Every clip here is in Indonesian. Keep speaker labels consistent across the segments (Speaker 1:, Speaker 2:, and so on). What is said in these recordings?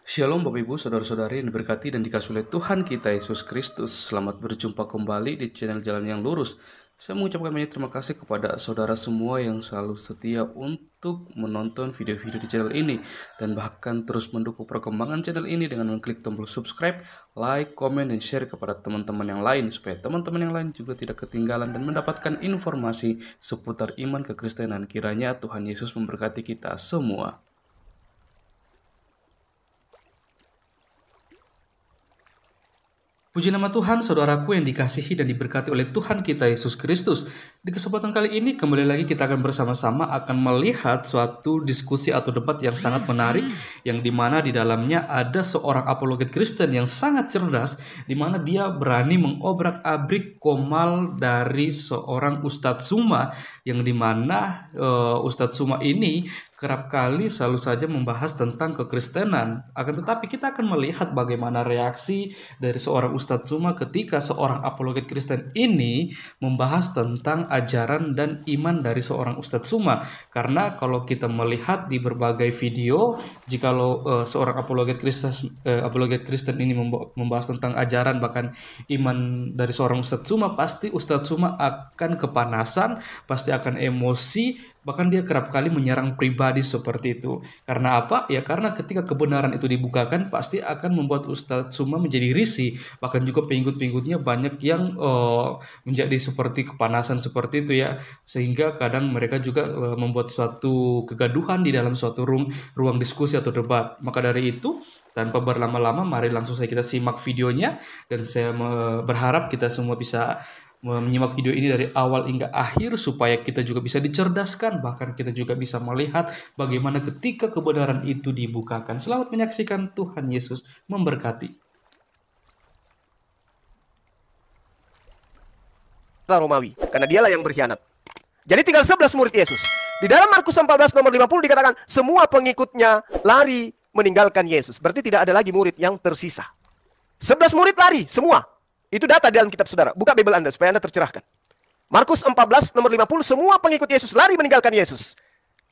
Speaker 1: Shalom Bapak Ibu, Saudara-saudari yang diberkati dan dikasihi oleh Tuhan kita Yesus Kristus. Selamat berjumpa kembali di channel Jalan yang Lurus. Saya mengucapkan banyak terima kasih kepada saudara semua yang selalu setia untuk menonton video-video di channel ini dan bahkan terus mendukung perkembangan channel ini dengan mengklik tombol subscribe, like, komen, dan share kepada teman-teman yang lain supaya teman-teman yang lain juga tidak ketinggalan dan mendapatkan informasi seputar iman kekristenan. Kiranya Tuhan Yesus memberkati kita semua. Puji nama Tuhan, saudaraku yang dikasihi dan diberkati oleh Tuhan kita Yesus Kristus. Di kesempatan kali ini kembali lagi kita akan bersama-sama akan melihat suatu diskusi atau debat yang sangat menarik, yang dimana di dalamnya ada seorang apologet Kristen yang sangat cerdas, di mana dia berani mengobrak-abrik komal dari seorang Ustadz Suma, yang dimana Ustadz Suma ini kerap kali selalu saja membahas tentang kekristenan. Akan tetapi kita akan melihat bagaimana reaksi dari seorang Ustadz Suma ketika seorang apologet Kristen ini membahas tentang ajaran dan iman dari seorang Ustadz Suma. Karena kalau kita melihat di berbagai video, jikalau seorang apologet Kristen ini membahas tentang ajaran bahkan iman dari seorang Ustadz Suma, pasti Ustadz Suma akan kepanasan, pasti akan emosi, bahkan dia kerap kali menyerang pribadi seperti itu. Karena apa? Ya karena ketika kebenaran itu dibukakan, pasti akan membuat Ustadz Suma menjadi risih. Bahkan juga pengikut-pengikutnya banyak yang menjadi seperti kepanasan seperti itu ya. Sehingga kadang mereka juga membuat suatu kegaduhan di dalam suatu ruang diskusi atau debat. Maka dari itu, tanpa berlama-lama, mari langsung saja kita simak videonya. Dan saya berharap kita semua bisa menyimak video ini dari awal hingga akhir supaya kita juga bisa dicerdaskan, bahkan kita juga bisa melihat bagaimana ketika kebenaran itu dibukakan. Selamat menyaksikan. Tuhan Yesus memberkati.
Speaker 2: Romawi, karena dialah yang berkhianat. Jadi tinggal 11 murid Yesus. Di dalam Markus 14 nomor 50 dikatakan semua pengikutnya lari meninggalkan Yesus. Berarti tidak ada lagi murid yang tersisa. 11 murid lari semua. Itu data di dalam kitab saudara. Buka Bible Anda supaya Anda tercerahkan. Markus 14 nomor 50, semua pengikut Yesus lari meninggalkan Yesus.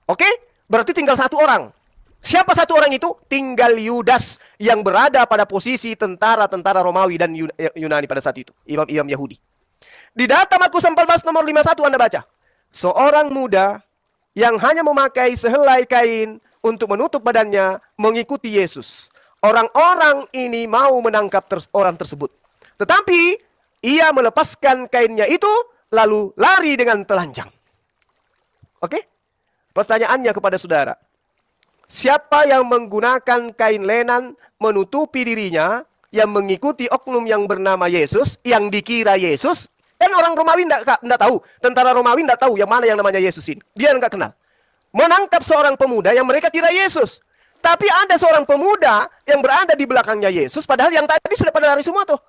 Speaker 2: Oke? Berarti tinggal satu orang. Siapa satu orang itu? Tinggal Yudas yang berada pada posisi tentara-tentara Romawi dan Yunani pada saat itu. Imam-imam Yahudi. Di data Markus 14 nomor 51 Anda baca. Seorang muda yang hanya memakai sehelai kain untuk menutup badannya mengikuti Yesus. Orang-orang ini mau menangkap orang tersebut. Tetapi ia melepaskan kainnya itu lalu lari dengan telanjang. Oke? Pertanyaannya kepada saudara. Siapa yang menggunakan kain lenan menutupi dirinya yang mengikuti oknum yang bernama Yesus, yang dikira Yesus? Kan orang Romawi tidak tahu. Tentara Romawi tidak tahu yang mana yang namanya Yesus ini. Dia tidak kenal. Menangkap seorang pemuda yang mereka kira Yesus. Tapi ada seorang pemuda yang berada di belakangnya Yesus. Padahal yang tadi sudah pada lari semua tuh.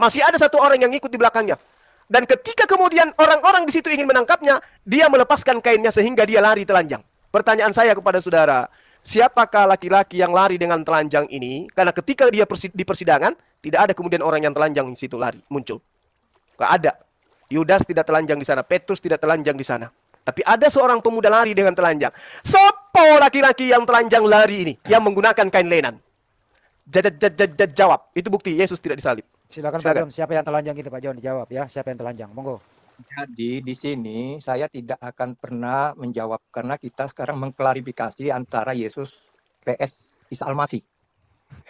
Speaker 2: Masih ada satu orang yang ikut di belakangnya. Dan ketika kemudian orang-orang di situ ingin menangkapnya, dia melepaskan kainnya sehingga dia lari telanjang. Pertanyaan saya kepada saudara, siapakah laki-laki yang lari dengan telanjang ini? Karena ketika dia di persidangan, tidak ada kemudian orang yang telanjang di situ lari, muncul. Tidak ada. Yudas tidak telanjang di sana, Petrus tidak telanjang di sana. Tapi ada seorang pemuda lari dengan telanjang. Sopo laki-laki yang telanjang lari ini, yang menggunakan kain lenan? Jawab. Itu bukti Yesus tidak disalib.
Speaker 3: Silakan Pak John, siapa yang telanjang itu Pak John dijawab ya, siapa yang telanjang, monggo.
Speaker 4: Jadi di sini saya tidak akan pernah menjawab karena kita sekarang mengklarifikasi antara Yesus vs Isa Al-Masih.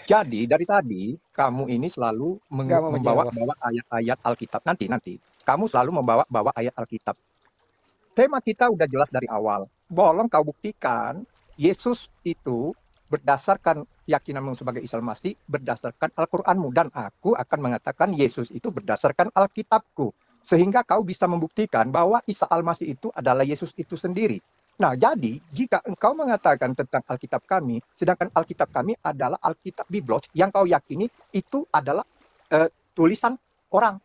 Speaker 4: Jadi dari tadi kamu ini selalu membawa ayat-ayat Alkitab. Nanti kamu selalu membawa ayat Alkitab. Tema kita udah jelas dari awal. Bolong kau buktikan Yesus itu berdasarkan keyakinanmu sebagai Isa Al-Masih, berdasarkan Al-Quranmu. Dan aku akan mengatakan Yesus itu berdasarkan Alkitabku. Sehingga kau bisa membuktikan bahwa Isa Al-Masih itu adalah Yesus itu sendiri. Nah, jadi jika engkau mengatakan tentang Alkitab kami, sedangkan Alkitab kami adalah Alkitab Biblos, yang kau yakini itu adalah tulisan orang.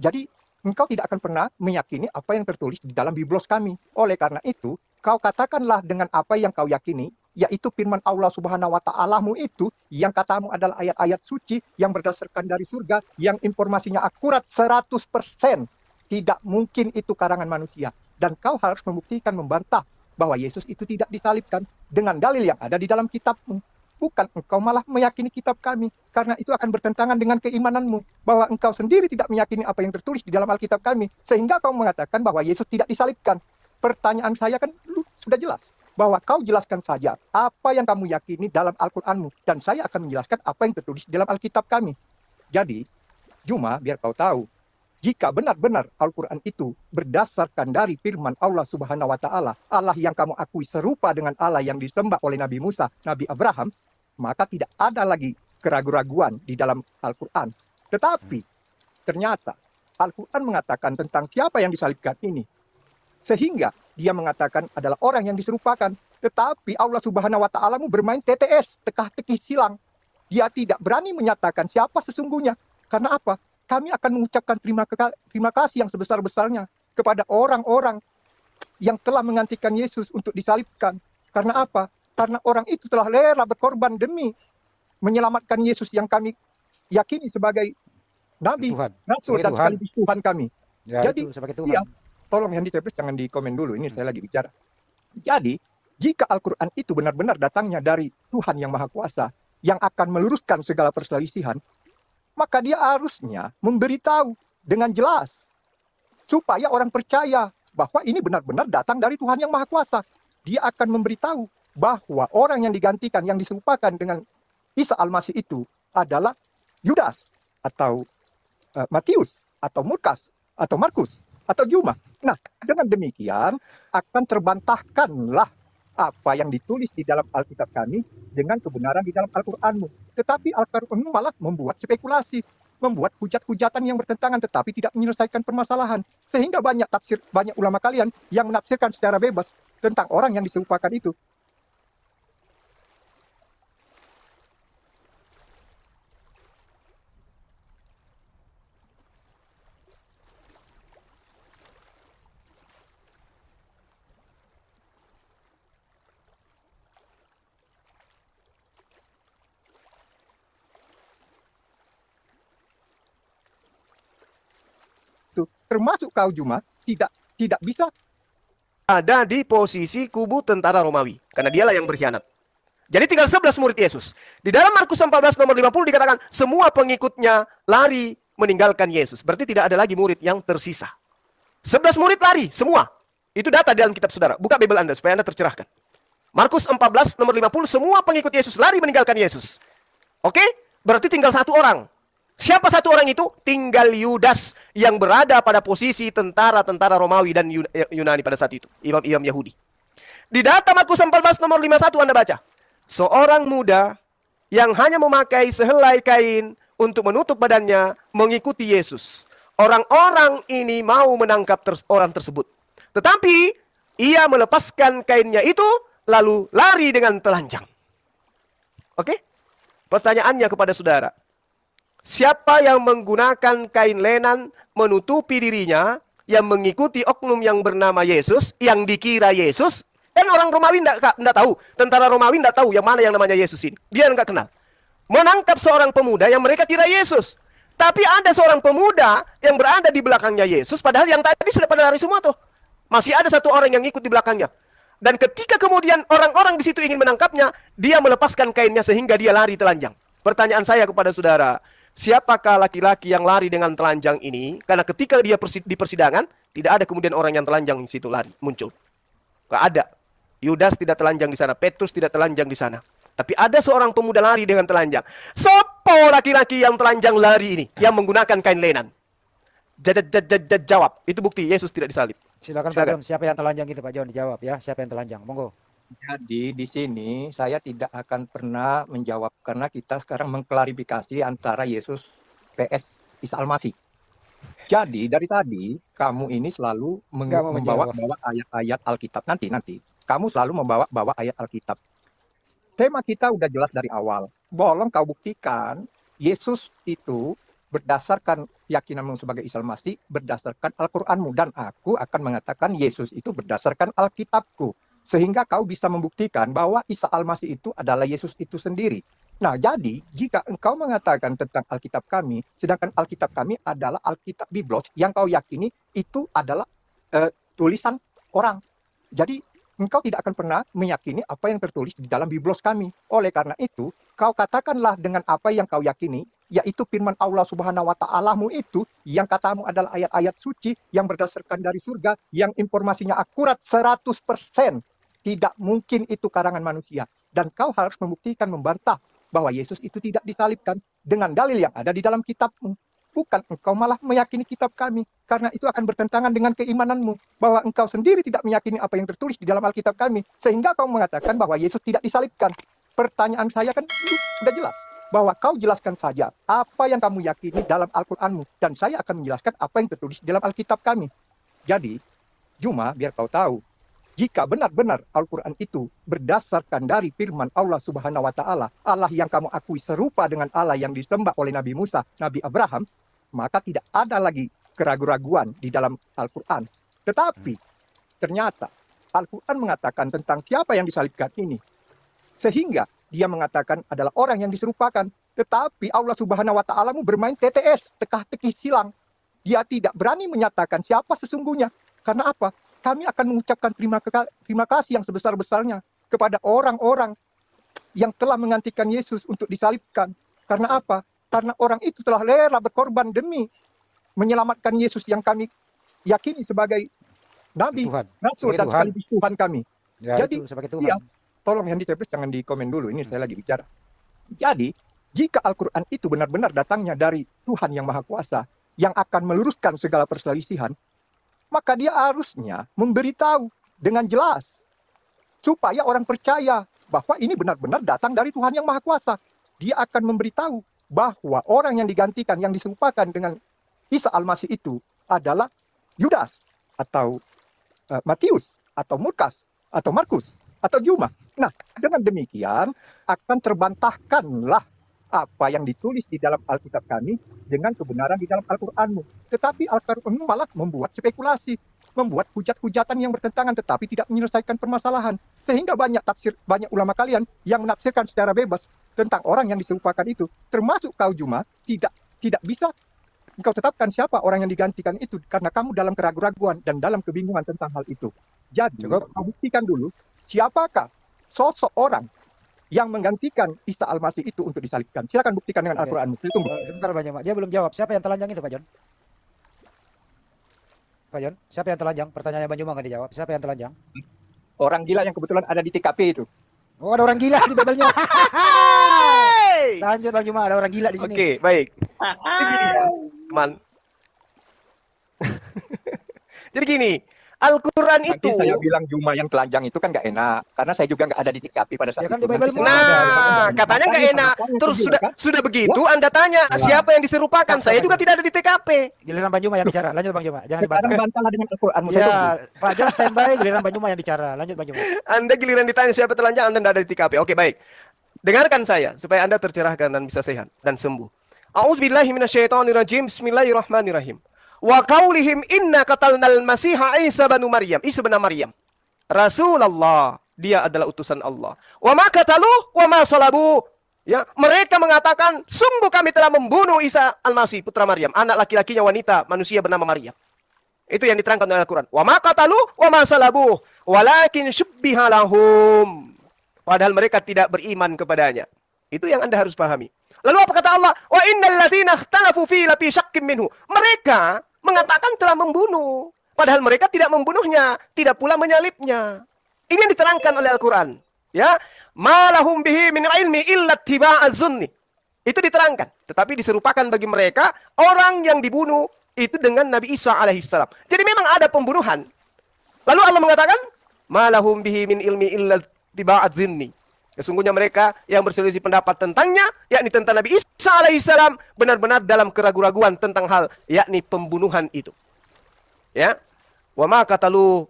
Speaker 4: Jadi engkau tidak akan pernah meyakini apa yang tertulis di dalam Biblos kami. Oleh karena itu, kau katakanlah dengan apa yang kau yakini, yaitu firman Allah Subhanahu wa Ta'alamu itu, yang katamu adalah ayat-ayat suci yang berdasarkan dari surga, yang informasinya akurat 100%. Tidak mungkin itu karangan manusia. Dan kau harus membuktikan, membantah bahwa Yesus itu tidak disalibkan dengan dalil yang ada di dalam kitabmu. bukan engkau malah meyakini kitab kami, karena itu akan bertentangan dengan keimananmu, bahwa engkau sendiri tidak meyakini apa yang tertulis di dalam Alkitab kami, sehingga kau mengatakan bahwa Yesus tidak disalibkan. Pertanyaan saya kan sudah jelas, bahwa kau jelaskan saja apa yang kamu yakini dalam Al-Quranmu, dan saya akan menjelaskan apa yang tertulis di dalam Alkitab kami. Jadi, Juma, biar kau tahu, jika benar-benar Al-Quran itu berdasarkan dari firman Allah Subhanahu wa Ta'ala, Allah yang kamu akui serupa dengan Allah yang disembah oleh Nabi Musa, Nabi Abraham, maka tidak ada lagi keraguan-raguan di dalam Al-Quran. Tetapi ternyata Al-Quran mengatakan tentang siapa yang disalibkan ini, sehingga dia mengatakan adalah orang yang diserupakan. Tetapi Allah Subhanahu wa Ta'ala bermain TTS, teka-teki silang. Dia tidak berani menyatakan siapa sesungguhnya. Karena apa? Kami akan mengucapkan terima kasih yang sebesar-besarnya kepada orang-orang yang telah menggantikan Yesus untuk disalibkan. Karena apa? Karena orang itu telah rela berkorban demi menyelamatkan Yesus yang kami yakini sebagai Nabi,
Speaker 3: Tuhan,
Speaker 4: Rasul,
Speaker 3: sebagai
Speaker 4: dan
Speaker 3: Tuhan.
Speaker 4: sekaligus Tuhan kami.
Speaker 3: Ya,
Speaker 4: Jadi,
Speaker 3: itu sebagai Tuhan.
Speaker 4: iya, tolong yang di-share jangan di komen dulu, ini saya lagi bicara. Jadi, jika Al-Quran itu benar-benar datangnya dari Tuhan yang Maha Kuasa, yang akan meluruskan segala perselisihan, maka dia harusnya memberitahu dengan jelas supaya orang percaya bahwa ini benar-benar datang dari Tuhan yang Maha Kuasa. Dia akan memberitahu bahwa orang yang digantikan, yang diserupakan dengan Isa Al-Masih itu adalah Yudas atau Matius atau Lukas atau Markus atau Juma. Nah, dengan demikian akan terbantahkanlah apa yang ditulis di dalam Alkitab kami dengan kebenaran di dalam Al-Quranmu. Tetapi Al-Quranmu malah membuat spekulasi, membuat hujat-hujatan yang bertentangan, tetapi tidak menyelesaikan permasalahan. Sehingga banyak ulama kalian yang menafsirkan secara bebas tentang orang yang diserupakan itu. Termasuk kau Juma tidak bisa
Speaker 2: Ada di posisi kubu tentara Romawi. Karena dialah yang berkhianat. Jadi tinggal 11 murid Yesus. Di dalam Markus 14 nomor 50 dikatakan, semua pengikutnya lari meninggalkan Yesus. Berarti tidak ada lagi murid yang tersisa. 11 murid lari, semua. Itu data di dalam kitab saudara. Buka Bible Anda supaya Anda tercerahkan. Markus 14 nomor 50, semua pengikut Yesus lari meninggalkan Yesus. Oke? Berarti tinggal satu orang. Siapa satu orang itu? Tinggal Yudas yang berada pada posisi tentara-tentara Romawi dan Yunani pada saat itu. Imam-imam Yahudi. Di data Markus 14 nomor 51 Anda baca. Seorang muda yang hanya memakai sehelai kain untuk menutup badannya mengikuti Yesus. Orang-orang ini mau menangkap orang tersebut. Tetapi ia melepaskan kainnya itu lalu lari dengan telanjang. Oke? Pertanyaannya kepada saudara. Siapa yang menggunakan kain lenan menutupi dirinya, yang mengikuti oknum yang bernama Yesus, yang dikira Yesus, kan orang Romawi tidak tahu, tentara Romawi tidak tahu yang mana yang namanya Yesus ini. Dia nggak kenal. Menangkap seorang pemuda yang mereka kira Yesus. Tapi ada seorang pemuda yang berada di belakangnya Yesus, padahal yang tadi sudah pada lari semua tuh. Masih ada satu orang yang ikut di belakangnya. Dan ketika kemudian orang-orang di situ ingin menangkapnya, dia melepaskan kainnya sehingga dia lari telanjang. Pertanyaan saya kepada saudara, siapakah laki-laki yang lari dengan telanjang ini? Karena ketika dia di persidangan, tidak ada kemudian orang yang telanjang di situ lari, muncul. Nggak ada. Yudas tidak telanjang di sana, Petrus tidak telanjang di sana. Tapi ada seorang pemuda lari dengan telanjang. Sopo laki-laki yang telanjang lari ini, yang menggunakan kain lenan? Jawab. Itu bukti Yesus tidak disalib.
Speaker 3: Silakan Pak John, siapa yang telanjang itu Pak John dijawab ya, siapa yang telanjang? Monggo.
Speaker 4: Jadi di sini saya tidak akan pernah menjawab karena kita sekarang mengklarifikasi antara Yesus PS Isa Al-Masih. Jadi dari tadi kamu ini selalu membawa ayat-ayat Alkitab. Nanti kamu selalu membawa ayat Alkitab. Tema kita udah jelas dari awal. Bolong kau buktikan Yesus itu berdasarkan keyakinanmu sebagai Isa Al-Masih, berdasarkan Al-Quranmu. Dan aku akan mengatakan Yesus itu berdasarkan Alkitabku. Sehingga kau bisa membuktikan bahwa Isa Al-Masih itu adalah Yesus itu sendiri. Nah, jadi jika engkau mengatakan tentang Alkitab kami, sedangkan Alkitab kami adalah Alkitab Biblos, yang kau yakini itu adalah tulisan orang. Jadi engkau tidak akan pernah meyakini apa yang tertulis di dalam biblos kami. Oleh karena itu, kau katakanlah dengan apa yang kau yakini, yaitu firman Allah Subhanahu wa Ta'alamu itu, yang katamu adalah ayat-ayat suci yang berdasarkan dari surga, yang informasinya akurat 100%. Tidak mungkin itu karangan manusia. Dan kau harus membuktikan, membantah bahwa Yesus itu tidak disalibkan dengan dalil yang ada di dalam kitabmu. Bukan engkau malah meyakini kitab kami. Karena itu akan bertentangan dengan keimananmu. Bahwa engkau sendiri tidak meyakini apa yang tertulis di dalam Alkitab kami. Sehingga kau mengatakan bahwa Yesus tidak disalibkan. Pertanyaan saya kan sudah jelas. Bahwa kau jelaskan saja apa yang kamu yakini dalam Al-Quranmu. Dan saya akan menjelaskan apa yang tertulis di dalam Alkitab kami. Jadi, Juma, biar kau tahu. Jika benar-benar Al-Quran itu berdasarkan dari firman Allah Subhanahu wa Ta'ala, Allah yang kamu akui serupa dengan Allah yang disembah oleh Nabi Musa, Nabi Abraham, maka tidak ada lagi keraguan-raguan di dalam Al-Quran. Tetapi ternyata Al-Quran mengatakan tentang siapa yang disalibkan ini. Sehingga dia mengatakan adalah orang yang diserupakan. Tetapi Allah Subhanahu wa Ta'ala bermain TTS, teka-teki silang. Dia tidak berani menyatakan siapa sesungguhnya. Karena apa? Kami akan mengucapkan terima kasih yang sebesar-besarnya kepada orang-orang yang telah menggantikan Yesus untuk disalibkan. Karena apa? Karena orang itu telah rela berkorban demi menyelamatkan Yesus yang kami yakini sebagai Nabi,
Speaker 3: Tuhan.
Speaker 4: Rasul,
Speaker 3: Sebagai
Speaker 4: dan
Speaker 3: Tuhan.
Speaker 4: sekaligus Tuhan kami.
Speaker 3: Ya,
Speaker 4: Jadi,
Speaker 3: itu sebagai Tuhan.
Speaker 4: iya, tolong yang ditepis jangan di komen dulu, ini saya lagi bicara. Jadi, jika Al-Quran itu benar-benar datangnya dari Tuhan yang Maha Kuasa, yang akan meluruskan segala perselisihan, maka dia harusnya memberitahu dengan jelas supaya orang percaya bahwa ini benar-benar datang dari Tuhan yang Maha Kuasa. Dia akan memberitahu bahwa orang yang digantikan, yang diserupakan dengan Isa Al-Masih itu adalah Yudas atau Matius atau Murkas atau Markus atau Juma. Nah, dengan demikian akan terbantahkanlah apa yang ditulis di dalam Alkitab kami dengan kebenaran di dalam Al-Quranmu. Tetapi Al-Quranmu malah membuat spekulasi, membuat hujat-hujatan yang bertentangan tetapi tidak menyelesaikan permasalahan. Sehingga banyak banyak ulama kalian yang menafsirkan secara bebas tentang orang yang diserupakan itu, termasuk kau Juma, tidak bisa engkau tetapkan siapa orang yang digantikan itu karena kamu dalam keraguan-raguan dan dalam kebingungan tentang hal itu. Jadi, kau buktikan dulu siapakah sosok orang yang menggantikan Isa Al-Masih itu untuk disalibkan. Silakan buktikan dengan
Speaker 3: Oke.
Speaker 4: Al-Quran. Tunggu.
Speaker 3: Sebentar Pak Joma, dia belum jawab. Siapa yang telanjang itu Pak Jon? Pak Jon, siapa yang telanjang? Pertanyaannya Bang Joma nggak dijawab. Siapa yang telanjang?
Speaker 4: Orang gila yang kebetulan ada di TKP itu.
Speaker 3: Oh, ada orang gila di Bibelnya.
Speaker 2: Hey!
Speaker 3: Lanjut Bang Joma, ada orang gila di sini.
Speaker 2: Oke, baik. Teman. Jadi gini, Al-Quran
Speaker 4: Nanti
Speaker 2: itu.
Speaker 4: saya bilang Juma yang telanjang itu kan nggak enak. Karena saya juga nggak ada di TKP pada saat
Speaker 3: Ya kan
Speaker 4: itu.
Speaker 3: di Bible
Speaker 4: Nanti
Speaker 3: mau
Speaker 4: saya-
Speaker 3: ada.
Speaker 2: Nah, katanya nggak enak. Terus sudah begitu Anda tanya siapa yang diserupakan. Saya juga tidak ada di TKP.
Speaker 3: Giliran Bang Joma yang bicara. Lanjut Bang Joma, jangan
Speaker 4: Sekarang
Speaker 3: dibantah.
Speaker 4: bantahlah dengan Al-Quran. Saya tunggu.
Speaker 3: Ya, Pak Jon standby, giliran Bang Joma yang bicara. Lanjut Bang Joma.
Speaker 2: Anda giliran ditanya siapa telanjang, Anda tidak ada di TKP. Oke, baik. Dengarkan saya supaya Anda tercerahkan dan bisa sehat dan sembuh. A'udzubillahi minasyaitonirrajim. Bismillahirrahmanirrahim. Wa qaulihim inna qatalnal masiha Isa bin Maryam. Isa bin Maryam. Rasulullah, dia adalah utusan Allah. Wa ma qatalu wa ma salabu. Ya, mereka mengatakan sungguh kami telah membunuh Isa Al-Masih putra Maryam, anak laki-lakinya wanita, manusia bernama Maryam. Itu yang diterangkan oleh Al-Quran. Wa ma qatalu wa ma salabu walakin syubbiha lahum. Padahal mereka tidak beriman kepadanya. Itu yang Anda harus pahami. Lalu apa kata Allah? Wa innal ladzina ikhtalafu fi lafi syakkim minhu. Mereka mengatakan telah membunuh. Padahal mereka tidak membunuhnya, tidak pula menyalibnya. Ini yang diterangkan oleh Al-Quran. Ya, ma lahum bihi min ilmi illa ittiba'az zunni. Itu diterangkan. Tetapi diserupakan bagi mereka orang yang dibunuh itu dengan Nabi Isa alaihissalam. Jadi memang ada pembunuhan. Lalu Allah mengatakan, ma lahum bihi min ilmi illa ittiba'az zunni. Sesungguhnya mereka yang berselisih pendapat tentangnya, yakni tentang Nabi Isa alaihissalam, benar-benar dalam keraguan-raguan tentang hal, yakni pembunuhan itu. Ya, wa ma qatalu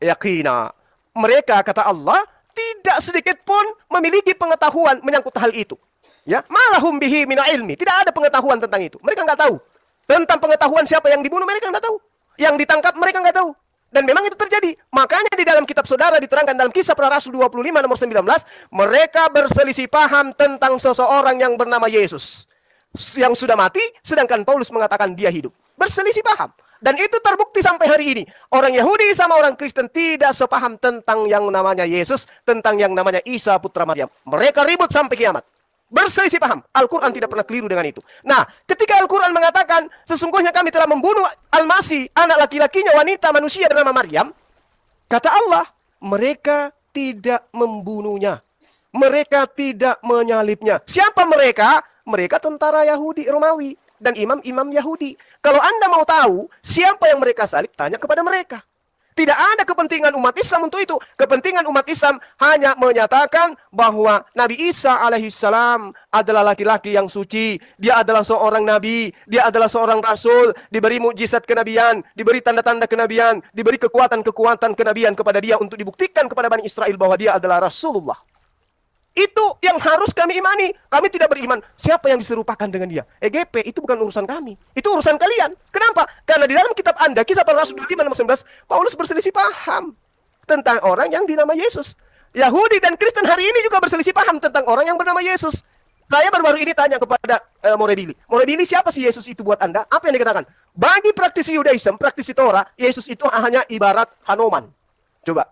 Speaker 2: yaqina. Mereka, kata Allah, tidak sedikit pun memiliki pengetahuan menyangkut hal itu. Ya, malahum bihi min ilmi. Tidak ada pengetahuan tentang itu. Mereka nggak tahu. Tentang pengetahuan siapa yang dibunuh, mereka nggak tahu. Yang ditangkap, mereka nggak tahu. Dan memang itu terjadi. Makanya di dalam kitab saudara diterangkan dalam Kisah Para Rasul 25 nomor 19, mereka berselisih paham tentang seseorang yang bernama Yesus. Yang sudah mati, sedangkan Paulus mengatakan dia hidup. Berselisih paham. Dan itu terbukti sampai hari ini. Orang Yahudi sama orang Kristen tidak sepaham tentang yang namanya Yesus, tentang yang namanya Isa putra Maryam. Mereka ribut sampai kiamat. Berselisih paham. Al-Quran tidak pernah keliru dengan itu. Nah, ketika Al-Quran mengatakan, sesungguhnya kami telah membunuh Al-Masih, anak laki-lakinya wanita manusia bernama Maryam, kata Allah, mereka tidak membunuhnya. Mereka tidak menyalibnya. Siapa mereka? Mereka tentara Yahudi Romawi dan imam-imam Yahudi. Kalau Anda mau tahu siapa yang mereka salib, tanya kepada mereka. Tidak ada kepentingan umat Islam untuk itu. Kepentingan umat Islam hanya menyatakan bahwa Nabi Isa alaihissalam adalah laki-laki yang suci. Dia adalah seorang nabi. Dia adalah seorang rasul. Diberi mukjizat kenabian. Diberi tanda-tanda kenabian. Diberi kekuatan-kekuatan kenabian kepada dia untuk dibuktikan kepada Bani Israel bahwa dia adalah Rasulullah. Itu yang harus kami imani. Kami tidak beriman siapa yang diserupakan dengan dia. EGP itu bukan urusan kami. Itu urusan kalian. Kenapa? Karena di dalam kitab Anda, Kisah Para Rasul 25 nomor 19, Paulus berselisih paham tentang orang yang dinama Yesus. Yahudi dan Kristen hari ini juga berselisih paham tentang orang yang bernama Yesus. Saya baru-baru ini tanya kepada Morebili. Morebili, siapa sih Yesus itu buat Anda? Apa yang dikatakan? Bagi praktisi Yudaism, praktisi Torah, Yesus itu hanya ibarat Hanuman. Coba.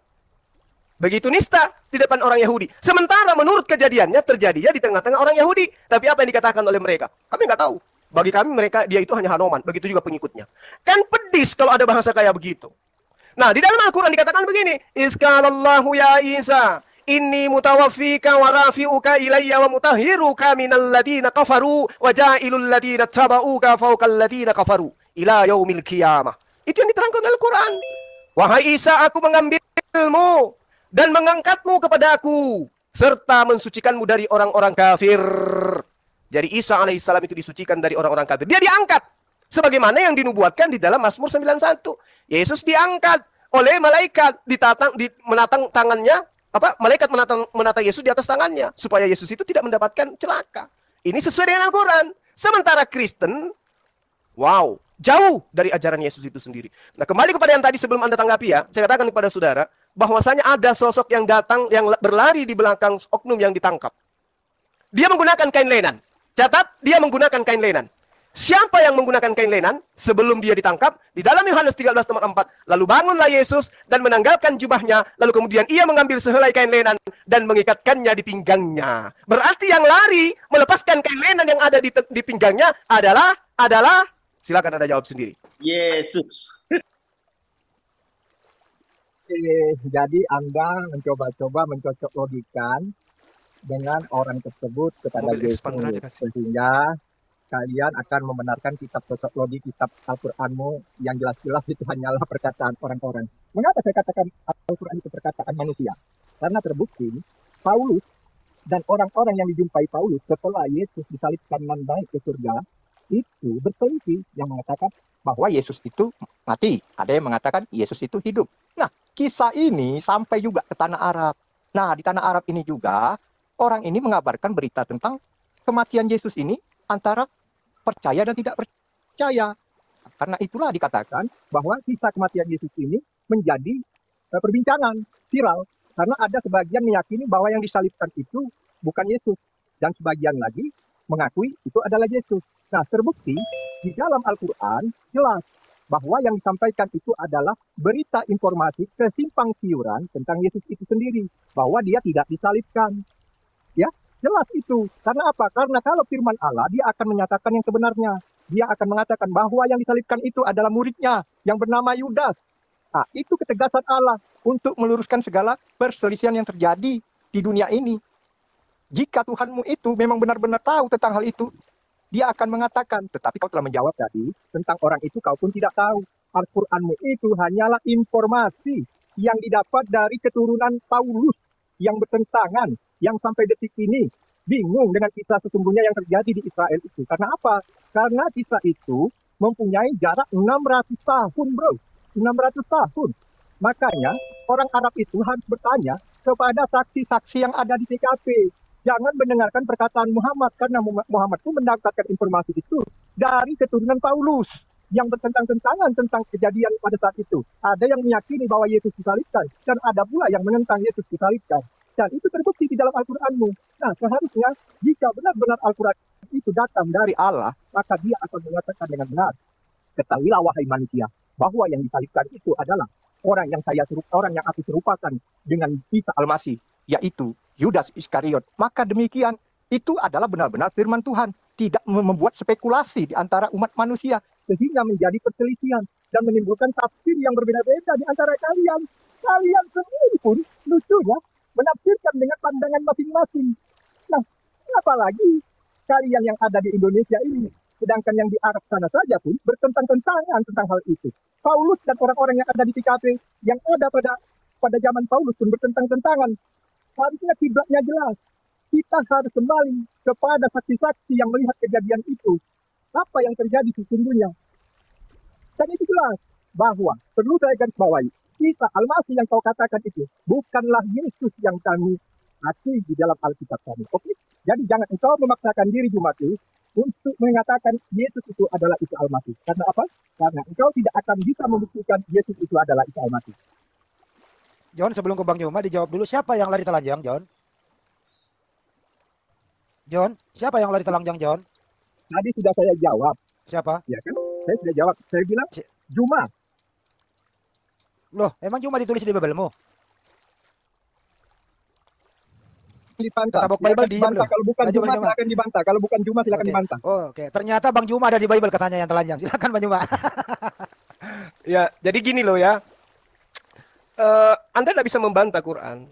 Speaker 2: Begitu nista di depan orang Yahudi. Sementara menurut kejadiannya terjadinya di tengah-tengah orang Yahudi. Tapi apa yang dikatakan oleh mereka? Kami nggak tahu. Bagi kami mereka dia itu hanya Hanuman. Begitu juga pengikutnya. Kan pedis kalau ada bahasa kayak begitu. Nah, di dalam Al-Quran dikatakan begini. Iskalallahu ya Isa. Inni mutawaffika wa rafi'uka ilayya wa mutahhiruka minal ladina kafaru wa ja'ilul ladina taba'uka fawqal ladina kafaru ila yaumil qiyamah. Itu yang diterangkan dalam Al-Quran. Wahai Isa, aku mengambilmu dan mengangkatmu kepada aku, serta mensucikanmu dari orang-orang kafir. Jadi Isa alaihissalam itu disucikan dari orang-orang kafir. Dia diangkat. Sebagaimana yang dinubuatkan di dalam Mazmur 91. Yesus diangkat oleh malaikat. Menatang tangannya. Malaikat menata Yesus di atas tangannya. Supaya Yesus itu tidak mendapatkan celaka. Ini sesuai dengan Al-Quran. Sementara Kristen, wow, jauh dari ajaran Yesus itu sendiri. Nah, kembali kepada yang tadi sebelum Anda tanggapi ya. Saya katakan kepada saudara, bahwasanya ada sosok yang datang, yang berlari di belakang oknum yang ditangkap. Dia menggunakan kain lenan. Catat, dia menggunakan kain lenan. Siapa yang menggunakan kain lenan sebelum dia ditangkap? Di dalam Yohanes 13 nomor 4. Lalu bangunlah Yesus dan menanggalkan jubahnya. Lalu kemudian ia mengambil sehelai kain lenan dan mengikatkannya di pinggangnya. Berarti yang lari melepaskan kain lenan yang ada di pinggangnya adalah silakan Anda jawab sendiri.
Speaker 5: Yesus.
Speaker 4: Jadi Anda mencoba-coba mencocok logikan dengan orang tersebut kepada Yesus, sehingga kalian akan membenarkan kitab cocok logik, kitab Al-Quranmu yang jelas-jelas itu hanyalah perkataan orang-orang. Mengapa saya katakan Al-Quran itu perkataan manusia? Karena terbukti Paulus dan orang-orang yang dijumpai Paulus setelah Yesus disalibkan dan naik ke surga itu berselisih, yang mengatakan bahwa Yesus itu mati, ada yang mengatakan Yesus itu hidup. Nah, kisah ini sampai juga ke tanah Arab. Nah, di tanah Arab ini juga orang ini mengabarkan berita tentang kematian Yesus ini antara percaya dan tidak percaya. Karena itulah dikatakan bahwa kisah kematian Yesus ini menjadi perbincangan viral. Karena ada sebagian meyakini bahwa yang disalibkan itu bukan Yesus. Dan sebagian lagi mengakui itu adalah Yesus. Nah, terbukti di dalam Al-Quran jelas bahwa yang disampaikan itu adalah berita informasi kesimpang siuran tentang Yesus itu sendiri. Bahwa dia tidak disalibkan. Ya, jelas itu. Karena apa? Karena kalau firman Allah, dia akan menyatakan yang sebenarnya. Dia akan mengatakan bahwa yang disalibkan itu adalah muridnya yang bernama Yudas. Nah, itu ketegasan Allah untuk meluruskan segala perselisihan yang terjadi di dunia ini. Jika Tuhanmu itu memang benar-benar tahu tentang hal itu, dia akan mengatakan, tetapi kau telah menjawab tadi, tentang orang itu kau pun tidak tahu. Al-Quranmu itu hanyalah informasi yang didapat dari keturunan Paulus yang bertentangan, yang sampai detik ini bingung dengan kisah sesungguhnya yang terjadi di Israel itu. Karena apa? Karena kisah itu mempunyai jarak 600 tahun, bro. 600 tahun. Makanya orang Arab itu harus bertanya kepada saksi-saksi yang ada di TKP. Jangan mendengarkan perkataan Muhammad, karena Muhammad itu mendapatkan informasi itu dari keturunan Paulus yang bertentang-tentangan tentang kejadian pada saat itu. Ada yang meyakini bahwa Yesus disalibkan, dan ada pula yang menentang Yesus disalibkan. Dan itu terbukti di dalam Al-Quranmu. Nah, seharusnya jika benar-benar Al-Quran itu datang dari Allah, maka dia akan mengatakan dengan benar. Ketahuilah wahai manusia, bahwa yang disalibkan itu adalah orang yang aku serupakan dengan Isa Al-Masih, yaitu Yudas Iskariot. Maka demikian, itu adalah benar-benar firman Tuhan, tidak membuat spekulasi di antara umat manusia, sehingga menjadi perselisihan dan menimbulkan tafsir yang berbeda-beda di antara kalian. Kalian sendiri pun lucunya menafsirkan dengan pandangan masing-masing. Nah, apalagi kalian yang ada di Indonesia ini, sedangkan yang di Arab sana saja pun bertentang-tentangan tentang hal itu. Paulus dan orang-orang yang ada di TKP, yang ada pada zaman Paulus pun bertentang-tentangan. Harusnya kiblatnya jelas. Kita harus kembali kepada saksi-saksi yang melihat kejadian itu. Apa yang terjadi sesungguhnya. Dan itu jelas bahwa perlu saya garis bawahi, Isa Al-Masih yang kau katakan itu bukanlah Yesus yang kami akui di dalam Alkitab kami. Oke? Jadi jangan engkau memaksakan diri Jumatis untuk mengatakan Yesus itu adalah Isa Al-Masih. Karena apa? Karena engkau tidak akan bisa membuktikan Yesus itu adalah Isa Al-Masih.
Speaker 3: John, sebelum ke Bang Juma dijawab dulu, siapa yang lari telanjang, John? John, siapa yang lari telanjang, John?
Speaker 4: Tadi sudah saya jawab.
Speaker 3: Siapa?
Speaker 4: Ya kan? Saya sudah jawab. Saya bilang Juma.
Speaker 3: Loh, emang Juma ditulis di Bible-mu?
Speaker 4: Dibantah.
Speaker 3: Kata Bible diam loh.
Speaker 4: Kalau bukan Juma silakan dibantah. Kalau bukan Juma silakan dibantah.
Speaker 3: Oke. Ternyata Bang Juma ada di Bible katanya yang telanjang. Silakan Bang Juma.
Speaker 2: Ya, jadi gini loh ya. Anda tidak bisa membantah Quran.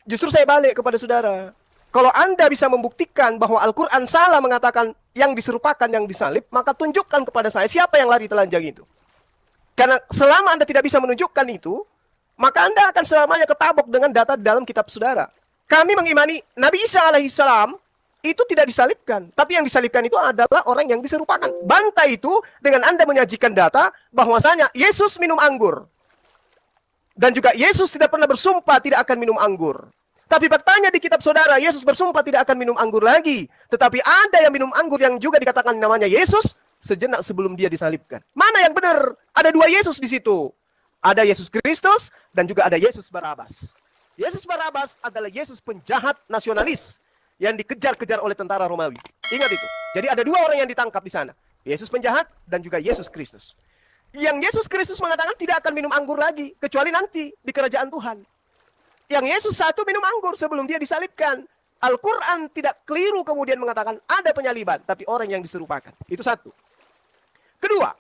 Speaker 2: Justru saya balik kepada saudara. Kalau Anda bisa membuktikan bahwa Al-Quran salah mengatakan yang diserupakan yang disalib, maka tunjukkan kepada saya siapa yang lari telanjang itu. Karena selama Anda tidak bisa menunjukkan itu, maka Anda akan selamanya ketabok dengan data dalam kitab saudara. Kami mengimani Nabi Isa alaihissalam itu tidak disalibkan. Tapi yang disalibkan itu adalah orang yang diserupakan. Bantah itu dengan Anda menyajikan data bahwasanya Yesus minum anggur. Dan juga Yesus tidak pernah bersumpah tidak akan minum anggur. Tapi faktanya di kitab saudara, Yesus bersumpah tidak akan minum anggur lagi. Tetapi ada yang minum anggur yang juga dikatakan namanya Yesus sejenak sebelum dia disalibkan. Mana yang benar? Ada dua Yesus di situ. Ada Yesus Kristus dan juga ada Yesus Barabas. Yesus Barabas adalah Yesus penjahat nasionalis yang dikejar-kejar oleh tentara Romawi. Ingat itu. Jadi ada dua orang yang ditangkap di sana. Yesus penjahat dan juga Yesus Kristus. Yang Yesus Kristus mengatakan tidak akan minum anggur lagi kecuali nanti di kerajaan Tuhan. Yang Yesus satu minum anggur sebelum dia disalibkan. Al-Quran tidak keliru kemudian mengatakan ada penyaliban, tapi orang yang diserupakan. Itu satu. Kedua,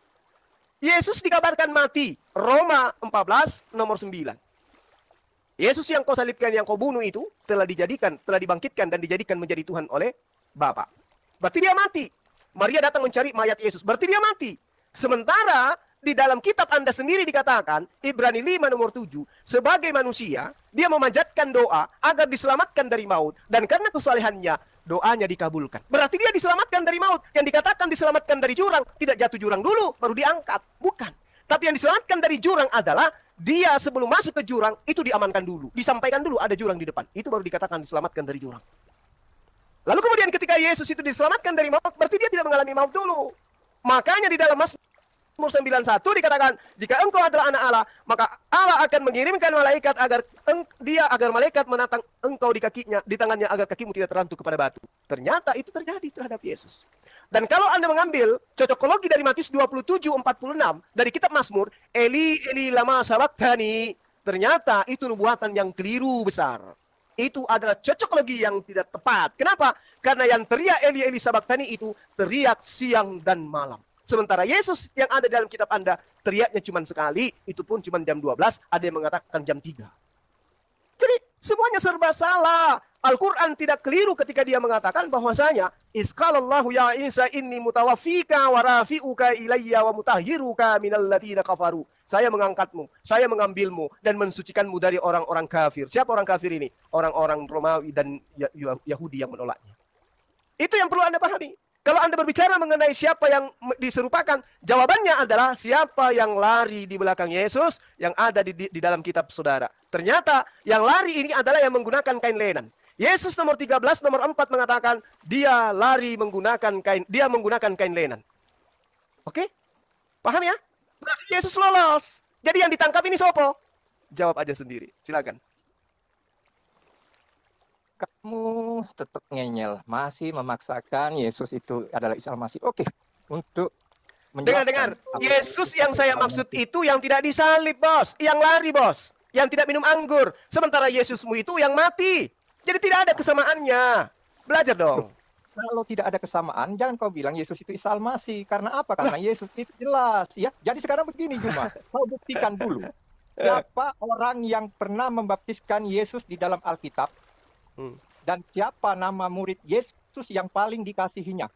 Speaker 2: Yesus dikabarkan mati. Roma 14 nomor 9. Yesus yang kau salibkan, yang kau bunuh itu telah dibangkitkan dan dijadikan menjadi Tuhan oleh Bapa. Berarti dia mati. Maria datang mencari mayat Yesus. Berarti dia mati. Sementara di dalam kitab Anda sendiri dikatakan, Ibrani 5 nomor 7, sebagai manusia, dia memanjatkan doa agar diselamatkan dari maut. Dan karena kesalehannya, doanya dikabulkan. Berarti dia diselamatkan dari maut. Yang dikatakan diselamatkan dari jurang, tidak jatuh jurang dulu, baru diangkat. Bukan. Tapi yang diselamatkan dari jurang adalah, dia sebelum masuk ke jurang, itu diamankan dulu. Disampaikan dulu ada jurang di depan. Itu baru dikatakan diselamatkan dari jurang. Lalu kemudian ketika Yesus itu diselamatkan dari maut, berarti dia tidak mengalami maut dulu. Makanya di dalam Mazmur 91 dikatakan, jika engkau adalah anak Allah, maka Allah akan mengirimkan malaikat agar malaikat menatang engkau di tangannya agar kakimu tidak terantuk kepada batu. Ternyata itu terjadi terhadap Yesus. Dan kalau Anda mengambil cocokologi dari Matius 27:46 dari kitab Mazmur, Eli Eli lama sabachthani, ternyata itu nubuatan yang keliru besar. Itu adalah cocokologi yang tidak tepat. Kenapa? Karena yang teriak Eli Eli sabachthani itu teriak siang dan malam. Sementara Yesus yang ada dalam kitab Anda teriaknya cuma sekali, itu pun cuma jam 12, ada yang mengatakan jam 3. Jadi semuanya serba salah. Al-Quran tidak keliru ketika dia mengatakan bahwasanya Isqalallahu ya Isa inni mutawaffika wa rafi'uka ilayya wa mutahhiruka minal ladzina kafaru. Saya mengangkatmu, saya mengambilmu dan mensucikanmu dari orang-orang kafir. Siapa orang kafir ini? Orang-orang Romawi dan Yahudi yang menolaknya. Itu yang perlu Anda pahami. Kalau Anda berbicara mengenai siapa yang diserupakan, jawabannya adalah siapa yang lari di belakang Yesus yang ada di dalam kitab saudara. Ternyata yang lari ini adalah yang menggunakan kain lenan. Yesus nomor 13 nomor 4 mengatakan dia lari menggunakan kain lenan. Oke? Paham ya? Berarti Yesus lolos. Jadi yang ditangkap ini siapa? Jawab aja sendiri. Silakan.
Speaker 4: Kamu tetap ngeyel, masih memaksakan Yesus itu adalah Isa Al-Masih. Oke, untuk
Speaker 2: Dengar.
Speaker 4: menjelaskan
Speaker 2: Yesus yang saya
Speaker 4: Isa
Speaker 2: maksud
Speaker 4: Al-Masih.
Speaker 2: itu yang tidak disalib, bos. Yang lari, bos. Yang tidak minum anggur. Sementara Yesusmu itu yang mati. Jadi tidak ada kesamaannya. Belajar dong.
Speaker 4: Kalau tidak ada kesamaan, jangan kau bilang Yesus itu Isa Al-Masih. Karena apa? Karena Yesus itu jelas, ya. Jadi sekarang begini, Juma. Kau buktikan dulu. Siapa orang yang pernah membaptiskan Yesus di dalam Alkitab? Dan siapa nama murid Yesus yang paling dikasihinya?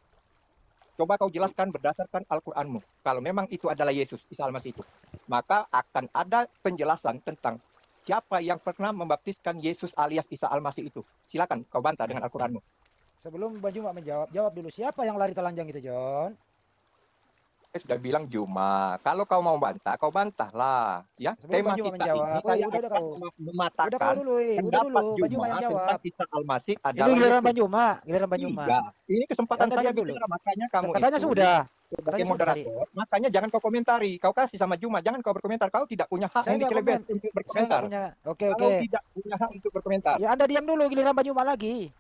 Speaker 4: Coba kau jelaskan berdasarkan Al-Quranmu. Kalau memang itu adalah Yesus, Isa Al-Masih itu. Maka akan ada penjelasan tentang siapa yang pernah membaptiskan Yesus alias Isa Al-Masih itu. Silakan kau bantah dengan Al-Quranmu.
Speaker 3: Sebelum Bang Juma menjawab, jawab dulu siapa yang lari telanjang itu, John?
Speaker 4: Saya sudah bilang Juma, kalau kau mau bantah, kau bantahlah. Ya,
Speaker 3: Sebelum
Speaker 4: tema
Speaker 3: Bang Juma
Speaker 4: kita
Speaker 3: menjawab,
Speaker 4: ini
Speaker 3: woi,
Speaker 4: saya
Speaker 3: udah
Speaker 4: akan
Speaker 3: kau. Udah
Speaker 4: mematahkan
Speaker 3: kau dulu, udah
Speaker 4: pendapat
Speaker 3: dulu. Bang Juma
Speaker 4: Juma
Speaker 3: yang
Speaker 4: tentang
Speaker 3: jawab.
Speaker 4: Isa Al-Masih
Speaker 3: Ini
Speaker 4: adalah
Speaker 3: giliran
Speaker 4: Yesus.
Speaker 3: Bang Juma, giliran Bang Juma.
Speaker 4: Iya, ini kesempatan
Speaker 3: Ya udah,
Speaker 4: saya
Speaker 3: diam dulu.
Speaker 4: bicara, makanya kamu
Speaker 3: Katanya
Speaker 4: itu
Speaker 3: sudah.
Speaker 4: sebagai
Speaker 3: Katanya sudah tadi.
Speaker 4: moderator, makanya jangan kau komentari. Kau kasih sama Juma, jangan kau berkomentar. Kau tidak punya hak
Speaker 3: Saya
Speaker 4: yang
Speaker 3: nggak
Speaker 4: dicelebet
Speaker 3: komen.
Speaker 4: untuk
Speaker 3: Saya nggak
Speaker 4: berkomentar.
Speaker 3: punya. Oke,
Speaker 4: Kau
Speaker 3: oke.
Speaker 4: tidak punya hak untuk berkomentar.
Speaker 3: Ya Anda diam dulu, giliran Bang Juma lagi.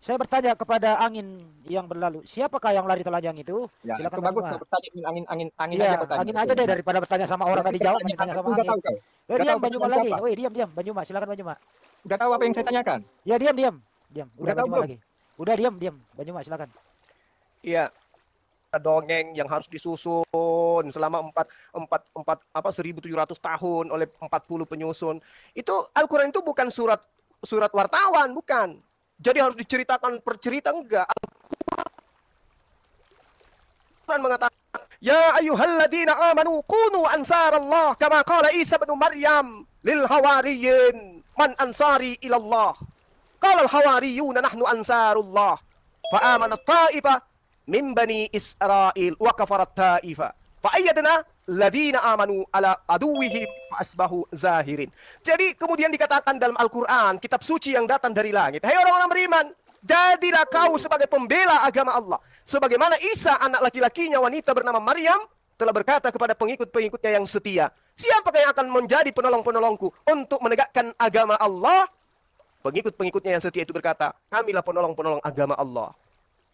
Speaker 3: Saya bertanya kepada angin yang berlalu, siapakah yang lari telanjang itu?
Speaker 4: Ya,
Speaker 3: Silakan
Speaker 4: itu
Speaker 3: Bang
Speaker 4: bagus.
Speaker 3: Juma.
Speaker 4: Kau bertanya angin aja
Speaker 3: Iya,
Speaker 4: kau tanya.
Speaker 3: angin aja deh daripada bertanya sama orang nggak dijawab, mending tanya sama
Speaker 4: Udah tahu
Speaker 3: angin.
Speaker 4: kau.
Speaker 3: Udah
Speaker 4: Udah
Speaker 3: diam
Speaker 4: tahu
Speaker 3: Bang Juma
Speaker 4: pertanyaan
Speaker 3: lagi.
Speaker 4: siapa?
Speaker 3: Woi, diam Bang Juma, silakan Bang Juma.
Speaker 4: Udah tahu apa yang saya tanyakan?
Speaker 3: Ya diam. Udah
Speaker 4: Udah
Speaker 3: Bang
Speaker 4: tahu
Speaker 3: Juma
Speaker 4: belum?
Speaker 3: lagi. Udah diam. Bang Juma silakan.
Speaker 2: Iya. Dongeng yang harus disusun selama 1700 tahun oleh 40 penyusun. Itu Al-Quran itu bukan surat wartawan, bukan. Jadi harus diceritakan per cerita, enggak. Al-Quran mengatakan, Ya ayyuhalladzina amanu kunu ansarallah kama qala Isa bin Maryam lil hawariyin man ansari ilallah. Qala al-hawariyuna nahnu ansarullah. Fa amana ta'ifa min bani Israel wa kafarat ta'ifa. Fa ayyadna ladina amanu ala aduwihim fa asbahu zahirin. Jadi kemudian dikatakan dalam Al-Qur'an, kitab suci yang datang dari langit, hai orang-orang beriman, jadilah kau sebagai pembela agama Allah. Sebagaimana Isa anak laki-lakinya wanita bernama Maryam telah berkata kepada pengikut-pengikutnya yang setia, siapakah yang akan menjadi penolong-penolongku untuk menegakkan agama Allah? Pengikut-pengikutnya yang setia itu berkata, kamilah penolong-penolong agama Allah.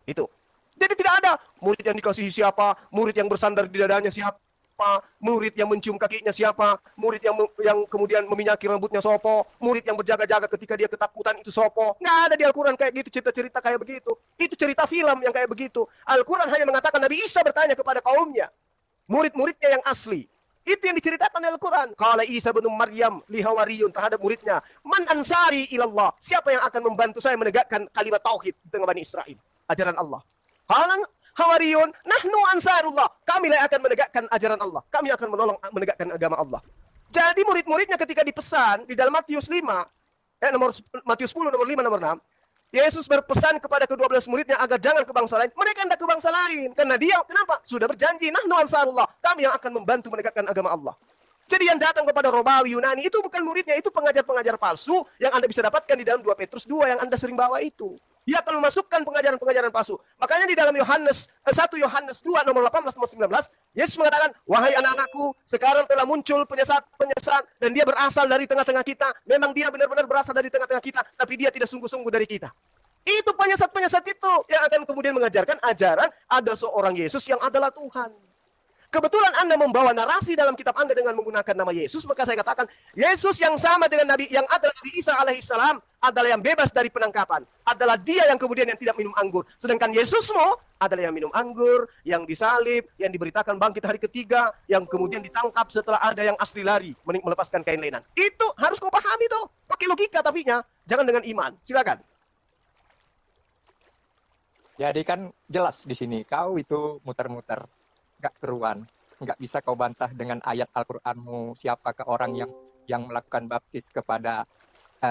Speaker 2: Itu. Jadi tidak ada murid yang dikasihi siapa, murid yang bersandar di dadanya siapa, murid yang mencium kakinya siapa, murid yang kemudian meminyaki rambutnya sopo, murid yang berjaga-jaga ketika dia ketakutan itu sopo. Nggak ada di Al-Quran kayak gitu, cerita-cerita kayak begitu. Itu cerita film yang kayak begitu. Al-Quran hanya mengatakan Nabi Isa bertanya kepada kaumnya, murid-muridnya yang asli. Itu yang diceritakan dalam Al-Quran. Qala Isa bin Maryam li hawariyun terhadap muridnya, man ansari ilallah, siapa yang akan membantu saya menegakkan kalimat tauhid di tengah Bani Israel, ajaran Allah. Qala hawariyun nahnu ansarullah, kami yang akan menegakkan ajaran Allah, kami akan menolong menegakkan agama Allah. Jadi murid-muridnya ketika dipesan di dalam Matius 5, Matius 10 nomor 5 nomor 6, Yesus berpesan kepada ke-12 muridnya agar jangan ke bangsa lain. Mereka hendak ke bangsa lain karena dia kenapa? Sudah berjanji, nahnu ansarullah, kami yang akan membantu menegakkan agama Allah. Jadi yang datang kepada Romawi Yunani itu bukan muridnya, itu pengajar-pengajar palsu yang Anda bisa dapatkan di dalam 2 Petrus 2 yang Anda sering bawa itu. Dia akan memasukkan pengajaran-pengajaran palsu. Makanya di dalam 1 Yohanes 2 nomor 18 nomor 19, Yesus mengatakan, wahai anak-anakku, sekarang telah muncul penyesat dan dia berasal dari tengah-tengah kita. Memang dia benar-benar berasal dari tengah-tengah kita, tapi dia tidak sungguh-sungguh dari kita. Itu penyesat-penyesat itu yang akan kemudian mengajarkan ajaran ada seorang Yesus yang adalah Tuhan. Kebetulan Anda membawa narasi dalam kitab Anda dengan menggunakan nama Yesus, maka saya katakan Yesus yang sama dengan Nabi yang adalah Nabi Isa alaihissalam adalah yang bebas dari penangkapan, adalah dia yang kemudian yang tidak minum anggur. Sedangkan Yesusmu adalah yang minum anggur, yang disalib, yang diberitakan bangkit hari ketiga, yang kemudian ditangkap setelah ada yang asli lari melepaskan kain lenan. Itu harus kau pahami tuh, pakai logika tapinya, jangan dengan iman. Silakan.
Speaker 4: Jadi kan jelas di sini kau itu muter-muter, nggak keruan, nggak bisa kau bantah dengan ayat Al-Qur'anmu siapakah orang yang melakukan baptis kepada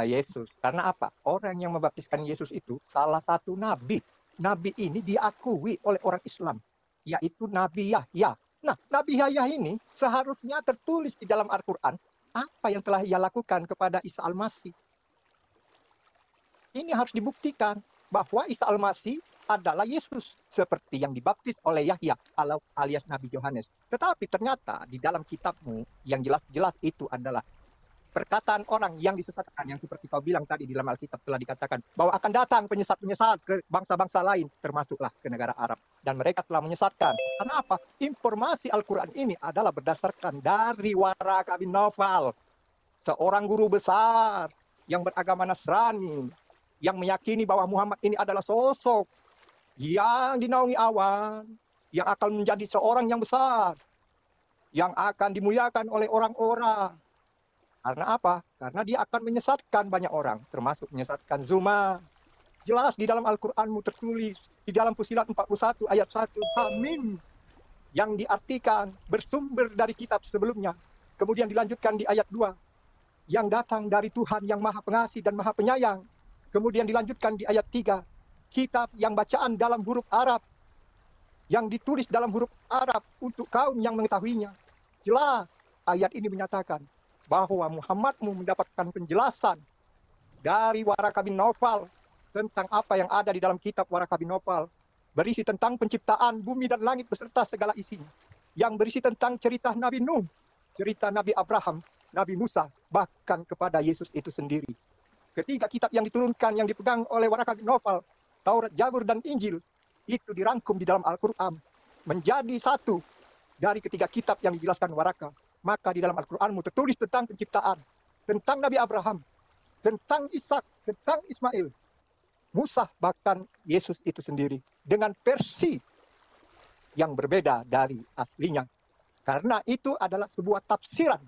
Speaker 4: Yesus. Karena apa? Orang yang membaptiskan Yesus itu salah satu nabi. Nabi ini diakui oleh orang Islam, yaitu Nabi Yahya. Nah, Nabi Yahya ini seharusnya tertulis di dalam Al-Qur'an apa yang telah ia lakukan kepada Isa Al-Masih. Ini harus dibuktikan bahwa Isa Al-Masih adalah Yesus seperti yang dibaptis oleh Yahya alias Nabi Yohanes. Tetapi ternyata di dalam kitabmu yang jelas-jelas itu adalah perkataan orang yang disesatkan, yang seperti kau bilang tadi di dalam Alkitab telah dikatakan bahwa akan datang penyesat-penyesat ke bangsa-bangsa lain, termasuklah ke negara Arab. Dan mereka telah menyesatkan. Karena apa? Informasi Al-Quran ini adalah berdasarkan dari Waraka bin Nawfal, seorang guru besar yang beragama Nasrani, yang meyakini bahwa Muhammad ini adalah sosok yang dinaungi awan, yang akan menjadi seorang yang besar, yang akan dimuliakan oleh orang-orang. Karena apa? Karena dia akan menyesatkan banyak orang, termasuk menyesatkan Zuma. Jelas di dalam Al-Qur'anmu tertulis, di dalam Fusilat 41 ayat 1, Hamim, yang diartikan bersumber dari kitab sebelumnya. Kemudian dilanjutkan di ayat 2, yang datang dari Tuhan yang Maha Pengasih dan Maha Penyayang. Kemudian dilanjutkan di ayat 3, kitab yang bacaan dalam huruf Arab, yang ditulis dalam huruf Arab untuk kaum yang mengetahuinya. Jelas ayat ini menyatakan bahwa Muhammadmu mendapatkan penjelasan dari Waraka bin Nawfal tentang apa yang ada di dalam kitab Waraka bin Nawfal, berisi tentang penciptaan bumi dan langit beserta segala isinya, yang berisi tentang cerita Nabi Nuh, cerita Nabi Abraham, Nabi Musa, bahkan kepada Yesus itu sendiri. Ketiga kitab yang diturunkan, yang dipegang oleh Waraka bin Nawfal, Taurat, Zabur, dan Injil, itu dirangkum di dalam Al-Quran menjadi satu dari ketiga kitab yang dijelaskan Waraka. Maka di dalam Al-Quranmu tertulis tentang penciptaan, tentang Nabi Abraham, tentang Ishak, tentang Ismail, Musa, bahkan Yesus itu sendiri, dengan versi yang berbeda dari aslinya. Karena itu adalah sebuah tafsiran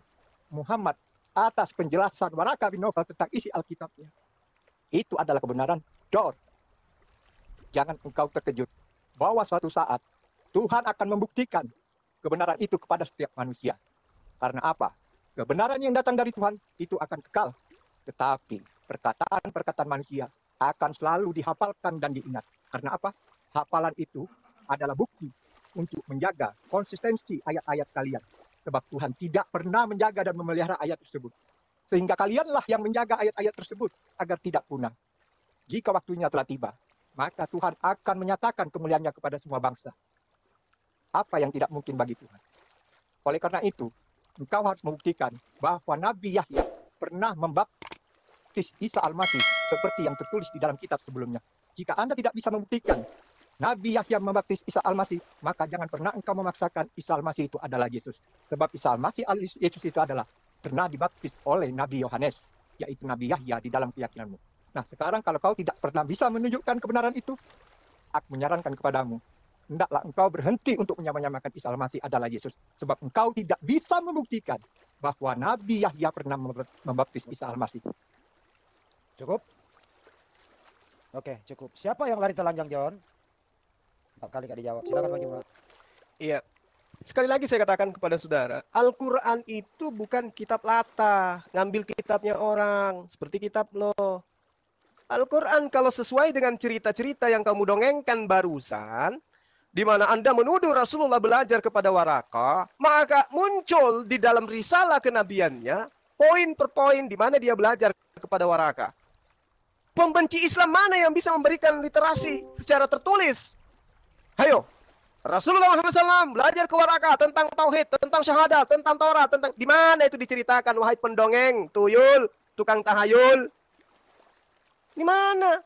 Speaker 4: Muhammad atas penjelasan Waraka bin Nawfal tentang isi Alkitabnya. Itu adalah kebenaran. Jangan engkau terkejut bahwa suatu saat Tuhan akan membuktikan kebenaran itu kepada setiap manusia. Karena apa? Kebenaran yang datang dari Tuhan itu akan kekal. Tetapi perkataan-perkataan manusia akan selalu dihafalkan dan diingat. Karena apa? Hafalan itu adalah bukti untuk menjaga konsistensi ayat-ayat kalian. Sebab Tuhan tidak pernah menjaga dan memelihara ayat tersebut. Sehingga kalianlah yang menjaga ayat-ayat tersebut agar tidak punah. Jika waktunya telah tiba, maka Tuhan akan menyatakan kemuliaannya kepada semua bangsa. Apa yang tidak mungkin bagi Tuhan? Oleh karena itu, engkau harus membuktikan bahwa Nabi Yahya pernah membaptis Isa Al-Masih seperti yang tertulis di dalam kitab sebelumnya. Jika Anda tidak bisa membuktikan Nabi Yahya membaptis Isa Al-Masih, maka jangan pernah engkau memaksakan Isa Al-Masih itu adalah Yesus. Sebab Isa Al-Masih Yesus itu adalah pernah dibaptis oleh Nabi Yohanes, yaitu Nabi Yahya di dalam keyakinanmu. Nah, sekarang kalau kau tidak pernah bisa menunjukkan kebenaran itu, aku menyarankan kepadamu, hendaklah engkau berhenti untuk menyamakan Isa Al-Masih adalah Yesus. Sebab engkau tidak bisa membuktikan bahwa Nabi Yahya pernah membaptis Isa Al-Masih.
Speaker 3: Cukup? Oke, cukup. Siapa yang lari telanjang, John? 4 kali gak dijawab. Silakan Bang Juma.
Speaker 2: Iya. Sekali lagi saya katakan kepada saudara, Al-Quran itu bukan kitab latah, ngambil kitabnya orang, seperti kitab lo. Al-Quran kalau sesuai dengan cerita-cerita yang kamu dongengkan barusan, di mana Anda menuduh Rasulullah belajar kepada Waraka, maka muncul di dalam risalah kenabiannya, poin per poin di mana dia belajar kepada Waraka. Pembenci Islam mana yang bisa memberikan literasi secara tertulis? Hayo, Rasulullah Muhammad SAW belajar ke Waraka tentang tauhid, tentang syahadat, tentang Taurat, tentang di mana itu diceritakan, wahai pendongeng, tuyul, tukang tahayul. Di mana?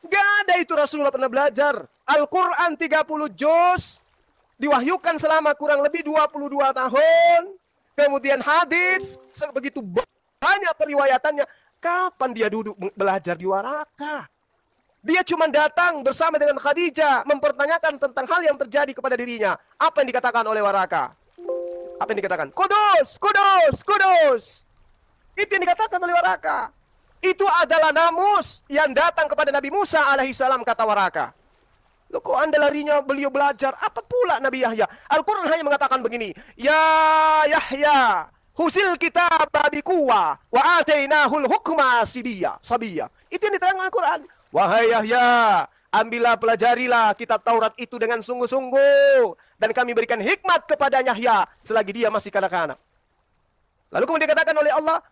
Speaker 2: Gak ada itu Rasulullah pernah belajar. Al-Quran 30 juz, diwahyukan selama kurang lebih 22 tahun. Kemudian hadis, begitu banyak periwayatannya. Kapan dia duduk belajar di Waraka? Dia cuma datang bersama dengan Khadijah, mempertanyakan tentang hal yang terjadi kepada dirinya. Apa yang dikatakan oleh Waraka? Apa yang dikatakan? Kudus, kudus, kudus. Itu yang dikatakan oleh Waraka. Itu adalah namus yang datang kepada Nabi Musa alaihissalam, kata Waraka. Loh, kok Anda larinya beliau belajar? Apa pula Nabi Yahya? Al-Quran hanya mengatakan begini. Ya Yahya, husil kitab bikuwa wa atainahul hukma sabiyya. Itu yang diterangkan Al-Quran. Wahai Yahya, ambillah, pelajarilah kitab Taurat itu dengan sungguh-sungguh. Dan kami berikan hikmat kepada Yahya selagi dia masih kanak-kanak. Lalu kemudian dikatakan oleh Allah,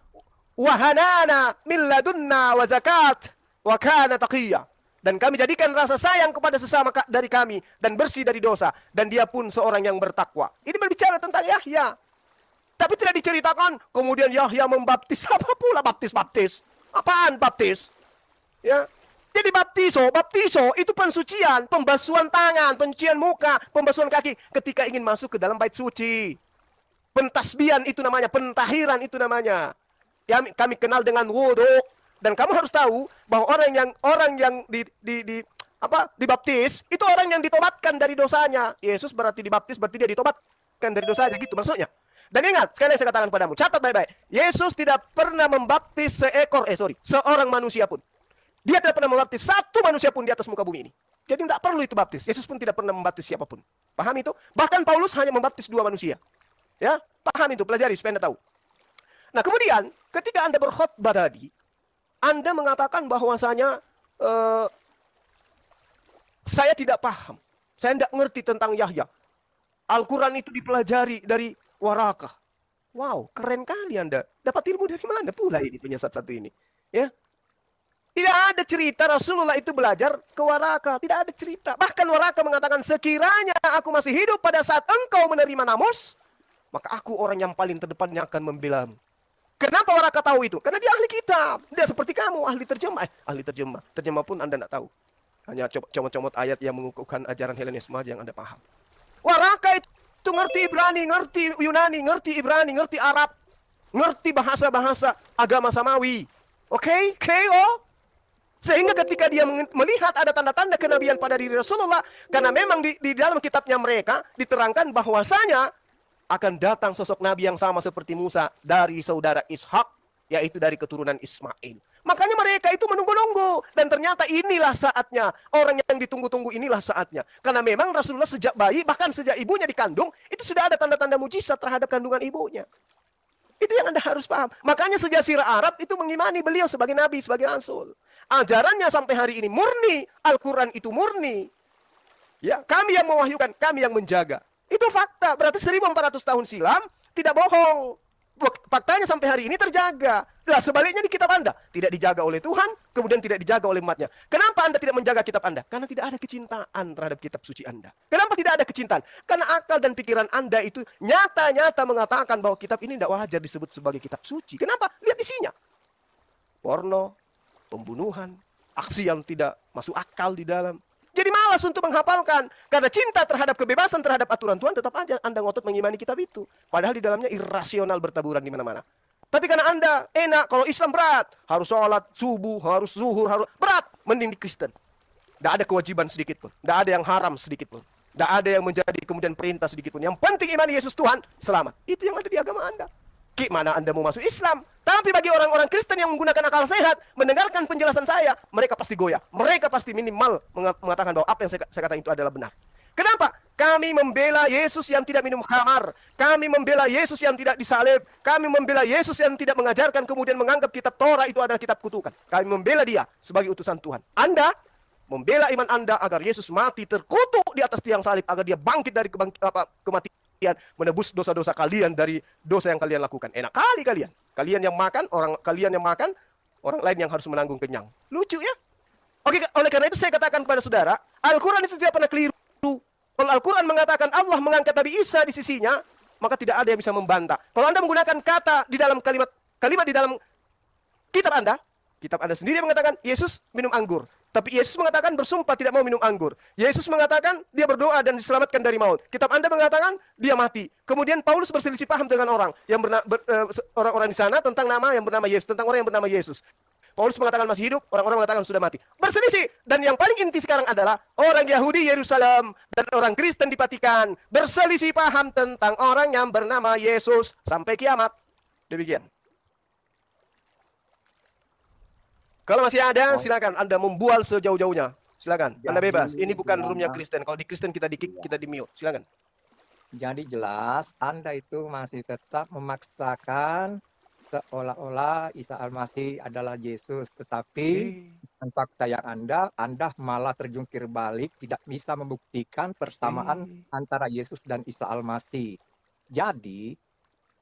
Speaker 2: wahanana min ladunna wa zakat wa kana taqiyya. Dan kami jadikan rasa sayang kepada sesama dari kami dan bersih dari dosa. Dan dia pun seorang yang bertakwa. Ini berbicara tentang Yahya. Tapi tidak diceritakan kemudian Yahya membaptis. Apa pula baptis? Apaan baptis? Ya. Jadi baptiso itu pensucian, pembasuhan tangan, pencucian muka, pembasuhan kaki ketika ingin masuk ke dalam bait suci. Pentasbihan itu namanya, pentahiran itu namanya. Ya, kami kenal dengan wudu. Dan kamu harus tahu bahwa orang yang dibaptis itu orang yang ditobatkan dari dosanya. Yesus berarti dibaptis berarti dia ditobatkan dari dosanya, gitu maksudnya. Dan ingat, sekali saya katakan padamu, catat baik-baik. Yesus tidak pernah membaptis seorang manusia pun. Dia tidak pernah membaptis satu manusia pun di atas muka bumi ini. Jadi tidak perlu itu baptis. Yesus pun tidak pernah membaptis siapapun. Paham itu? Bahkan Paulus hanya membaptis 2 manusia. Ya, paham itu, pelajari supaya Anda tahu. Nah, kemudian ketika Anda berkhotbah tadi, Anda mengatakan bahwasanya saya tidak paham. Saya tidak ngerti tentang Yahya. Al-Quran itu dipelajari dari Warakah. Wow, keren kali Anda. Dapat ilmu dari mana pula ini penyesat satu ini? Ya. Tidak ada cerita Rasulullah itu belajar ke Warakah. Tidak ada cerita. Bahkan Warakah mengatakan, sekiranya aku masih hidup pada saat engkau menerima namus, maka aku orang yang paling terdepan yang akan membelamu. Kenapa Warakah tahu itu? Karena dia ahli kitab. Dia seperti kamu, ahli terjemah. Ahli terjemah. Terjemah pun Anda tidak tahu. Hanya comot-comot ayat yang mengukuhkan ajaran Helenisme aja yang Anda paham. Warakah itu ngerti Ibrani, ngerti Yunani, ngerti Ibrani, ngerti Arab, ngerti bahasa-bahasa agama Samawi. Oke? Oh? Sehingga ketika dia melihat ada tanda-tanda kenabian pada diri Rasulullah, karena memang di dalam kitabnya mereka diterangkan bahwasanya akan datang sosok Nabi yang sama seperti Musa dari saudara Ishak, yaitu dari keturunan Ismail. Makanya mereka itu menunggu-nunggu. Dan ternyata inilah saatnya. Orang yang ditunggu-tunggu inilah saatnya. Karena memang Rasulullah sejak bayi, bahkan sejak ibunya dikandung, itu sudah ada tanda-tanda mujizat terhadap kandungan ibunya. Itu yang Anda harus paham. Makanya sejazirah Arab itu mengimani beliau sebagai Nabi, sebagai Rasul. Ajarannya sampai hari ini murni. Al-Quran itu murni. Ya, kami yang mewahyukan, kami yang menjaga. Itu fakta. Berarti 1400 tahun silam tidak bohong. Faktanya sampai hari ini terjaga. Nah, sebaliknya di kitab Anda tidak dijaga oleh Tuhan, kemudian tidak dijaga oleh umatnya. Kenapa Anda tidak menjaga kitab Anda? Karena tidak ada kecintaan terhadap kitab suci Anda. Kenapa tidak ada kecintaan? Karena akal dan pikiran Anda itu nyata-nyata mengatakan bahwa kitab ini tidak wajar disebut sebagai kitab suci. Kenapa? Lihat isinya. Porno, pembunuhan, aksi yang tidak masuk akal di dalam. Jadi malas untuk menghafalkan. Karena cinta terhadap kebebasan, terhadap aturan Tuhan, tetap aja Anda ngotot mengimani kitab itu. Padahal di dalamnya irasional bertaburan di mana-mana. Tapi karena Anda enak, kalau Islam berat. Harus sholat, subuh, harus zuhur, harus berat. Mending di Kristen. Tidak ada kewajiban sedikit pun. Tidak ada yang haram sedikit pun. Tidak ada yang menjadi kemudian perintah sedikit pun. Yang penting imani Yesus Tuhan, selamat. Itu yang ada di agama Anda. Gimana Anda mau masuk Islam? Tapi bagi orang-orang Kristen yang menggunakan akal sehat, mendengarkan penjelasan saya, mereka pasti goyah. Mereka pasti minimal mengatakan bahwa apa yang saya katakan itu adalah benar. Kenapa? Kami membela Yesus yang tidak minum khamar. Kami membela Yesus yang tidak disalib. Kami membela Yesus yang tidak mengajarkan kemudian menganggap kitab Torah itu adalah kitab kutukan. Kami membela dia sebagai utusan Tuhan. Anda membela iman Anda agar Yesus mati terkutuk di atas tiang salib, agar dia bangkit dari kematian, menebus dosa-dosa kalian dari dosa yang kalian lakukan. Enak kali kalian. Kalian yang makan, orang lain yang harus menanggung kenyang. Lucu ya? Oke, oleh karena itu saya katakan kepada saudara, Al-Quran itu tidak pernah keliru. Kalau Al-Quran mengatakan Allah mengangkat Nabi Isa di sisinya, maka tidak ada yang bisa membantah. Kalau Anda menggunakan kata di dalam kalimat di dalam kitab Anda sendiri mengatakan Yesus minum anggur. Tapi Yesus mengatakan bersumpah tidak mau minum anggur. Yesus mengatakan dia berdoa dan diselamatkan dari maut. Kitab Anda mengatakan dia mati. Kemudian Paulus berselisih paham dengan orang orang di sana tentang nama yang bernama Yesus, tentang orang yang bernama Yesus. Paulus mengatakan masih hidup, orang-orang mengatakan sudah mati. Berselisih. Dan yang paling inti sekarang adalah orang Yahudi Yerusalem dan orang Kristen di Vatikan berselisih paham tentang orang yang bernama Yesus sampai kiamat. Demikian. Kalau masih ada, silakan Anda membual sejauh-jauhnya. Silakan, Anda bebas. Ini bukan roomnya Kristen. Kalau di Kristen kita di-kick, kita di-mute. Silakan.
Speaker 4: Jadi jelas Anda itu masih tetap memaksakan seolah-olah Isa Al-Masih adalah Yesus, tetapi fakta yang Anda malah terjungkir balik, tidak bisa membuktikan persamaan antara Yesus dan Isa Al-Masih. Jadi,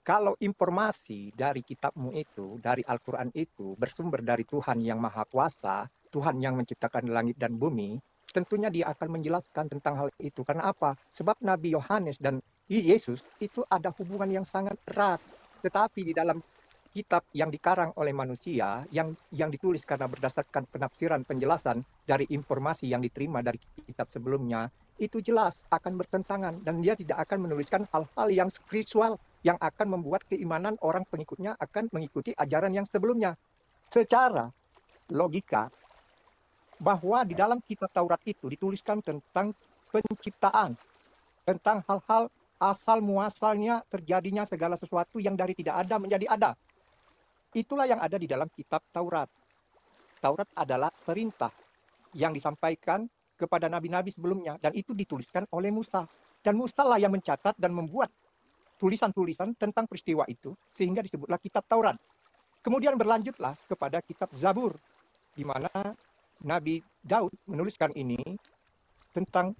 Speaker 4: kalau informasi dari kitabmu itu, dari Al-Quran itu, bersumber dari Tuhan yang Maha Kuasa, Tuhan yang menciptakan langit dan bumi, tentunya dia akan menjelaskan tentang hal itu. Karena apa? Sebab Nabi Yohanes dan Yesus itu ada hubungan yang sangat erat. Tetapi di dalam kitab yang dikarang oleh manusia, yang ditulis karena berdasarkan penafsiran penjelasan dari informasi yang diterima dari kitab sebelumnya, itu jelas akan bertentangan, dan dia tidak akan menuliskan hal-hal yang spiritual yang akan membuat keimanan orang pengikutnya akan mengikuti ajaran yang sebelumnya. Secara logika, bahwa di dalam kitab Taurat itu dituliskan tentang penciptaan, tentang hal-hal asal muasalnya terjadinya segala sesuatu yang dari tidak ada menjadi ada. Itulah yang ada di dalam kitab Taurat. Taurat adalah perintah yang disampaikan kepada nabi-nabi sebelumnya, dan itu dituliskan oleh Musa. Dan Musa lah yang mencatat dan membuat tulisan-tulisan tentang peristiwa itu, sehingga disebutlah kitab Taurat. Kemudian berlanjutlah kepada kitab Zabur, di mana Nabi Daud menuliskan ini tentang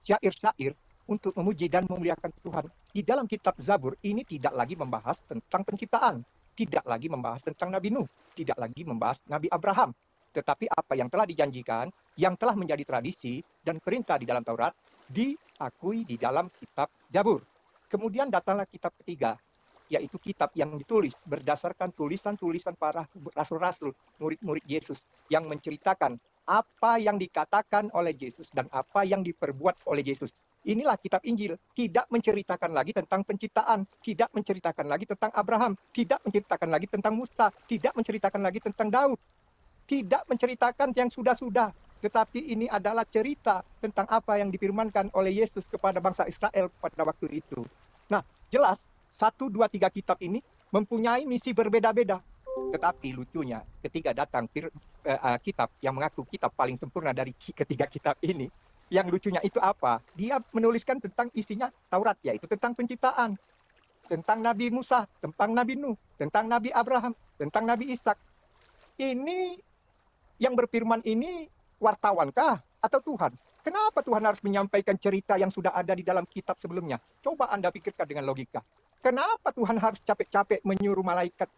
Speaker 4: syair-syair untuk memuji dan memuliakan Tuhan. Di dalam kitab Zabur ini tidak lagi membahas tentang penciptaan, tidak lagi membahas tentang Nabi Nuh, tidak lagi membahas Nabi Abraham. Tetapi apa yang telah dijanjikan, yang telah menjadi tradisi dan perintah di dalam Taurat, diakui di dalam kitab Zabur. Kemudian datanglah kitab ketiga, yaitu kitab yang ditulis berdasarkan tulisan-tulisan para rasul-rasul, murid-murid Yesus, yang menceritakan apa yang dikatakan oleh Yesus dan apa yang diperbuat oleh Yesus. Inilah kitab Injil, tidak menceritakan lagi tentang penciptaan, tidak menceritakan lagi tentang Abraham, tidak menceritakan lagi tentang Musa, tidak menceritakan lagi tentang Daud, tidak menceritakan yang sudah-sudah, tetapi ini adalah cerita tentang apa yang difirmankan oleh Yesus kepada bangsa Israel pada waktu itu. Nah, jelas 1, 2, 3 kitab ini mempunyai misi berbeda-beda. Tetapi lucunya, ketika datang kitab yang mengaku kitab paling sempurna dari ketiga kitab ini, yang lucunya itu apa? Dia menuliskan tentang isinya Taurat, yaitu tentang penciptaan, tentang Nabi Musa, tentang Nabi Nuh, tentang Nabi Abraham, tentang Nabi Ishak. Ini yang berfirman ini wartawankah atau Tuhan? Kenapa Tuhan harus menyampaikan cerita yang sudah ada di dalam kitab sebelumnya? Coba Anda pikirkan dengan logika. Kenapa Tuhan harus capek-capek menyuruh malaikat,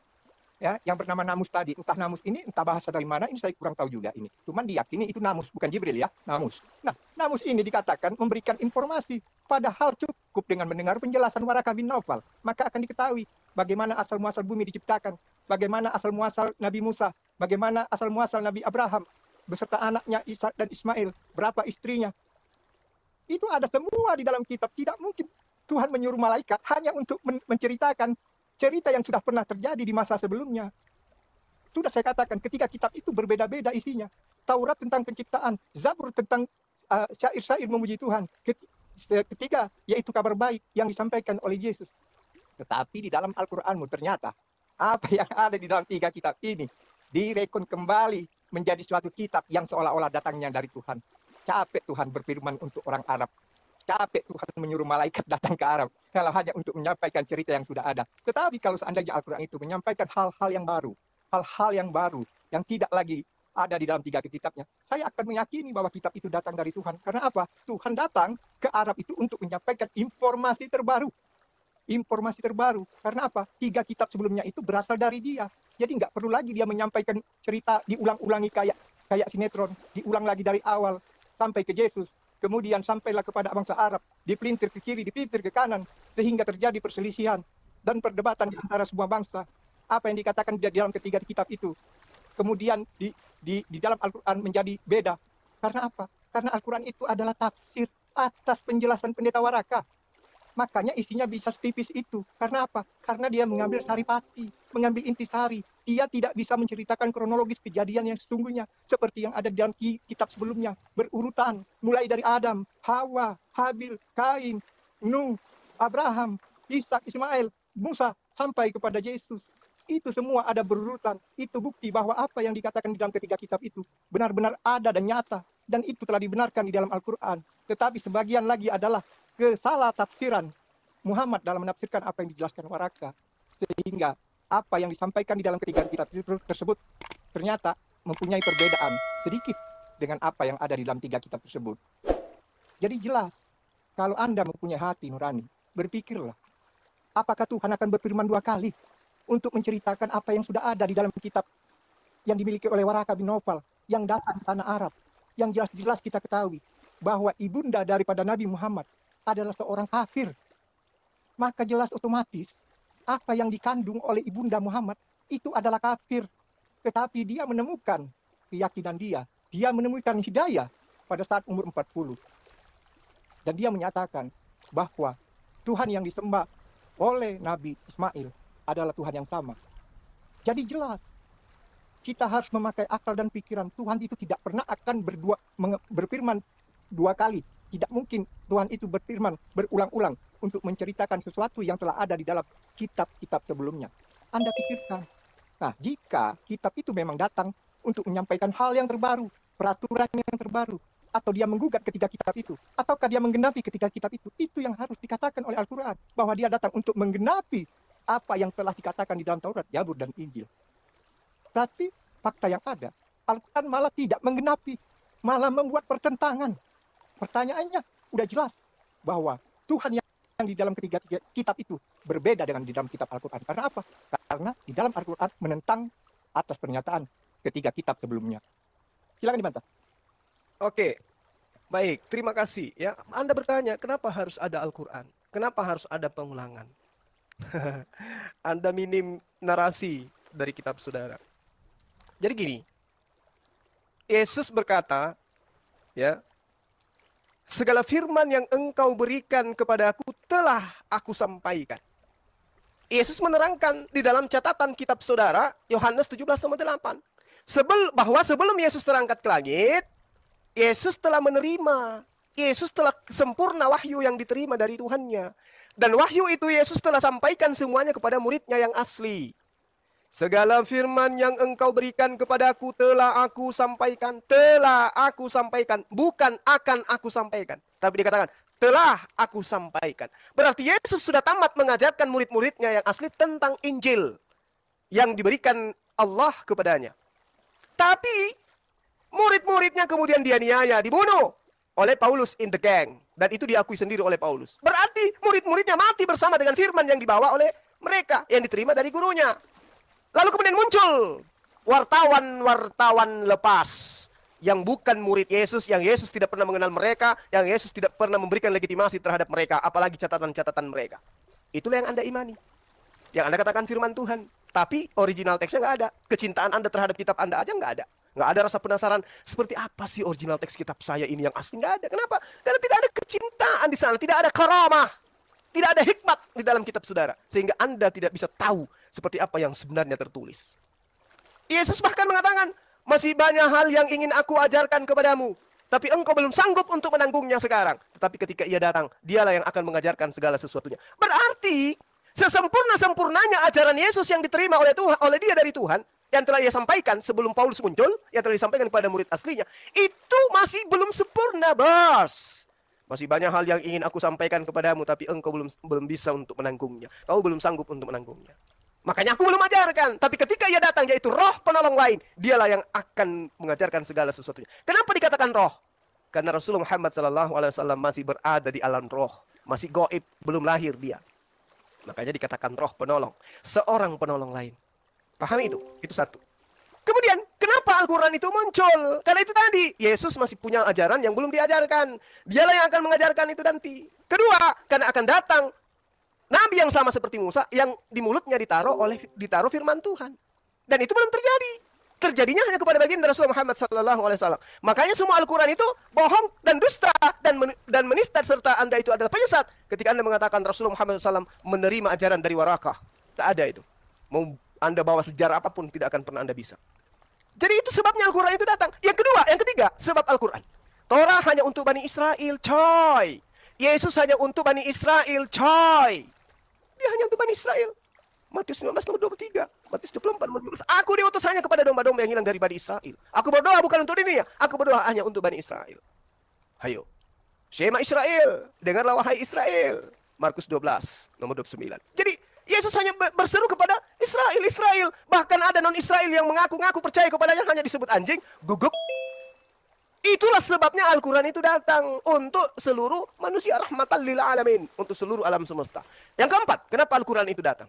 Speaker 4: ya, yang bernama Namus tadi? Entah Namus ini, entah bahasa dari mana, ini saya kurang tahu juga ini. Cuman diyakini itu Namus, bukan Jibril ya, Namus. Nah, Namus ini dikatakan memberikan informasi, padahal cukup dengan mendengar penjelasan Waraka bin Naufal, maka akan diketahui bagaimana asal-muasal bumi diciptakan, bagaimana asal-muasal Nabi Musa, bagaimana asal-muasal Nabi Abraham, beserta anaknya Ishak dan Ismail, berapa istrinya. Itu ada semua di dalam kitab. Tidak mungkin Tuhan menyuruh malaikat hanya untuk menceritakan cerita yang sudah pernah terjadi di masa sebelumnya. Sudah saya katakan, ketika kitab itu berbeda-beda isinya. Taurat tentang penciptaan, Zabur tentang syair-syair memuji Tuhan. Ketiga, yaitu kabar baik yang disampaikan oleh Yesus. Tetapi di dalam Al-Quranmu ternyata, apa yang ada di dalam 3 kitab ini direkon kembali menjadi suatu kitab yang seolah-olah datangnya dari Tuhan. Capek Tuhan berfirman untuk orang Arab. Capek Tuhan menyuruh malaikat datang ke Arab, kalau hanya untuk menyampaikan cerita yang sudah ada. Tetapi kalau seandainya Al-Quran itu menyampaikan hal-hal yang baru, yang tidak lagi ada di dalam 3 kitabnya, saya akan meyakini bahwa kitab itu datang dari Tuhan. Karena apa? Tuhan datang ke Arab itu untuk menyampaikan informasi terbaru. Informasi terbaru. Karena apa? 3 kitab sebelumnya itu berasal dari dia. Jadi nggak perlu lagi dia menyampaikan cerita diulang-ulangi kayak sinetron, diulang lagi dari awal sampai ke Yesus. Kemudian sampailah kepada bangsa Arab, dipelintir ke kiri, dipelintir ke kanan, sehingga terjadi perselisihan dan perdebatan di antara semua bangsa. Apa yang dikatakan di dalam ketiga kitab itu, kemudian di dalam Al-Quran menjadi beda. Karena apa? Karena Al-Quran itu adalah tafsir atas penjelasan pendeta Waraka. Makanya isinya bisa setipis itu. Karena apa? Karena dia mengambil saripati, mengambil intisari. Dia tidak bisa menceritakan kronologis kejadian yang sesungguhnya, seperti yang ada di dalam kitab sebelumnya. Berurutan, mulai dari Adam, Hawa, Habil, Kain, Nuh, Abraham, Ishak, Ismail, Musa, sampai kepada Yesus. Itu semua ada berurutan. Itu bukti bahwa apa yang dikatakan di dalam ketiga kitab itu benar-benar ada dan nyata. Dan itu telah dibenarkan di dalam Al-Quran. Tetapi sebagian lagi adalah kesalah tafsiran Muhammad dalam menafsirkan apa yang dijelaskan Waraka. Sehingga apa yang disampaikan di dalam ketiga kitab tersebut ternyata mempunyai perbedaan sedikit dengan apa yang ada di dalam 3 kitab tersebut. Jadi jelas, kalau Anda mempunyai hati nurani, berpikirlah, apakah Tuhan akan berfirman 2 kali untuk menceritakan apa yang sudah ada di dalam kitab yang dimiliki oleh Waraka bin Naufal, yang datang ke tanah Arab, yang jelas-jelas kita ketahui bahwa ibunda daripada Nabi Muhammad adalah seorang kafir. maka jelas otomatis apa yang dikandung oleh Ibunda Muhammad itu adalah kafir. Tetapi dia menemukan keyakinan dia. Dia menemukan hidayah pada saat umur 40. Dan dia menyatakan bahwa Tuhan yang disembah oleh Nabi Ismail adalah Tuhan yang sama. Jadi jelas, kita harus memakai akal dan pikiran. Tuhan itu tidak pernah akan berfirman dua kali. Tidak mungkin Tuhan itu berfirman berulang-ulang untuk menceritakan sesuatu yang telah ada di dalam kitab-kitab sebelumnya. Anda pikirkan. Nah, jika kitab itu memang datang untuk menyampaikan hal yang terbaru, peraturan yang terbaru, atau dia menggugat ketika kitab itu, ataukah dia menggenapi ketika kitab itu yang harus dikatakan oleh Al-Quran. Bahwa dia datang untuk menggenapi apa yang telah dikatakan di dalam Taurat, Zabur, dan Injil. Tapi fakta yang ada, Al-Quran malah tidak menggenapi, malah membuat pertentangan. Pertanyaannya udah jelas bahwa Tuhan yang di dalam ketiga kitab itu berbeda dengan di dalam kitab Al-Quran. Karena apa? Karena di dalam Al-Quran menentang atas pernyataan ketiga kitab sebelumnya. Silakan dibantah.
Speaker 2: Oke, baik. Terima kasih. Ya, Anda bertanya, kenapa harus ada Al-Quran? Kenapa harus ada pengulangan? Anda minim narasi dari kitab saudara. Jadi gini, Yesus berkata, ya, segala firman yang engkau berikan kepadaku telah aku sampaikan. Yesus menerangkan di dalam catatan kitab saudara, Yohanes 17:8. Bahwa sebelum Yesus terangkat ke langit, Yesus telah menerima. Yesus telah sempurna wahyu yang diterima dari Tuhannya. Dan wahyu itu Yesus telah sampaikan semuanya kepada muridnya yang asli. Segala firman yang engkau berikan kepadaku telah aku sampaikan. Telah aku sampaikan. Bukan akan aku sampaikan. Tapi dikatakan, telah aku sampaikan. Berarti Yesus sudah tamat mengajarkan murid-muridnya yang asli tentang Injil yang diberikan Allah kepadanya. Tapi murid-muridnya kemudian dianiaya, dibunuh oleh Paulus in the gang. Dan itu diakui sendiri oleh Paulus. Berarti murid-muridnya mati bersama dengan firman yang dibawa oleh mereka, yang diterima dari gurunya. Lalu kemudian muncul wartawan-wartawan lepas yang bukan murid Yesus, yang Yesus tidak pernah mengenal mereka, yang Yesus tidak pernah memberikan legitimasi terhadap mereka, apalagi catatan-catatan mereka. Itulah yang Anda imani. Yang Anda katakan firman Tuhan. Tapi original teksnya nggak ada. Kecintaan Anda terhadap kitab Anda aja nggak ada. Nggak ada rasa penasaran, seperti apa sih original teks kitab saya ini yang asli? Nggak ada. Kenapa? Karena tidak ada kecintaan di sana. Tidak ada karamah. Tidak ada hikmat di dalam kitab saudara. Sehingga Anda tidak bisa tahu seperti apa yang sebenarnya tertulis. Yesus bahkan mengatakan, masih banyak hal yang ingin aku ajarkan kepadamu. Tapi engkau belum sanggup untuk menanggungnya sekarang. Tetapi ketika ia datang, dialah yang akan mengajarkan segala sesuatunya. Berarti, sesempurna-sempurnanya ajaran Yesus yang diterima oleh Tuhan, oleh dia dari Tuhan, yang telah ia sampaikan sebelum Paulus muncul, yang telah disampaikan kepada murid aslinya, itu masih belum sempurna, bos. Masih banyak hal yang ingin aku sampaikan kepadamu, tapi engkau belum bisa untuk menanggungnya. Kau belum sanggup untuk menanggungnya. Makanya aku belum ajarkan. Tapi ketika ia datang, yaitu roh penolong lain, dialah yang akan mengajarkan segala sesuatunya. Kenapa dikatakan roh? Karena Rasulullah Muhammad SAW masih berada di alam roh. Masih gaib, belum lahir dia. Makanya dikatakan roh penolong. Seorang penolong lain. Pahami itu? Itu satu. Kemudian, kenapa Al-Quran itu muncul? Karena itu tadi, Yesus masih punya ajaran yang belum diajarkan. Dialah yang akan mengajarkan itu nanti. Kedua, karena akan datang Nabi yang sama seperti Musa, yang di mulutnya ditaruh firman Tuhan. Dan itu belum terjadi. Terjadinya hanya kepada baginda Rasulullah Muhammad SAW. Makanya semua Al-Quran itu bohong dan dusta dan menista, serta Anda itu adalah penyesat ketika Anda mengatakan Rasulullah Muhammad SAW menerima ajaran dari Warakah. Tak ada itu. Mau Anda bawa sejarah apapun tidak akan pernah Anda bisa. Jadi itu sebabnya Al-Quran itu datang. Yang ketiga, sebab Al-Quran. Torah hanya untuk Bani Israel, coy. Yesus hanya untuk Bani Israel, coy. Dia hanya untuk Bani Israel. Matius 19 nomor 23. Matius 24 nomor 15. Aku diutus hanya kepada domba-domba yang hilang dari Bani Israel. Aku berdoa bukan untuk dunia. Aku berdoa hanya untuk Bani Israel. Hayo. Shema Israel. Dengarlah wahai Israel. Markus 12 nomor 29. Jadi Yesus hanya berseru kepada Israel. Bahkan ada non-Israel yang mengaku-ngaku percaya kepadanya, hanya disebut anjing, guguk. Itulah sebabnya Al-Quran itu datang untuk seluruh manusia, rahmatan lil alamin, untuk seluruh alam semesta. Yang keempat, kenapa Al-Quran itu datang?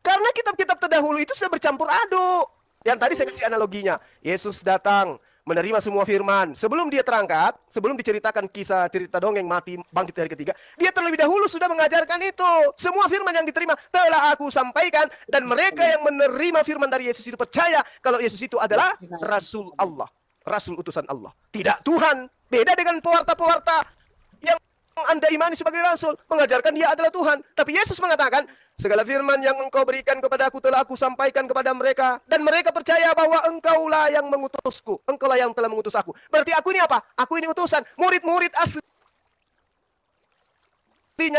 Speaker 2: Karena kitab-kitab terdahulu itu sudah bercampur aduk. Yang tadi saya kasih analoginya. Yesus datang menerima semua firman. Sebelum dia terangkat, sebelum diceritakan kisah cerita dongeng mati bangkit hari ketiga, dia terlebih dahulu sudah mengajarkan itu. Semua firman yang diterima telah aku sampaikan, dan mereka yang menerima firman dari Yesus itu percaya kalau Yesus itu adalah Rasul Allah, Rasul utusan Allah, tidak Tuhan. Beda dengan pewarta-pewarta yang Anda imani sebagai Rasul, mengajarkan dia adalah Tuhan. Tapi Yesus mengatakan, segala firman yang engkau berikan kepada aku telah aku sampaikan kepada mereka, dan mereka percaya bahwa engkaulah yang mengutusku, engkaulah yang telah mengutus aku. Berarti aku ini apa? Aku ini utusan. Murid-murid aslinya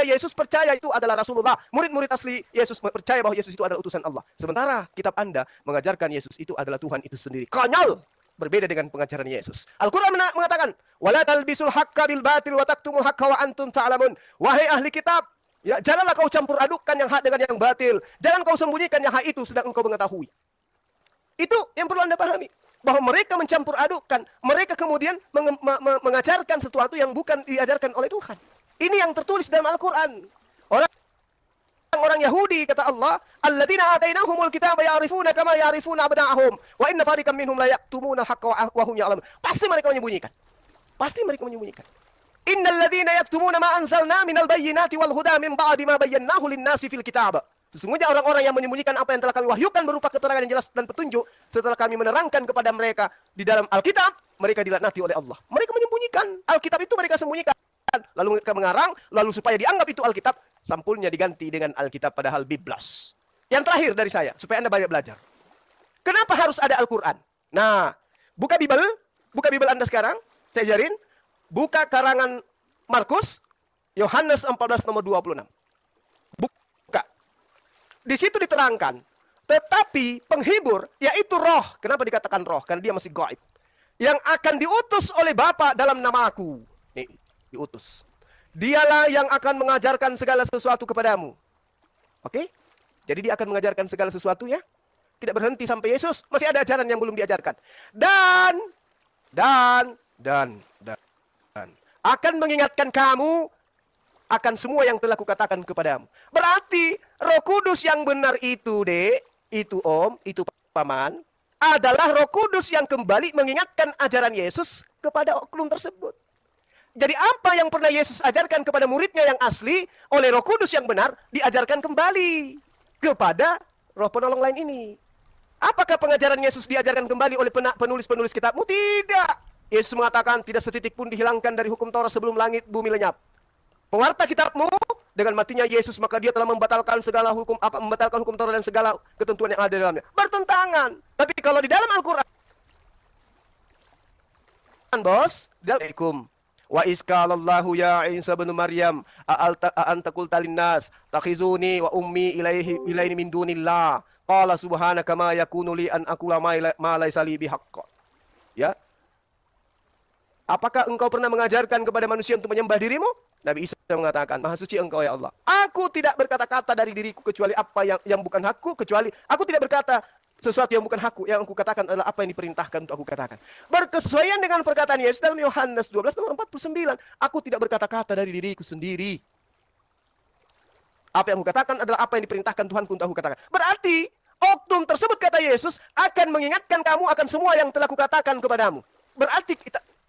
Speaker 2: Yesus percaya itu adalah Rasulullah. Murid-murid asli Yesus percaya bahwa Yesus itu adalah utusan Allah. Sementara kitab Anda mengajarkan Yesus itu adalah Tuhan itu sendiri. Konyol! Berbeda dengan pengajaran Yesus. Al-Quran mengatakan, wala talbisul haqqa bil batil wa taktumul haqqa wa antum ta'lamun. Wahai ahli kitab, ya, janganlah kau campur adukkan yang hak dengan yang batil. Jangan kau sembunyikan yang hak itu sedang engkau mengetahui. Itu yang perlu Anda pahami. Bahwa mereka mencampur adukkan. Mereka kemudian mengajarkan sesuatu yang bukan diajarkan oleh Tuhan. Ini yang tertulis dalam Al-Quran. Orang Yahudi, kata Allah, alladzina atainahumul kitaba ya'rifuna kama ya'rifuna abna'ahum wa inna fariqam minhum la yaktumuna al-haqqa wa hum ya'lamun. Pasti mereka menyembunyikan. Pasti mereka menyembunyikan. Innal ladzina yaktumuna ma anzalna minal bayyinati wal huda min ba'di ma bayyanahu lin-nasi fil kitab. Sesungguhnya orang-orang yang menyembunyikan apa yang telah kami wahyukan berupa keterangan yang jelas dan petunjuk setelah kami menerangkan kepada mereka di dalam Alkitab, mereka dilaknati oleh Allah. Mereka menyembunyikan. Alkitab itu mereka sembunyikan. Lalu mereka mengarang, lalu supaya dianggap itu Alkitab, sampulnya diganti dengan Alkitab padahal biblos. Yang terakhir dari saya, supaya Anda banyak belajar. Kenapa harus ada Al-Quran? Nah, buka Bible Anda sekarang, saya ajarin. Buka karangan Markus, Yohanes 14 nomor 26. Buka. Di situ diterangkan, tetapi penghibur, yaitu roh. Kenapa dikatakan roh? Karena dia masih gaib. Yang akan diutus oleh Bapa dalam nama aku. Nih, diutus. Dialah yang akan mengajarkan segala sesuatu kepadamu. Oke? Jadi dia akan mengajarkan segala sesuatu ya. Tidak berhenti sampai Yesus. Masih ada ajaran yang belum diajarkan. Dan akan mengingatkan kamu akan semua yang telah kukatakan kepadamu. Berarti Roh Kudus yang benar itu, Dek, itu Om, itu Paman, adalah Roh Kudus yang kembali mengingatkan ajaran Yesus kepada oknum tersebut. Jadi apa yang pernah Yesus ajarkan kepada muridnya yang asli, oleh Roh Kudus yang benar, diajarkan kembali kepada roh penolong lain ini. Apakah pengajaran Yesus diajarkan kembali oleh penulis-penulis kitabmu? Tidak. Yesus mengatakan, tidak setitik pun dihilangkan dari hukum Taurat sebelum langit bumi lenyap. Pewarta kitabmu, dengan matinya Yesus, maka dia telah membatalkan segala hukum, membatalkan hukum Taurat dan segala ketentuan yang ada di dalamnya. Bertentangan. Tapi kalau di dalam Al-Quran, bos, dalaikum. Wa iskalallahu ya Isa bin Maryam anta qulta linnas takhizuni wa ummi ilaihi min dunillah qala subhanaka ma yakunu li an aqula ma laysa li bihaqq. Ya. Apakah engkau pernah mengajarkan kepada manusia untuk menyembah dirimu? Nabi Isa mengatakan, Maha suci engkau ya Allah. Aku tidak berkata-kata dari diriku kecuali apa yang bukan hakku, kecuali aku tidak berkata sesuatu yang bukan hakku, yang aku katakan adalah apa yang diperintahkan untuk aku katakan. Berkesesuaian dengan perkataan Yesus dalam Yohanes 12 nomor 49. Aku tidak berkata-kata dari diriku sendiri. Apa yang aku katakan adalah apa yang diperintahkan Tuhan untuk aku katakan. Berarti, oknum tersebut, kata Yesus, akan mengingatkan kamu akan semua yang telah kukatakan kepadamu. Berarti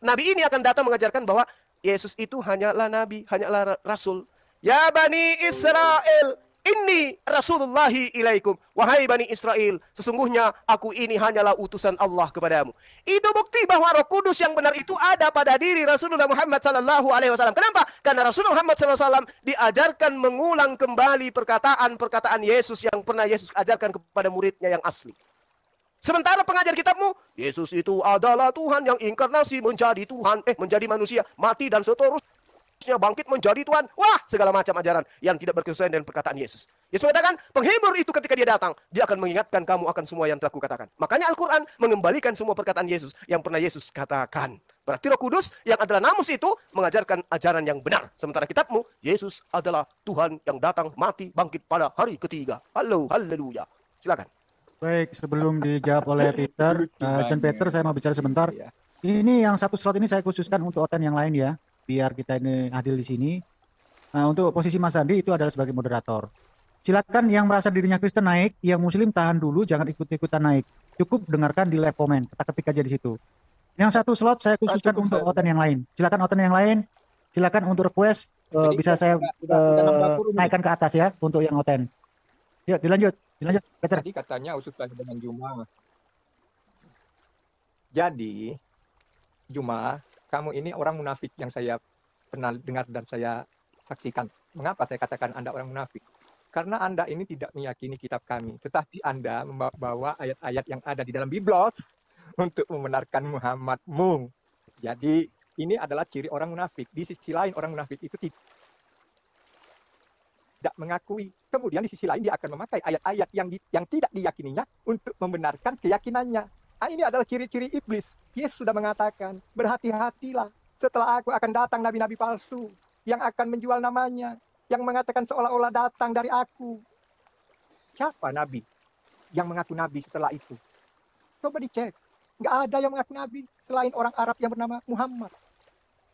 Speaker 2: Nabi ini akan datang mengajarkan bahwa Yesus itu hanyalah Nabi, hanyalah Rasul. Ya Bani Israel, inni Rasulullahi ilaikum. Wahai Bani Israel, sesungguhnya aku ini hanyalah utusan Allah kepadamu. Itu bukti bahwa Roh Kudus yang benar itu ada pada diri Rasulullah Muhammad sallallahu alaihi wasallam. Kenapa? Karena Rasulullah Muhammad sallallahu alaihi wasallam diajarkan mengulang kembali perkataan-perkataan Yesus yang pernah Yesus ajarkan kepada muridnya yang asli. Sementara pengajar kitabmu, Yesus itu adalah Tuhan yang inkarnasi menjadi Tuhan, menjadi manusia, mati dan seterusnya bangkit menjadi Tuhan. Wah, segala macam ajaran yang tidak berkesesuaian dengan perkataan Yesus. Yesus mengatakan, penghibur itu ketika dia datang, dia akan mengingatkan kamu akan semua yang telah kukatakan. Makanya Al-Quran mengembalikan semua perkataan Yesus yang pernah Yesus katakan. Berarti Roh Kudus yang adalah namus itu mengajarkan ajaran yang benar. Sementara kitabmu, Yesus adalah Tuhan yang datang, mati, bangkit pada hari ketiga. Haleluya. Silakan.
Speaker 5: Baik, sebelum dijawab oleh Peter, John Peter, saya mau bicara sebentar. Ini yang satu slot ini saya khususkan untuk Oten yang lain ya, biar kita ini adil di sini. Nah, untuk posisi Mas Andi itu adalah sebagai moderator. Silakan yang merasa dirinya Kristen naik, yang Muslim tahan dulu, jangan ikut-ikutan naik. Cukup dengarkan di live comment, ketik aja di situ. Yang satu slot saya khususkan
Speaker 4: cukup
Speaker 5: untuk
Speaker 4: saya.
Speaker 5: Oten yang lain. Silakan Oten yang lain. Silakan untuk request
Speaker 4: Jadi
Speaker 5: bisa saya
Speaker 4: udah 60 menit.
Speaker 5: naikkan ke atas ya untuk yang Oten. Yuk dilanjut, Peter.
Speaker 4: Tadi katanya usus lagi dengan Juma. Jadi Juma, kamu ini orang munafik yang saya pernah dengar dan saya saksikan. Mengapa saya katakan Anda orang munafik? Karena Anda ini tidak meyakini kitab kami, tetapi Anda membawa ayat-ayat yang ada di dalam Biblos untuk membenarkan Muhammadmu. Jadi ini adalah ciri orang munafik. Di sisi lain orang munafik itu tidak mengakui. Kemudian di sisi lain dia akan memakai ayat-ayat yang tidak diyakininya untuk membenarkan keyakinannya. Nah, ini adalah ciri-ciri iblis. Yesus sudah mengatakan, berhati-hatilah. Setelah aku akan datang nabi-nabi palsu yang akan menjual namanya, yang mengatakan seolah-olah datang dari aku. Siapa nabi yang mengaku nabi setelah itu? Coba dicek. Nggak ada yang mengaku nabi selain orang Arab yang bernama Muhammad.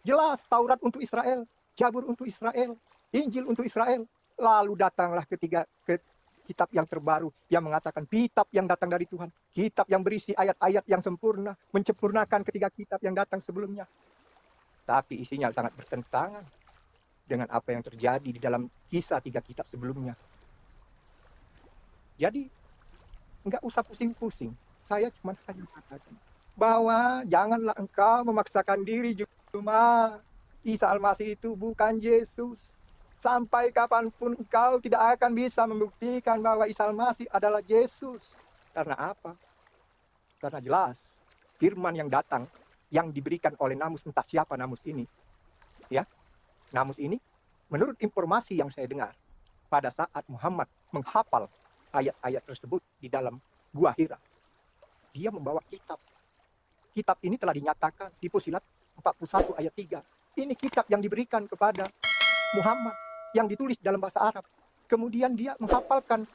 Speaker 4: Jelas Taurat untuk Israel, Zabur untuk Israel, Injil untuk Israel. Lalu datanglah ke kitab yang terbaru yang mengatakan kitab yang datang dari Tuhan. Kitab yang berisi ayat-ayat yang sempurna, menyempurnakan ketiga kitab yang datang sebelumnya. Tapi isinya sangat bertentangan dengan apa yang terjadi di dalam kisah 3 kitab sebelumnya. Jadi, nggak usah pusing-pusing. Saya cuma hanya mengatakan bahwa janganlah engkau memaksakan diri cuma Isa Al-Masih itu bukan Yesus. Sampai kapanpun engkau tidak akan bisa membuktikan bahwa Isa Al-Masih adalah Yesus. Karena apa? Karena jelas firman yang datang, yang diberikan oleh Namus, entah siapa Namus ini. Ya, Namus ini, menurut informasi yang saya dengar, pada saat Muhammad menghafal ayat-ayat tersebut di dalam Gua Hira, dia membawa kitab. Kitab ini telah dinyatakan di Fusilat 41 ayat 3. Ini kitab yang diberikan kepada Muhammad, yang ditulis dalam bahasa Arab. Kemudian dia menghafalkan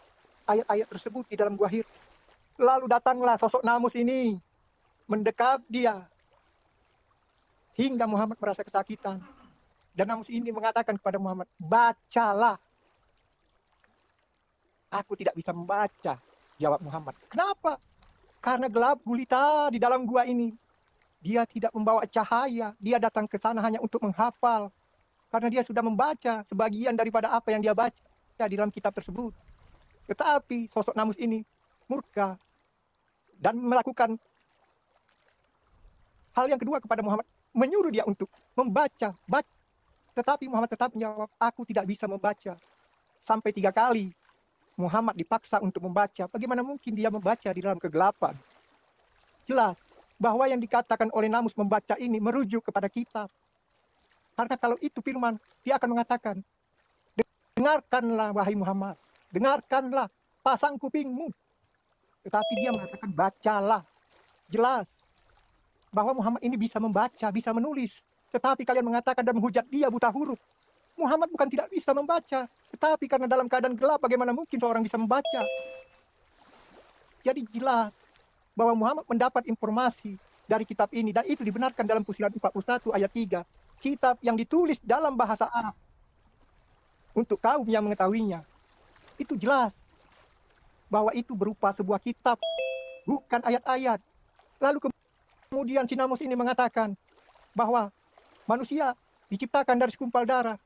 Speaker 4: ayat-ayat tersebut di dalam Gua Hira. Lalu datanglah sosok Namus ini, mendekat dia, hingga Muhammad merasa kesakitan. Dan Namus ini mengatakan kepada Muhammad, bacalah. Aku tidak bisa membaca, jawab Muhammad. Kenapa? Karena gelap gulita di dalam gua ini. Dia tidak membawa cahaya. Dia datang ke sana hanya untuk menghafal. Karena dia sudah membaca sebagian daripada apa yang dia baca di dalam kitab tersebut. Tetapi sosok Namus ini murka dan melakukan hal yang kedua kepada Muhammad, menyuruh dia untuk membaca. Tetapi Muhammad tetap menjawab, aku tidak bisa membaca. Sampai 3 kali Muhammad dipaksa untuk membaca. Bagaimana mungkin dia membaca di dalam kegelapan? Jelas bahwa yang dikatakan oleh Namus membaca ini merujuk kepada kitab. Karena kalau itu firman, dia akan mengatakan, dengarkanlah wahai Muhammad, dengarkanlah, pasang kupingmu. Tetapi dia mengatakan, bacalah. Jelas bahwa Muhammad ini bisa membaca, bisa menulis. Tetapi kalian mengatakan dan menghujat dia buta huruf. Muhammad bukan tidak bisa membaca, tetapi karena dalam keadaan gelap, bagaimana mungkin seorang bisa membaca? Jadi jelas bahwa Muhammad mendapat informasi dari kitab ini, dan itu dibenarkan dalam Fusilat 41 ayat 3. Kitab yang ditulis dalam bahasa Arab untuk kaum yang mengetahuinya. Itu jelas bahwa itu berupa sebuah kitab, bukan ayat-ayat. Lalu kemudian si Namus ini mengatakan bahwa manusia diciptakan dari segumpal darah.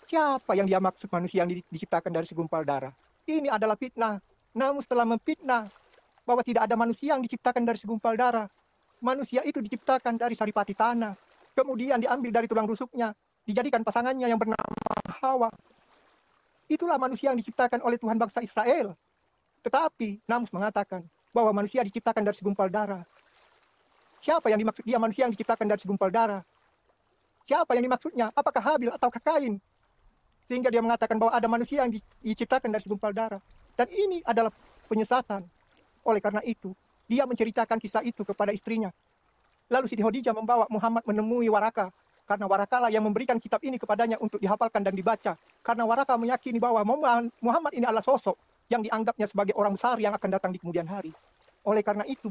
Speaker 4: Siapa yang dia maksud manusia yang diciptakan dari segumpal darah? Ini adalah fitnah. Namus telah memfitnah bahwa tidak ada manusia yang diciptakan dari segumpal darah. Manusia itu diciptakan dari saripati tanah. Kemudian diambil dari tulang rusuknya, dijadikan pasangannya yang bernama Hawa. Itulah manusia yang diciptakan oleh Tuhan bangsa Israel. Tetapi Namus mengatakan bahwa manusia diciptakan dari segumpal darah. Siapa yang dimaksud dia manusia yang diciptakan dari segumpal darah? Siapa yang dimaksudnya? Apakah Habil atau Kain? Sehingga dia mengatakan bahwa ada manusia yang diciptakan dari segumpal darah. Dan ini adalah penyesatan. Oleh karena itu, dia menceritakan kisah itu kepada istrinya. Lalu Siti Khadijah membawa Muhammad menemui Waraka. Karena Waraka lah yang memberikan kitab ini kepadanya untuk dihafalkan dan dibaca. Karena Waraka meyakini bahwa Muhammad ini adalah sosok yang dianggapnya sebagai orang besar yang akan datang di kemudian hari. Oleh karena itu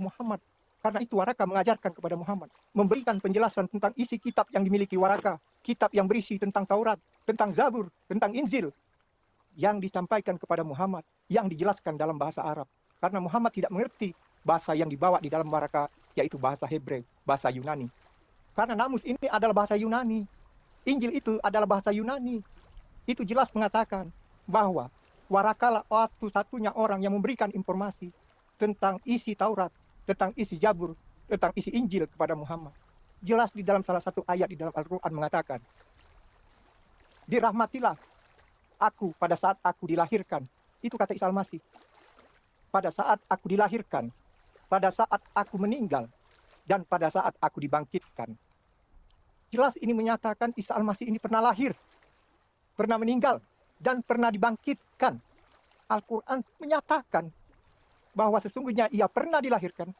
Speaker 4: karena itu Waraka mengajarkan kepada Muhammad, memberikan penjelasan tentang isi kitab yang dimiliki Waraka. Kitab yang berisi tentang Taurat, tentang Zabur, tentang Injil. Yang disampaikan kepada Muhammad, yang dijelaskan dalam bahasa Arab. Karena Muhammad tidak mengerti bahasa yang dibawa di dalam Waraka yaitu bahasa Hebreu, bahasa Yunani. Karena namus ini adalah bahasa Yunani. Injil itu adalah bahasa Yunani. Itu jelas mengatakan bahwa Warakalah satu-satunya orang yang memberikan informasi tentang isi Taurat, tentang isi Zabur, tentang isi Injil kepada Muhammad. Jelas di dalam salah satu ayat di dalam Al-Quran mengatakan, dirahmatilah aku pada saat aku dilahirkan. Itu kata Isa Al-Masih. Pada saat aku dilahirkan, pada saat aku meninggal, dan pada saat aku dibangkitkan. Jelas ini menyatakan Isa Al-Masih ini pernah lahir, pernah meninggal, dan pernah dibangkitkan. Al-Quran menyatakan bahwa sesungguhnya ia pernah dilahirkan,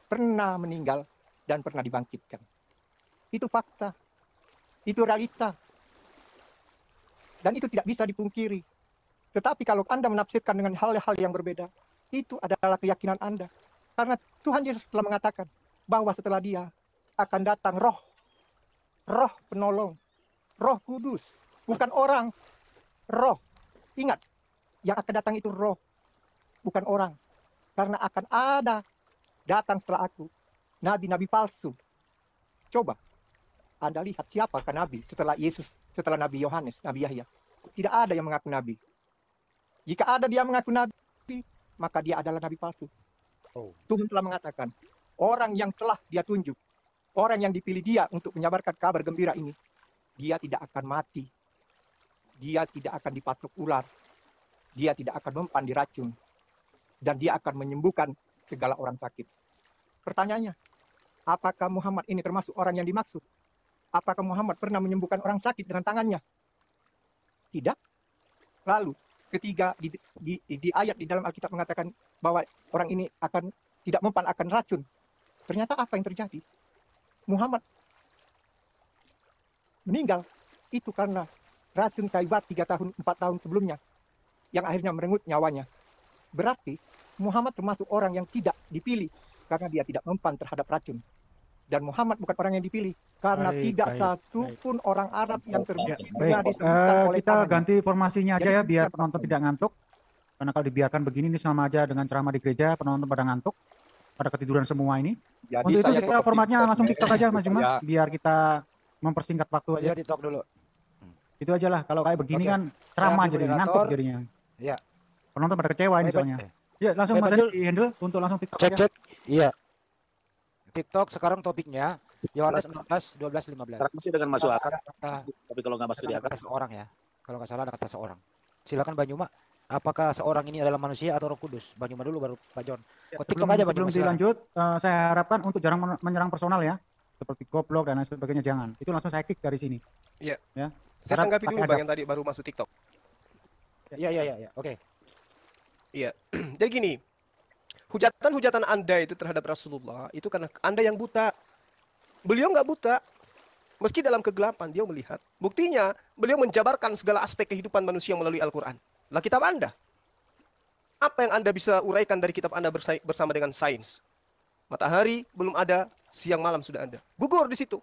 Speaker 4: pernah meninggal, dan pernah dibangkitkan. Itu fakta, itu realita, dan itu tidak bisa dipungkiri. Tetapi kalau Anda menafsirkan dengan hal-hal yang berbeda, itu adalah keyakinan Anda. Karena Tuhan Yesus telah mengatakan bahwa setelah Dia akan datang roh penolong, Roh Kudus, bukan orang, roh. Ingat, yang akan datang itu roh, bukan orang. Karena akan ada datang setelah aku nabi-nabi palsu. Coba Anda lihat siapakah nabi setelah Yesus, setelah Nabi Yohanes, Nabi Yahya. Tidak ada yang mengaku nabi. Jika ada dia mengaku nabi, maka dia adalah nabi palsu. Tuhan telah mengatakan, orang yang telah Dia tunjuk, orang yang dipilih Dia untuk menyabarkan kabar gembira ini, dia tidak akan mati. Dia tidak akan dipatuk ular. Dia tidak akan mempan diracun. Dan dia akan menyembuhkan segala orang sakit. Pertanyaannya, apakah Muhammad ini termasuk orang yang dimaksud? Apakah Muhammad pernah menyembuhkan orang sakit dengan tangannya? Tidak. Lalu, ketiga di ayat di dalam Alkitab mengatakan bahwa orang ini akan tidak mempan akan racun. Ternyata apa yang terjadi? Muhammad meninggal itu karena racun kayu bat 4 tahun sebelumnya yang akhirnya merenggut nyawanya. Berarti Muhammad termasuk orang yang tidak dipilih karena dia tidak mempan terhadap racun. Dan Muhammad bukan orang yang dipilih karena tidak satu pun orang Arab yang disebutkan oleh
Speaker 5: kita
Speaker 4: tangannya.
Speaker 5: ganti formasinya aja ya biar penonton tidak ngantuk. Karena kalau dibiarkan begini ini sama aja dengan ceramah di gereja, penonton pada ngantuk, pada ketiduran semua ini.
Speaker 4: Jadi
Speaker 5: Untuk itu
Speaker 4: saya
Speaker 5: kita formatnya langsung TikTok aja Mas Juma, biar kita mempersingkat waktu aja.
Speaker 3: Ya TikTok dulu.
Speaker 5: Itu aja lah. Kalau kayak begini
Speaker 3: Oke.
Speaker 5: kan ceramah
Speaker 3: Saya
Speaker 5: jadi
Speaker 3: moderator.
Speaker 5: ngantuk jadinya.
Speaker 3: Ya.
Speaker 5: Penonton pada kecewa ini
Speaker 3: Baik,
Speaker 5: soalnya.
Speaker 3: baik.
Speaker 5: Ya langsung
Speaker 3: Baik,
Speaker 5: Mas
Speaker 3: betul.
Speaker 5: Andi handle untuk langsung TikTok
Speaker 3: Cek
Speaker 5: aja.
Speaker 3: cek. Iya. TikTok sekarang topiknya Yohanes 16, 12, 15.
Speaker 6: Transaksi dengan masuk akal,
Speaker 3: Kata-
Speaker 6: tapi kalau nggak masuk di
Speaker 3: ada
Speaker 6: akal,
Speaker 3: kata seorang ya. Kalau nggak salah ada kata seorang. Silakan Banyuma. Apakah seorang ini adalah manusia atau Roh Kudus? Banyuma dulu baru Pak John. Kok TikTok aja
Speaker 5: Sebelum
Speaker 3: Banyuma silakan.
Speaker 5: dilanjut, saya harapkan untuk jarang menyerang personal ya, seperti goblok dan lain sebagainya jangan. Itu langsung saya kick dari sini.
Speaker 2: Iya.
Speaker 5: Ya.
Speaker 2: Saya
Speaker 5: Karena
Speaker 2: tanggapi
Speaker 5: pakai
Speaker 2: dulu
Speaker 5: adab.
Speaker 2: Bang yang tadi baru masuk TikTok.
Speaker 3: Iya. Oke.
Speaker 2: Iya. Jadi gini, hujatan-hujatan Anda itu terhadap Rasulullah itu karena Anda yang buta. Beliau nggak buta. Meski dalam kegelapan dia melihat. Buktinya beliau menjabarkan segala aspek kehidupan manusia melalui Al-Quran. Lah kitab Anda. Apa yang Anda bisa uraikan dari kitab Anda bersama dengan sains? Matahari belum ada, siang malam sudah ada. Gugur di situ.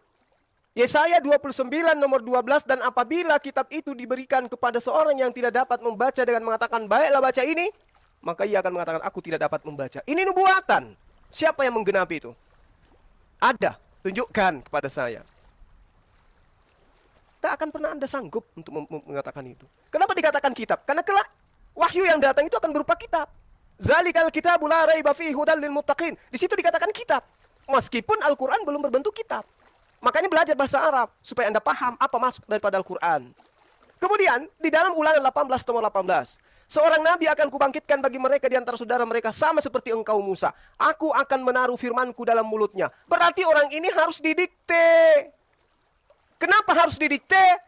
Speaker 2: Yesaya 29 nomor 12, dan apabila kitab itu diberikan kepada seorang yang tidak dapat membaca dengan mengatakan, baiklah baca ini, maka ia akan mengatakan, aku tidak dapat membaca. Ini nubuatan. Siapa yang menggenapi itu? Ada. Tunjukkan kepada saya. Tak akan pernah Anda sanggup untuk mengatakan itu. Kenapa dikatakan kitab? Karena kelak wahyu yang datang itu akan berupa kitab. Zalikal kitabul la raiba fihi hudal lil muttaqin. Di situ dikatakan kitab. Meskipun Al-Qur'an belum berbentuk kitab. Makanya belajar bahasa Arab supaya Anda paham apa maksud daripada Al-Qur'an. Kemudian di dalam Ulangan 18 nomor 18, seorang nabi akan kubangkitkan bagi mereka di antara saudara mereka sama seperti engkau Musa. Aku akan menaruh firmanku dalam mulutnya. Berarti orang ini harus didikte. Kenapa harus didikte?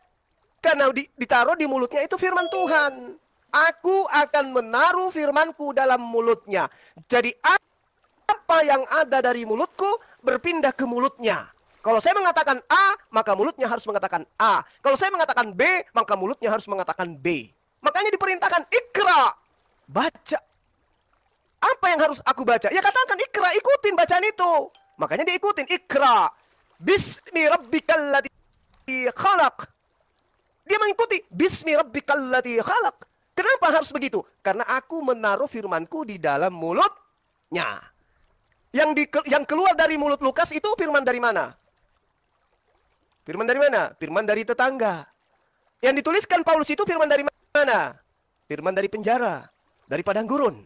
Speaker 2: Karena ditaruh di mulutnya itu firman Tuhan. Aku akan menaruh firmanku dalam mulutnya. Jadi apa yang ada dari mulutku berpindah ke mulutnya. Kalau saya mengatakan A, maka mulutnya harus mengatakan A. Kalau saya mengatakan B, maka mulutnya harus mengatakan B. Makanya diperintahkan ikra, baca. Apa yang harus aku baca? Ya katakan ikra, ikutin bacaan itu. Makanya diikutin ikra. Bismi rabbikal ladzi khalaq. Dia mengikuti bismi rabbikal ladzi khalaq. Kenapa harus begitu? Karena aku menaruh firmanku di dalam mulutnya. Yang keluar dari mulut Lukas itu firman dari mana? Firman dari mana? Firman dari tetangga. Yang dituliskan Paulus itu firman dari mana? Firman dari penjara, dari padang gurun.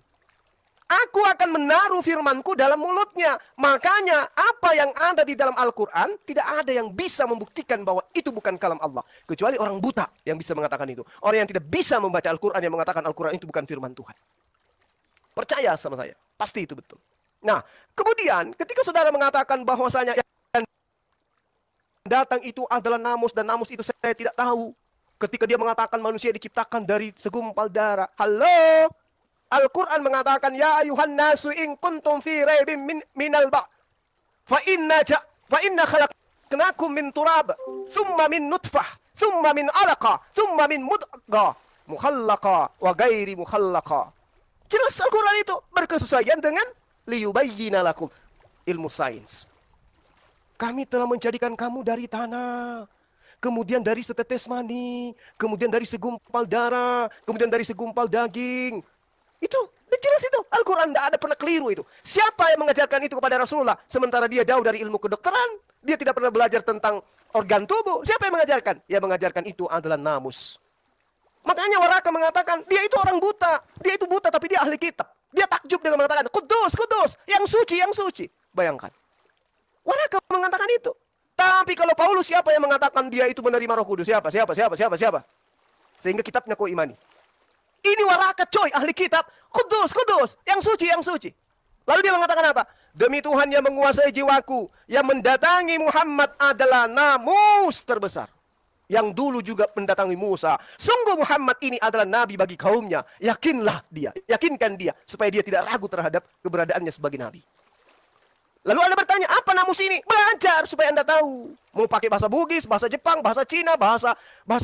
Speaker 2: Aku akan menaruh firmanku dalam mulutnya. Makanya apa yang ada di dalam Al-Quran, tidak ada yang bisa membuktikan bahwa itu bukan kalam Allah. Kecuali orang buta yang bisa mengatakan itu. Orang yang tidak bisa membaca Al-Quran yang mengatakan Al-Quran itu bukan firman Tuhan. Percaya sama saya, pasti itu betul. Nah, kemudian ketika saudara mengatakan bahwasanya yang datang itu adalah namus dan namus itu saya tidak tahu. Ketika dia mengatakan manusia diciptakan dari segumpal darah. Halo? Al-Quran mengatakan, ya ayuhan nasu in kuntum fi raibin minal ba' fa inna khalaqnakum min turab thumma min nutfah thumma min alaqa thumma min mudghah mukhallaqa wa gairi mukhallaqa. Jelas Al-Quran itu berkesesuaian dengan liyubayyina lakum ilmu sains. Kami telah menjadikan kamu dari tanah, kemudian dari setetes mani, kemudian dari segumpal darah, kemudian dari segumpal daging. Itu jelas itu. Al-Quran tidak ada pernah keliru itu. Siapa yang mengajarkan itu kepada Rasulullah? Sementara dia jauh dari ilmu kedokteran. Dia tidak pernah belajar tentang organ tubuh. Siapa yang mengajarkan? Yang mengajarkan itu adalah namus. Makanya Waraka mengatakan, dia itu orang buta. Dia itu buta tapi dia ahli kitab. Dia takjub dengan mengatakan, kudus, kudus. Yang suci, yang suci. Bayangkan. Waraka mengatakan itu. Tapi kalau Paulus, siapa yang mengatakan dia itu menerima Roh Kudus? Siapa? Sehingga kitabnya kau imani. Ini Waraka coy, ahli kitab. Kudus, kudus. Yang suci, yang suci. Lalu dia mengatakan apa? Demi Tuhan yang menguasai jiwaku. Yang mendatangi Muhammad adalah namus terbesar. Yang dulu juga mendatangi Musa. Sungguh Muhammad ini adalah nabi bagi kaumnya. Yakinlah dia. Yakinkan dia. Supaya dia tidak ragu terhadap keberadaannya sebagai nabi. Lalu Anda bertanya, apa namus ini? Belajar supaya Anda tahu. Mau pakai bahasa Bugis, bahasa Jepang, bahasa Cina, bahasa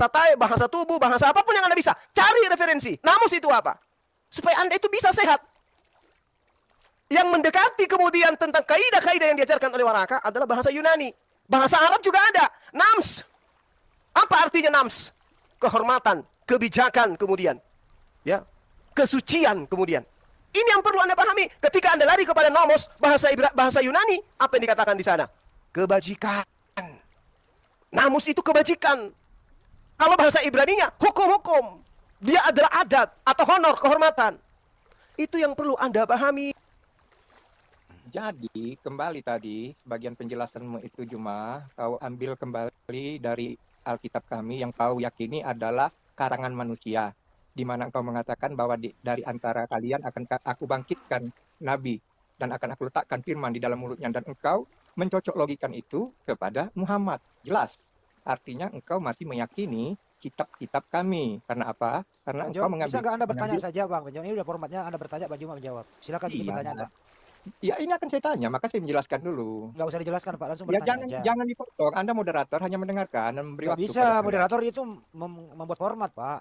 Speaker 2: Thai, bahasa tubuh, bahasa apapun yang Anda bisa. Cari referensi. Namus itu apa? Supaya Anda itu bisa sehat. Yang mendekati kemudian tentang kaidah-kaidah yang diajarkan oleh Waraka adalah bahasa Yunani. Bahasa Arab juga ada. Nams. Apa artinya nams? Kehormatan, kebijakan kemudian. Ya, kesucian kemudian. Ini yang perlu Anda pahami. Ketika Anda lari kepada nomos, bahasa Yunani, apa yang dikatakan di sana? Kebajikan. Namus itu kebajikan. Kalau bahasa Ibraninya, hukum-hukum. Dia adalah adat atau honor, kehormatan. Itu yang perlu Anda pahami.
Speaker 4: Jadi, kembali tadi, bagian penjelasanmu itu Juma, kau ambil kembali dari Alkitab kami yang kau yakini adalah karangan manusia. Di mana engkau mengatakan bahwa dari antara kalian akan aku bangkitkan nabi dan akan aku letakkan firman di dalam mulutnya, dan engkau mencocok logikan itu kepada Muhammad. Jelas. Artinya engkau masih meyakini kitab-kitab kami. Karena apa? Karena
Speaker 3: Bang
Speaker 4: engkau
Speaker 3: Jo,
Speaker 4: mengambil.
Speaker 3: bisa nggak Anda bertanya saja, Bang? Bang Jo, ini udah formatnya Anda bertanya, Bang Juma menjawab. Silakan bikin
Speaker 4: Iya.
Speaker 3: pertanyaan, Pak.
Speaker 4: Ya, ini akan saya tanya, maka saya menjelaskan dulu.
Speaker 3: Nggak usah dijelaskan, Pak. Langsung
Speaker 4: Ya,
Speaker 3: bertanya aja.
Speaker 4: jangan dipotong. Anda moderator hanya mendengarkan dan memberi
Speaker 3: Nggak
Speaker 4: waktu
Speaker 3: bisa,
Speaker 4: pada saya.
Speaker 3: moderator itu membuat format, Pak.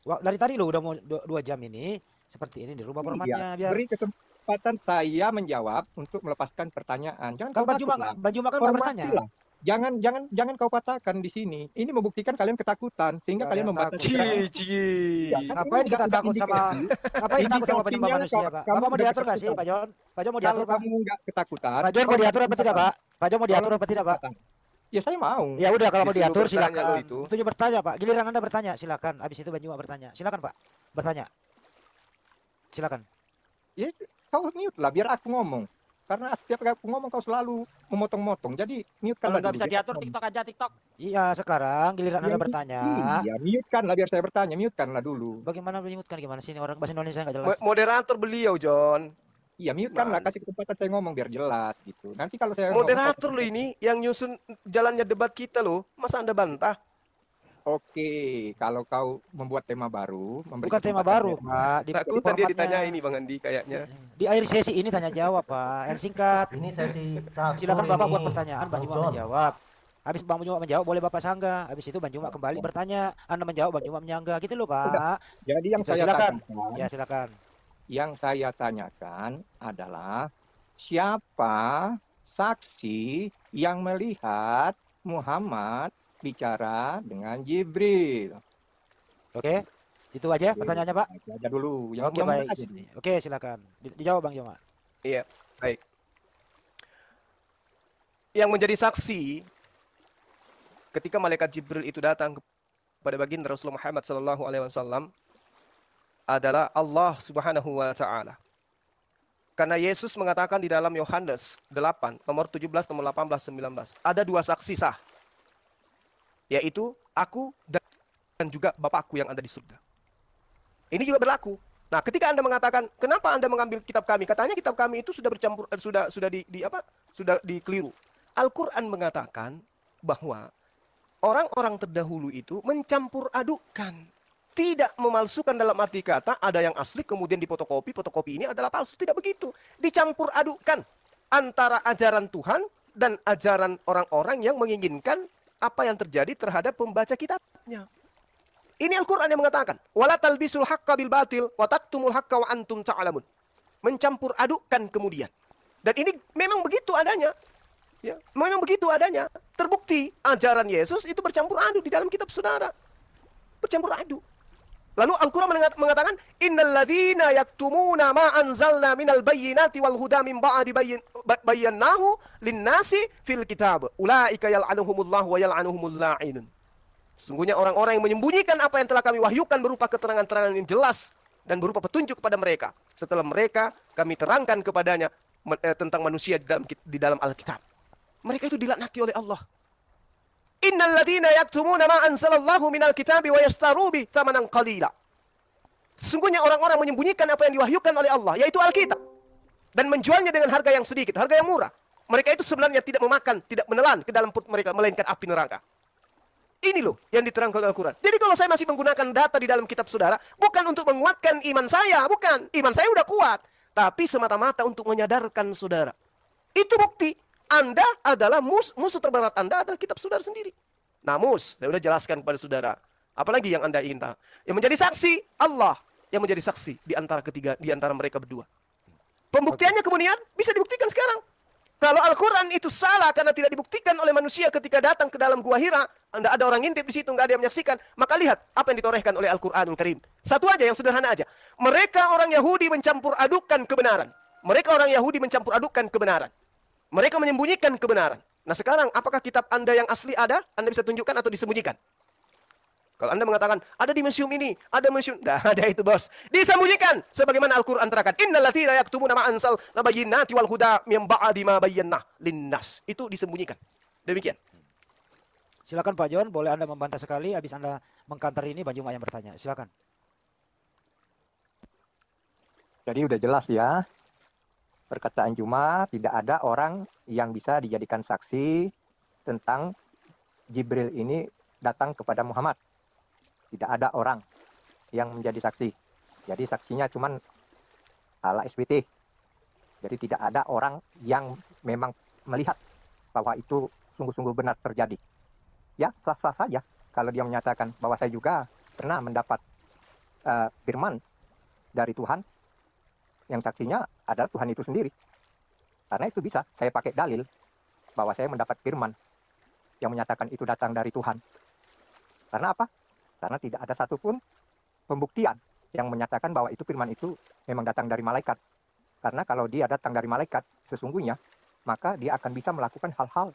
Speaker 3: Dari tadi lo udah mau 2 jam ini seperti ini, dirubah formatnya biar.
Speaker 4: Beri kesempatan saya menjawab untuk melepaskan pertanyaan. Jangan
Speaker 3: Kan
Speaker 4: kau takut lah.
Speaker 3: Bang Juma kan nggak bertanya.
Speaker 4: Hormatilah. Jangan kau patahkan di sini. Ini membuktikan kalian ketakutan sehingga
Speaker 3: Nggak
Speaker 4: kalian
Speaker 3: ada yang
Speaker 4: membatasi.
Speaker 3: takut.
Speaker 4: Ya, kan
Speaker 3: Ngapain
Speaker 4: ini
Speaker 3: kita
Speaker 4: udah
Speaker 3: takut sama ngapain takut sama penyembah manusia, Pak? Bapak mau diatur nggak sih, Pak Jon? Pak Jon mau diatur,
Speaker 4: Kalau
Speaker 3: Pak?
Speaker 4: kamu nggak ketakutan,
Speaker 3: Pak Jon mau diatur apa tidak, Pak? Pak Jon mau diatur apa tidak, Pak?
Speaker 4: Ya saya mau.
Speaker 3: Ya udah, kalau mau
Speaker 2: Disuruh
Speaker 3: diatur
Speaker 2: bertanya
Speaker 3: silakan.
Speaker 2: lo itu.
Speaker 3: Waktunya bertanya, Pak. Giliran Anda bertanya, silakan. Habis itu Bang Juma bertanya. Silakan, Pak. Bertanya. Silakan.
Speaker 4: Ya, kau mute lah biar aku ngomong. Karena setiap aku ngomong kau selalu memotong-motong. Jadi mute kan
Speaker 6: Kalau nggak bisa diatur TikTok aja TikTok.
Speaker 3: Iya, sekarang giliran Anda bertanya.
Speaker 4: Iya, mute kan lah biar saya bertanya. Mute kan lah dulu.
Speaker 3: Bagaimana menyebutkan gimana sih ini orang bahasa Indonesia nggak jelas?
Speaker 2: Moderator beliau, John.
Speaker 4: Iya, mute kan lah,
Speaker 2: Mas.
Speaker 4: kasih kesempatan saya ngomong biar jelas gitu. Nanti kalau saya
Speaker 2: Moderator
Speaker 4: ngomong,
Speaker 2: lo ini yang nyusun jalannya debat kita loh. Masa Anda bantah?
Speaker 4: Oke, kalau kau membuat tema baru, memberi
Speaker 3: Bukan tema
Speaker 4: kesempatan
Speaker 3: baru,
Speaker 4: saya-
Speaker 3: Pak. Di
Speaker 2: Takutan dia
Speaker 3: formatnya.
Speaker 2: ditanya ini Bang Andi kayaknya.
Speaker 3: Di akhir sesi ini tanya jawab, Pak. Yang singkat.
Speaker 6: Ini sesi catur
Speaker 3: Silakan Bapak
Speaker 6: ini.
Speaker 3: buat pertanyaan, Bang Juma
Speaker 6: John.
Speaker 3: menjawab. Habis Bang Juma menjawab, boleh Bapak sanggah. Habis itu Bang Juma kembali bertanya, Anda menjawab, Bang Juma menyanggah. Gitu loh, Pak.
Speaker 4: Jadi yang
Speaker 3: Gitu,
Speaker 4: saya
Speaker 3: silakan.
Speaker 4: tanyakan,
Speaker 3: Ya, silakan.
Speaker 4: yang saya tanyakan adalah siapa saksi yang melihat Muhammad bicara dengan Jibril?
Speaker 3: Oke. Itu aja pertanyaannya, Pak.
Speaker 4: Itu aja dulu. Yang
Speaker 3: Oke,
Speaker 4: mudah-mudahan
Speaker 3: baik.
Speaker 4: aja dulu.
Speaker 3: Oke, silakan. Dijawab Bang Juma.
Speaker 2: Iya, baik. yang menjadi saksi ketika malaikat Jibril itu datang kepada baginda Rasulullah Muhammad SAW adalah Allah Subhanahu wa taala. Karena Yesus mengatakan di dalam Yohanes 8 nomor 17, nomor 18, 19, ada dua saksi sah, yaitu aku dan juga Bapakku yang ada di surga. Ini juga berlaku. Nah, ketika Anda mengatakan, kenapa Anda mengambil kitab kami? Katanya kitab kami itu sudah bercampur, sudah dikeliru. Al-Quran mengatakan bahwa orang-orang terdahulu itu mencampur adukan. Tidak memalsukan dalam arti kata ada yang asli kemudian difotokopi, fotokopi ini adalah palsu. Tidak begitu. Dicampur adukan antara ajaran Tuhan dan ajaran orang-orang yang menginginkan apa yang terjadi terhadap pembaca kitabnya. Ini Al-Quran yang mengatakan, wala talbisul haqqa bil batil wa taktumul haqqa wa antum ta'lamun. Mencampur adukan kemudian. Dan ini memang begitu adanya. Ya, memang begitu adanya. Terbukti ajaran Yesus itu bercampur aduk di dalam kitab saudara. Bercampur aduk. Lalu Al-Quran mengatakan, innal ladzina yaktumuna ma anzalna minal bayyinati wal huda min ba'di bayyanahu lin-nasi fil kitab. Ulaika yal'anuhumullah wa yal'anuhumul la'inun. Sesungguhnya orang-orang yang menyembunyikan apa yang telah kami wahyukan berupa keterangan-keterangan yang jelas dan berupa petunjuk kepada mereka. Setelah mereka kami terangkan kepadanya tentang manusia di dalam Alkitab. Mereka itu dilaknati oleh Allah. Innal ladzina yaktumuna ma anzalallahu minal kitabi wa yashtaru bi thamanan qalila. Sesungguhnya orang-orang menyembunyikan apa yang diwahyukan oleh Allah, yaitu Alkitab, dan menjualnya dengan harga yang sedikit, harga yang murah. Mereka itu sebenarnya tidak memakan, tidak menelan ke dalam perut mereka, melainkan api neraka. Ini loh yang diterangkan oleh Al-Quran. Jadi kalau saya masih menggunakan data di dalam kitab saudara, bukan untuk menguatkan iman saya, bukan. Iman saya udah kuat. Tapi semata-mata untuk menyadarkan saudara. Itu bukti. Anda adalah musuh terberat Anda adalah kitab saudara sendiri. Nah, saya sudah jelaskan kepada saudara. Apalagi yang Anda ingin tahu? Yang menjadi saksi Allah, yang menjadi saksi di antara mereka berdua. Pembuktiannya kemudian bisa dibuktikan sekarang. Kalau Al-Quran itu salah karena tidak dibuktikan oleh manusia ketika datang ke dalam gua Hira, Anda ada orang ngintip di situ, nggak ada yang menyaksikan, maka lihat apa yang ditorehkan oleh Al-Quranul Karim. Satu aja yang sederhana aja. Mereka orang Yahudi mencampur adukan kebenaran. Mereka orang Yahudi mencampur adukan kebenaran. Mereka menyembunyikan kebenaran. Nah sekarang, apakah kitab Anda yang asli ada? Anda bisa tunjukkan atau disembunyikan? Kalau Anda mengatakan, ada di museum ini, ada museum. Nah, ada itu bos. Disembunyikan. Sebagaimana Al-Quran terangkan. Innal ladzina yaktumuna ma anzal nabayyinati wal huda min ba'di ma bayyannah linnas. Itu disembunyikan. Demikian.
Speaker 3: Silakan Pak John, boleh Anda membantah sekali. Habis Anda mengkantar ini, Bang Juma yang bertanya. Silakan.
Speaker 4: Jadi udah jelas ya. Perkataan Juma, tidak ada orang yang bisa dijadikan saksi tentang Jibril ini datang kepada Muhammad. Tidak ada orang yang menjadi saksi. Jadi saksinya cuman ala SPT. Jadi tidak ada orang yang memang melihat bahwa itu sungguh-sungguh benar terjadi. Ya, sah-sah saja kalau dia menyatakan bahwa saya juga pernah mendapat firman dari Tuhan. Yang saksinya adalah Tuhan itu sendiri. Karena itu bisa saya pakai dalil bahwa saya mendapat firman yang menyatakan itu datang dari Tuhan. Karena apa? Karena tidak ada satupun pembuktian yang menyatakan bahwa itu firman itu memang datang dari malaikat. Karena kalau dia datang dari malaikat sesungguhnya, maka dia akan bisa melakukan hal-hal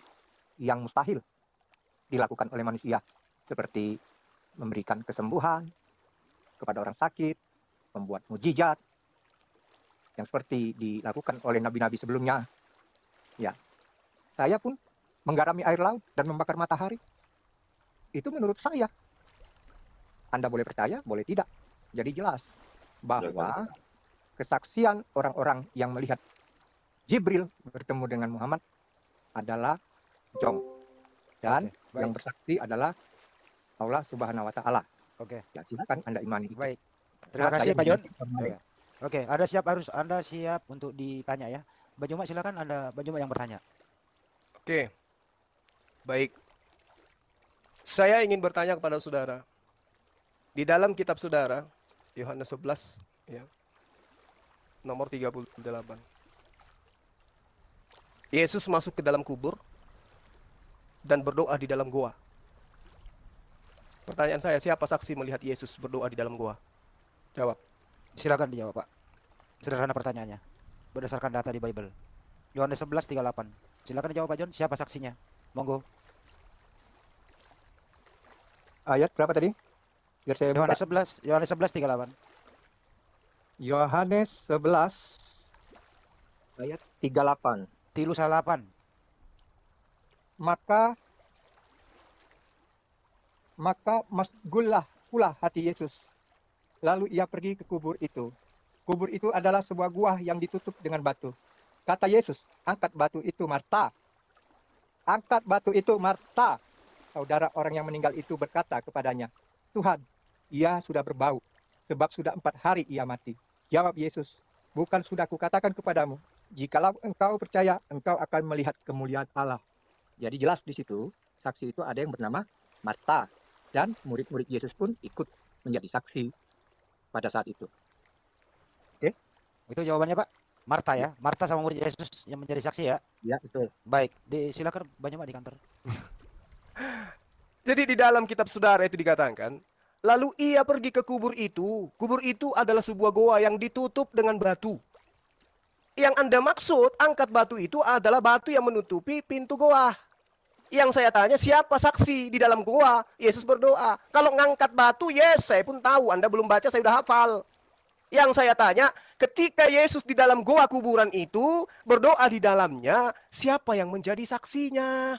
Speaker 4: yang mustahil dilakukan oleh manusia. Seperti memberikan kesembuhan kepada orang sakit, membuat mujizat, yang seperti dilakukan oleh nabi-nabi sebelumnya. Ya, saya pun menggarami air laut dan membakar matahari. Itu menurut saya. Anda boleh percaya, boleh tidak. Jadi jelas bahwa kesaksian orang-orang yang melihat Jibril bertemu dengan Muhammad adalah jong. Dan yang bersaksi adalah Allah Subhanahu wa taala.
Speaker 3: Oke.
Speaker 4: Ya, silakan Anda imani.
Speaker 3: Baik. Terima kasih Pak John. Oke, Anda siap untuk ditanya ya. Bang Juma silakan Bang Juma yang bertanya.
Speaker 2: Oke. Baik. Saya ingin bertanya kepada saudara. Di dalam kitab saudara, Yohanes 11, ya, nomor 38. Yesus masuk ke dalam kubur dan berdoa di dalam goa. Pertanyaan saya, siapa saksi melihat Yesus berdoa di dalam goa? Jawab.
Speaker 3: Silakan dijawab, Pak. Sederhana pertanyaannya. Berdasarkan data di Bible. Yohanes 11:38. Silakan dijawab Pak John, siapa saksinya? Monggo.
Speaker 4: Ayat berapa tadi? Biar saya buka.
Speaker 3: Yohanes 11 38.
Speaker 4: Yohanes 11 ayat 38.
Speaker 3: Tilu 8.
Speaker 4: Maka masgullah pula hati Yesus. Lalu ia pergi ke kubur itu. Kubur itu adalah sebuah gua yang ditutup dengan batu. Kata Yesus, angkat batu itu, Marta. Angkat batu itu, Marta. Saudara orang yang meninggal itu berkata kepadanya, Tuhan, ia sudah berbau, sebab sudah 4 hari ia mati. Jawab Yesus, bukan sudah kukatakan kepadamu, jikalau engkau percaya, engkau akan melihat kemuliaan Allah. Jadi jelas di situ, saksi itu ada yang bernama Marta. Dan murid-murid Yesus pun ikut menjadi saksi pada saat itu. Oke?
Speaker 3: Itu jawabannya Pak. Marta ya. Marta sama murid Yesus yang menjadi saksi ya.
Speaker 4: Ya, betul.
Speaker 3: Baik, silakan banyak Pak di kantor.
Speaker 2: Jadi di dalam kitab saudara itu dikatakan, lalu ia pergi ke kubur itu. Kubur itu adalah sebuah goa yang ditutup dengan batu. Yang Anda maksud, angkat batu itu adalah batu yang menutupi pintu goa. Yang saya tanya, siapa saksi di dalam goa? Yesus berdoa. Kalau ngangkat batu, yes, saya pun tahu. Anda belum baca, saya udah hafal. Yang saya tanya, ketika Yesus di dalam goa kuburan itu, berdoa di dalamnya, siapa yang menjadi saksinya?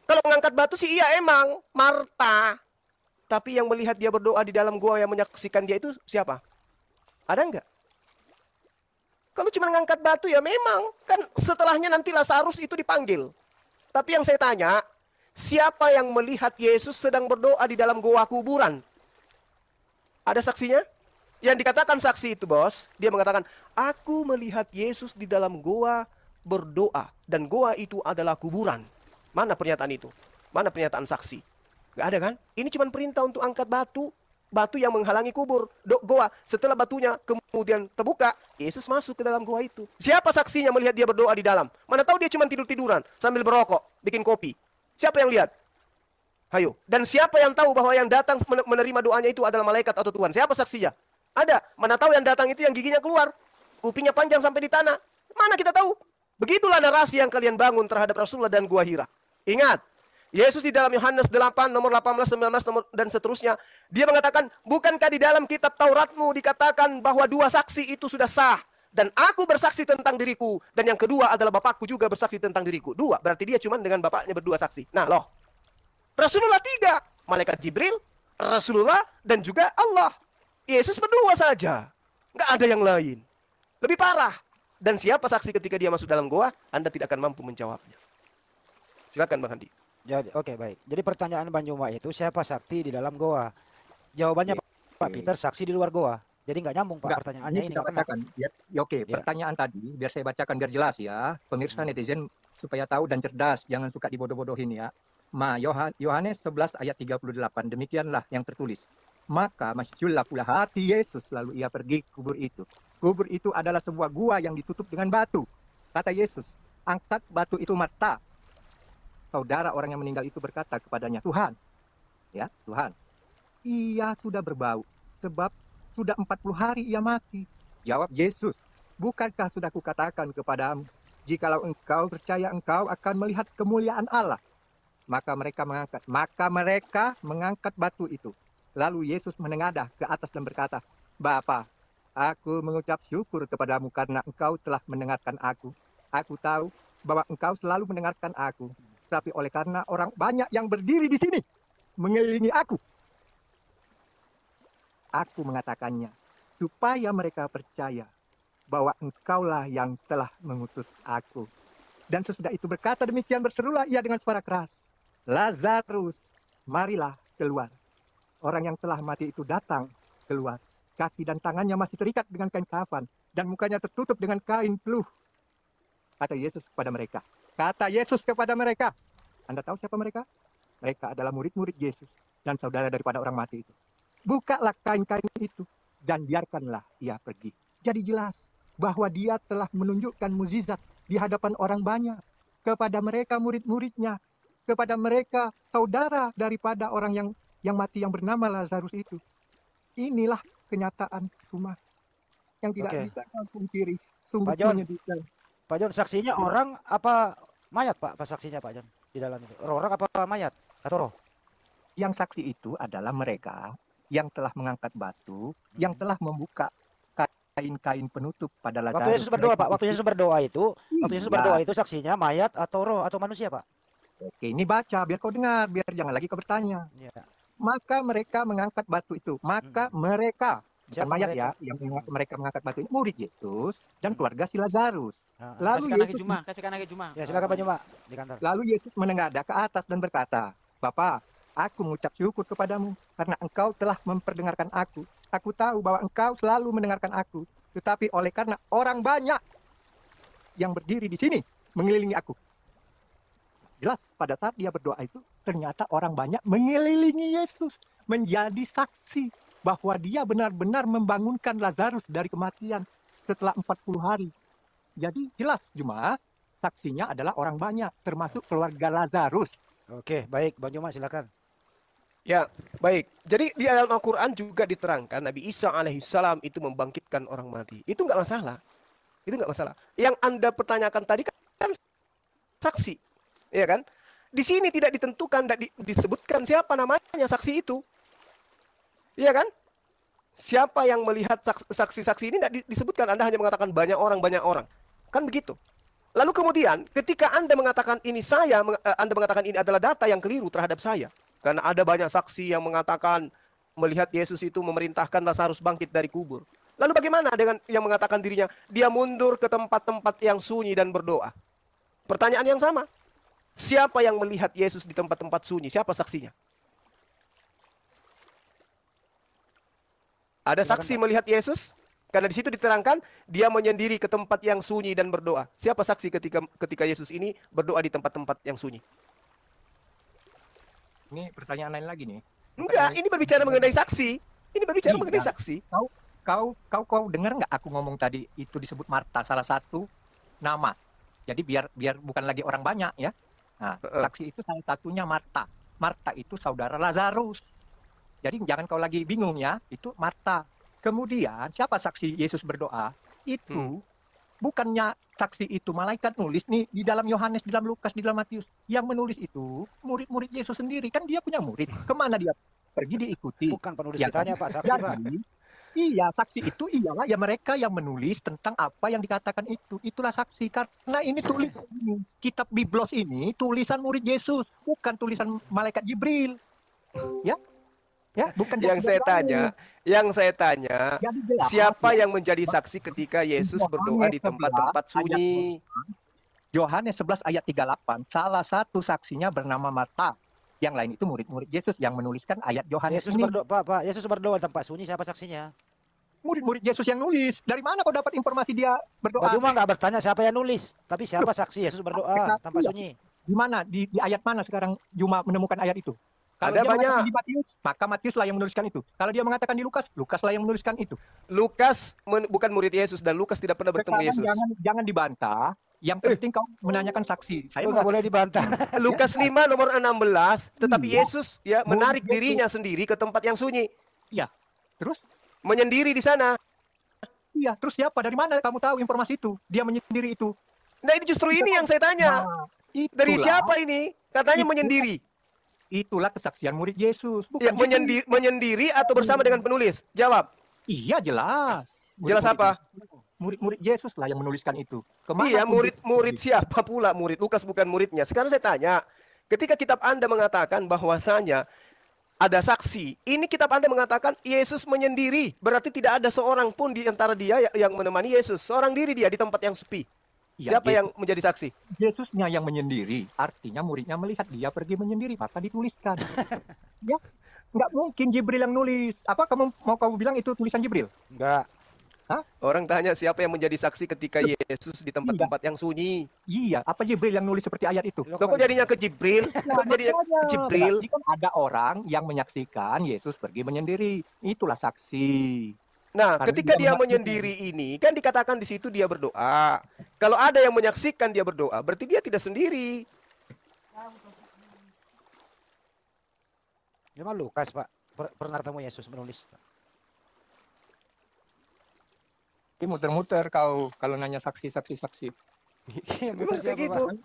Speaker 2: Kalau mengangkat batu sih iya emang, Marta. Tapi yang melihat dia berdoa di dalam goa yang menyaksikan dia itu siapa? Ada enggak? Kalau cuma ngangkat batu ya memang. Kan setelahnya nanti Lazarus itu dipanggil. Tapi yang saya tanya, siapa yang melihat Yesus sedang berdoa di dalam goa kuburan? Ada saksinya? Yang dikatakan saksi itu bos, dia mengatakan, aku melihat Yesus di dalam goa berdoa. Dan goa itu adalah kuburan. Mana pernyataan itu? Mana pernyataan saksi? Gak ada kan? Ini cuma perintah untuk angkat batu. Batu yang menghalangi kubur. Goa. Setelah batunya kemudian terbuka, Yesus masuk ke dalam goa itu. Siapa saksinya melihat dia berdoa di dalam? Mana tahu dia cuma tidur-tiduran sambil berokok, bikin kopi. Siapa yang lihat? Hayo. Dan siapa yang tahu bahwa yang datang menerima doanya itu adalah malaikat atau Tuhan? Siapa saksinya? Ada. Mana tahu yang datang itu yang giginya keluar. Kupingnya panjang sampai di tanah. Mana kita tahu? Begitulah narasi yang kalian bangun terhadap Rasulullah dan Gua Hira. Ingat, Yesus di dalam Yohanes 8, nomor 18, 19, dan seterusnya, dia mengatakan, bukankah di dalam kitab Tauratmu dikatakan bahwa 2 saksi itu sudah sah? Dan aku bersaksi tentang diriku, dan yang kedua adalah Bapakku juga bersaksi tentang diriku. 2, berarti dia cuma dengan Bapaknya berdua saksi. Nah loh, Rasulullah 3, malaikat Jibril, Rasulullah, dan juga Allah. Yesus berdua saja, nggak ada yang lain. Lebih parah. Dan siapa saksi ketika dia masuk dalam goa? Anda tidak akan mampu menjawabnya. Silakan Bang Handi.
Speaker 3: Jadi oke, baik. Jadi pertanyaan Bang Juma itu siapa saksi di dalam goa? Jawabannya Pak Peter saksi di luar goa. Jadi nggak nyambung Pak pertanyaannya ini.
Speaker 4: Kita bacakan. Oke,
Speaker 3: Ya.
Speaker 4: pertanyaan tadi biar saya bacakan biar jelas ya. Pemirsa netizen supaya tahu dan cerdas, jangan suka dibodoh-bodohin ya. Yohanes 11 ayat 38, demikianlah yang tertulis. Maka masjullah pula hati Yesus, lalu ia pergi ke kubur itu. Kubur itu adalah sebuah gua yang ditutup dengan batu. Kata Yesus, angkat batu itu, Marta. Saudara orang yang meninggal itu berkata kepadanya, Tuhan, ya Tuhan, ia sudah berbau, sebab sudah 40 hari ia mati. Jawab Yesus, bukankah sudah kukatakan kepadamu, jikalau engkau percaya engkau akan melihat kemuliaan Allah. Maka mereka mengangkat batu itu. Lalu Yesus menengadah ke atas dan berkata, Bapa, aku mengucap syukur kepadamu karena engkau telah mendengarkan aku. Aku tahu bahwa engkau selalu mendengarkan aku. Tapi oleh karena orang banyak yang berdiri di sini mengelilingi aku mengatakannya, supaya mereka percaya bahwa engkaulah yang telah mengutus aku. Dan sesudah itu berkata demikian, berserulah ia dengan suara keras, Lazarus, marilah keluar. Orang yang telah mati itu datang keluar. Kaki dan tangannya masih terikat dengan kain kafan, dan mukanya tertutup dengan kain peluh. Kata Yesus kepada mereka. Anda tahu siapa mereka? Mereka adalah murid-murid Yesus dan saudara daripada orang mati itu. Bukalah kain-kain itu dan biarkanlah ia pergi. Jadi jelas bahwa dia telah menunjukkan mukjizat di hadapan orang banyak. Kepada mereka murid-muridnya, kepada mereka saudara daripada orang yang mati yang bernama Lazarus itu. Inilah kenyataan rumah yang tidak bisa kau pungkiri. Sungguh
Speaker 3: Pak John.
Speaker 4: menyedihkan.
Speaker 3: Pak John, saksinya orang apa Mayat Pak, pas saksinya Pak John di dalam itu. Orang apa mayat atau roh?
Speaker 4: Yang saksi itu adalah mereka yang telah mengangkat batu, yang telah membuka kain-kain penutup pada
Speaker 3: Waktu
Speaker 4: Lazarus.
Speaker 3: Yesus berdoa
Speaker 4: Mereka
Speaker 3: Pak, waktu Yesus berdoa itu, waktu Yesus
Speaker 4: Iya.
Speaker 3: berdoa itu saksinya mayat atau roh atau manusia Pak?
Speaker 4: Oke, ini baca biar kau dengar, biar jangan lagi kau bertanya.
Speaker 3: Iya.
Speaker 4: Maka mereka mengangkat batu itu. Maka mereka, bukan
Speaker 3: Siapa
Speaker 4: mayat
Speaker 3: mereka?
Speaker 4: ya, yang mereka mengangkat batu itu murid Yesus dan keluarga si Lazarus.
Speaker 3: Nah,
Speaker 4: Lalu
Speaker 6: Kasihkan lagi
Speaker 4: Yesus,
Speaker 6: Juma, kasihkan lagi Juma.
Speaker 3: ya silakan Pak Juma di kantor.
Speaker 4: lalu Yesus menengadah ke atas dan berkata, Bapa, aku mengucap syukur kepadamu karena engkau telah memperdengarkan aku. Aku tahu bahwa engkau selalu mendengarkan aku. Tetapi oleh karena orang banyak yang berdiri di sini mengelilingi aku. Jelas pada saat dia berdoa itu ternyata orang banyak mengelilingi Yesus menjadi saksi bahwa dia benar-benar membangunkan Lazarus dari kematian setelah 40 hari. Jadi jelas Juma, saksinya adalah orang banyak termasuk keluarga Lazarus.
Speaker 3: Oke, baik Bang Juma silakan.
Speaker 2: Ya, baik. Jadi di dalam Al-Quran juga diterangkan Nabi Isa alaihissalam itu membangkitkan orang mati. Itu nggak masalah. Itu nggak masalah. Yang Anda pertanyakan tadi kan saksi, ya kan? Di sini tidak ditentukan, tidak disebutkan siapa namanya saksi itu, iya kan? Siapa yang melihat saksi-saksi ini tidak disebutkan. Anda hanya mengatakan banyak orang, kan begitu. Lalu kemudian ketika Anda mengatakan ini Anda mengatakan ini adalah data yang keliru terhadap saya. Karena ada banyak saksi yang mengatakan melihat Yesus itu memerintahkan Lazarus bangkit dari kubur. Lalu bagaimana dengan yang mengatakan dirinya dia mundur ke tempat-tempat yang sunyi dan berdoa? Pertanyaan yang sama. Siapa yang melihat Yesus di tempat-tempat sunyi? Siapa saksinya? Ada saksi melihat Yesus? Karena di situ diterangkan dia menyendiri ke tempat yang sunyi dan berdoa. Siapa saksi ketika Yesus ini berdoa di tempat-tempat yang sunyi?
Speaker 4: Ini pertanyaan lain lagi nih.
Speaker 2: Enggak, ini berbicara mengenai saksi. Ini berbicara
Speaker 4: Iya.
Speaker 2: mengenai saksi.
Speaker 4: Kau dengar nggak aku ngomong tadi itu disebut Marta, salah satu nama. Jadi biar bukan lagi orang banyak ya. Nah, saksi itu salah satunya Marta. Marta itu saudara Lazarus. Jadi jangan kau lagi bingung ya, itu Marta. Kemudian siapa saksi Yesus berdoa? Itu bukannya saksi itu malaikat nulis nih di dalam Yohanes, di dalam Lukas, di dalam Matius. Yang menulis itu murid-murid Yesus sendiri. Kan dia punya murid. Kemana dia pergi diikuti?
Speaker 3: Bukan penulis
Speaker 4: Ya
Speaker 3: ditanya
Speaker 4: kan?
Speaker 3: Pak, saksi Pak.
Speaker 4: Jadi, iya, saksi itu iyalah ya mereka yang menulis tentang apa yang dikatakan itu. Itulah saksi. Karena ini tulisan ini, kitab Biblos ini tulisan murid Yesus, bukan tulisan malaikat Jibril. Ya? Ya, bukan
Speaker 2: Yang saya tanya,
Speaker 4: Jadi jelas,
Speaker 2: siapa
Speaker 4: ya.
Speaker 2: yang menjadi saksi ketika Yesus berdoa di tempat-tempat sunyi?
Speaker 4: Yohanes 11 ayat 38, salah satu saksinya bernama Marta. Yang lain itu murid-murid Yesus yang menuliskan ayat Yohanes
Speaker 3: Yesus
Speaker 4: ini.
Speaker 3: berdoa Pak, Yesus berdoa di tempat sunyi, siapa saksinya?
Speaker 4: Murid-murid Yesus yang nulis. Dari mana kau dapat informasi dia berdoa?
Speaker 3: Bang Juma nggak bertanya siapa yang nulis, tapi siapa saksi Yesus berdoa tempat sunyi?
Speaker 4: Di mana? Di ayat mana sekarang Juma menemukan ayat itu? Kalau
Speaker 2: Ada
Speaker 4: dia mengatakan
Speaker 2: banyak.
Speaker 4: di Matius, maka Matius lah yang menuliskan itu. Kalau dia mengatakan di Lukas, Lukas lah yang menuliskan itu.
Speaker 2: Lukas bukan murid Yesus dan Lukas tidak pernah bertemu
Speaker 4: Sekarang
Speaker 2: Yesus.
Speaker 4: jangan dibantah. Yang penting kau menanyakan saksi. Saya
Speaker 3: Nggak boleh dibantah.
Speaker 2: Lukas 5 nomor 16, tetapi
Speaker 4: Iya.
Speaker 2: Yesus ya menarik dirinya sendiri ke tempat yang sunyi,
Speaker 4: Iya. Terus?
Speaker 2: menyendiri di sana.
Speaker 4: Iya. Terus siapa? Dari mana kamu tahu informasi itu? Dia menyendiri itu.
Speaker 2: Nah, ini justru ini yang saya tanya.
Speaker 4: Nah,
Speaker 2: Dari
Speaker 4: itulah-
Speaker 2: siapa ini? Katanya
Speaker 4: Itulah-
Speaker 2: menyendiri.
Speaker 4: Itulah kesaksian murid Yesus. Bukan
Speaker 2: Ya,
Speaker 4: Jibril.
Speaker 2: menyendiri atau bersama dengan penulis? Jawab.
Speaker 4: Iya, jelas.
Speaker 2: Jelas apa?
Speaker 4: Murid-murid Yesus lah yang menuliskan itu. Kemana
Speaker 2: Iya,
Speaker 4: pun
Speaker 2: murid siapa pula murid? Lukas bukan muridnya. Sekarang saya tanya, ketika kitab Anda mengatakan bahwasanya ada saksi, ini kitab Anda mengatakan Yesus menyendiri, berarti tidak ada seorang pun di antara dia yang menemani Yesus. Seorang diri dia di tempat yang sepi.
Speaker 4: Iya,
Speaker 2: Siapa yang menjadi saksi?
Speaker 4: Yesusnya yang menyendiri, artinya muridnya melihat dia pergi menyendiri, maka dituliskan. Ya, nggak mungkin Jibril yang nulis. Apa kamu bilang itu tulisan Jibril?
Speaker 3: Enggak.
Speaker 2: Orang tanya siapa yang menjadi saksi ketika Yesus di tempat-tempat yang sunyi.
Speaker 4: Iya, apa Jibril yang nulis seperti ayat itu?
Speaker 2: Loh, kok jadinya ke Jibril? Kok jadinya ke Jibril?
Speaker 4: Berarti kan ada orang yang menyaksikan Yesus pergi menyendiri. Itulah saksi.
Speaker 2: Nah,
Speaker 4: Karena
Speaker 2: ketika
Speaker 4: dia
Speaker 2: dia menyendiri ini, kan dikatakan di situ dia berdoa. Kalau ada yang menyaksikan dia berdoa, berarti dia tidak sendiri.
Speaker 3: Memang Lukas Pak pernah ketemu Yesus menulis.
Speaker 4: Ini muter-muter kau kalau nanya saksi.
Speaker 3: Iya,
Speaker 2: Memang
Speaker 3: betul
Speaker 2: kayak
Speaker 3: siapa,
Speaker 2: gitu.
Speaker 3: Pak?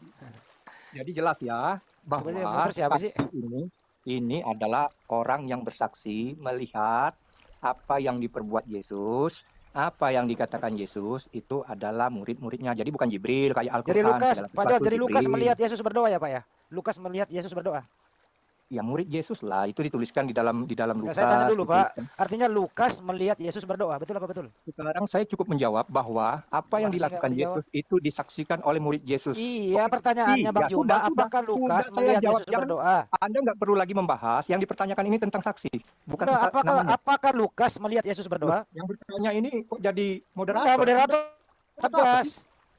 Speaker 4: Jadi jelas ya
Speaker 3: Sebenarnya yang
Speaker 4: bahwa
Speaker 3: muter siapa sih?
Speaker 4: saksi ini adalah orang yang bersaksi melihat apa yang diperbuat Yesus, apa yang dikatakan Yesus itu adalah murid-muridnya. Jadi bukan Jibril kayak
Speaker 3: Jadi
Speaker 4: Al-Qur'an
Speaker 3: Lukas,
Speaker 4: segala
Speaker 3: Pak John,
Speaker 4: sesuatu
Speaker 3: jadi Lukas
Speaker 4: Jibril.
Speaker 3: melihat Yesus berdoa ya Pak ya? Lukas melihat Yesus berdoa.
Speaker 4: Ya murid Yesus lah, itu dituliskan di dalam
Speaker 3: Nah,
Speaker 4: Lukas.
Speaker 3: saya tanya dulu Pak,
Speaker 4: dituliskan.
Speaker 3: artinya Lukas melihat Yesus berdoa, betul apa betul?
Speaker 4: Sekarang saya cukup menjawab bahwa apa yang
Speaker 3: Gimana sih nggak
Speaker 4: dilakukan
Speaker 3: mau dijawab?
Speaker 4: Yesus itu disaksikan oleh murid Yesus.
Speaker 3: Iya,
Speaker 4: Oke.
Speaker 3: pertanyaannya Bang
Speaker 4: Iya,
Speaker 3: Juma,
Speaker 4: sudah,
Speaker 3: apakah Lukas
Speaker 4: saya
Speaker 3: melihat
Speaker 4: jawab.
Speaker 3: Yesus
Speaker 4: Jangan,
Speaker 3: berdoa?
Speaker 4: Anda nggak perlu lagi membahas. Yang dipertanyakan ini tentang saksi, bukan
Speaker 3: Enggak, apakah
Speaker 4: namanya.
Speaker 3: apakah Lukas melihat Yesus
Speaker 4: Loh,
Speaker 3: berdoa?
Speaker 4: yang bertanya ini kok jadi
Speaker 3: Enggak,
Speaker 4: moderator?
Speaker 3: moderator
Speaker 4: Apa sih?
Speaker 3: tegas.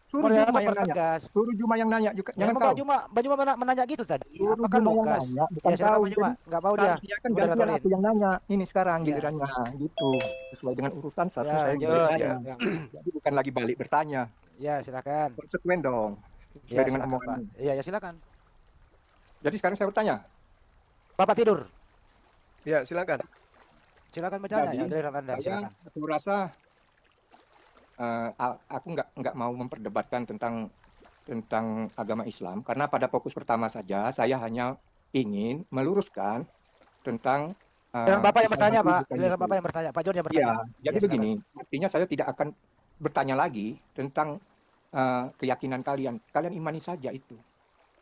Speaker 4: Suruh
Speaker 3: Moderator
Speaker 4: Juma yang nanya.
Speaker 3: tegas.
Speaker 4: Suruh Juma yang nanya juga.
Speaker 3: Ya,
Speaker 4: Jangan
Speaker 3: Mbak
Speaker 4: kau.
Speaker 3: Juma, Mbak Juma menanya gitu tadi.
Speaker 4: Suruh
Speaker 3: Apakah
Speaker 4: Juma yang
Speaker 3: Lukas?
Speaker 4: nanya, bukan
Speaker 3: Ya, silakan
Speaker 4: kau.
Speaker 3: Mbak Juma.
Speaker 4: Jadi
Speaker 3: Enggak mau dia
Speaker 4: harusnya kan gantian
Speaker 3: moderatorin.
Speaker 4: aku yang nanya. Ini sekarang
Speaker 3: Ya.
Speaker 4: gilirannya gitu. Sesuai dengan urusan satu
Speaker 3: Ya,
Speaker 4: saya
Speaker 3: lanjut.
Speaker 4: bertanya.
Speaker 3: Ya,
Speaker 4: Jadi bukan lagi balik bertanya.
Speaker 3: ya silakan.
Speaker 4: Konsekuen dong. Sesuai
Speaker 3: Ya,
Speaker 4: dengan
Speaker 3: silakan Pak.
Speaker 4: omongan.
Speaker 3: Iya, ya silakan.
Speaker 4: Jadi sekarang saya bertanya.
Speaker 3: Bapak tidur.
Speaker 2: Ya, silakan.
Speaker 3: Silakan bertanya
Speaker 4: Jadi,
Speaker 3: ya, giliran Anda,
Speaker 4: saya
Speaker 3: silakan.
Speaker 4: rasa aku nggak mau memperdebatkan tentang agama Islam karena pada fokus pertama saja saya hanya ingin meluruskan tentang
Speaker 3: Giliran Bapak yang bertanya,
Speaker 4: Islam
Speaker 3: Pak.
Speaker 4: bukan
Speaker 3: Giliran
Speaker 4: itu.
Speaker 3: Bapak yang bertanya. Pak John yang
Speaker 4: Iya,
Speaker 3: bertanya.
Speaker 4: jadi
Speaker 3: Ya,
Speaker 4: begini, artinya saya tidak akan bertanya lagi tentang keyakinan kalian. Kalian imani saja itu.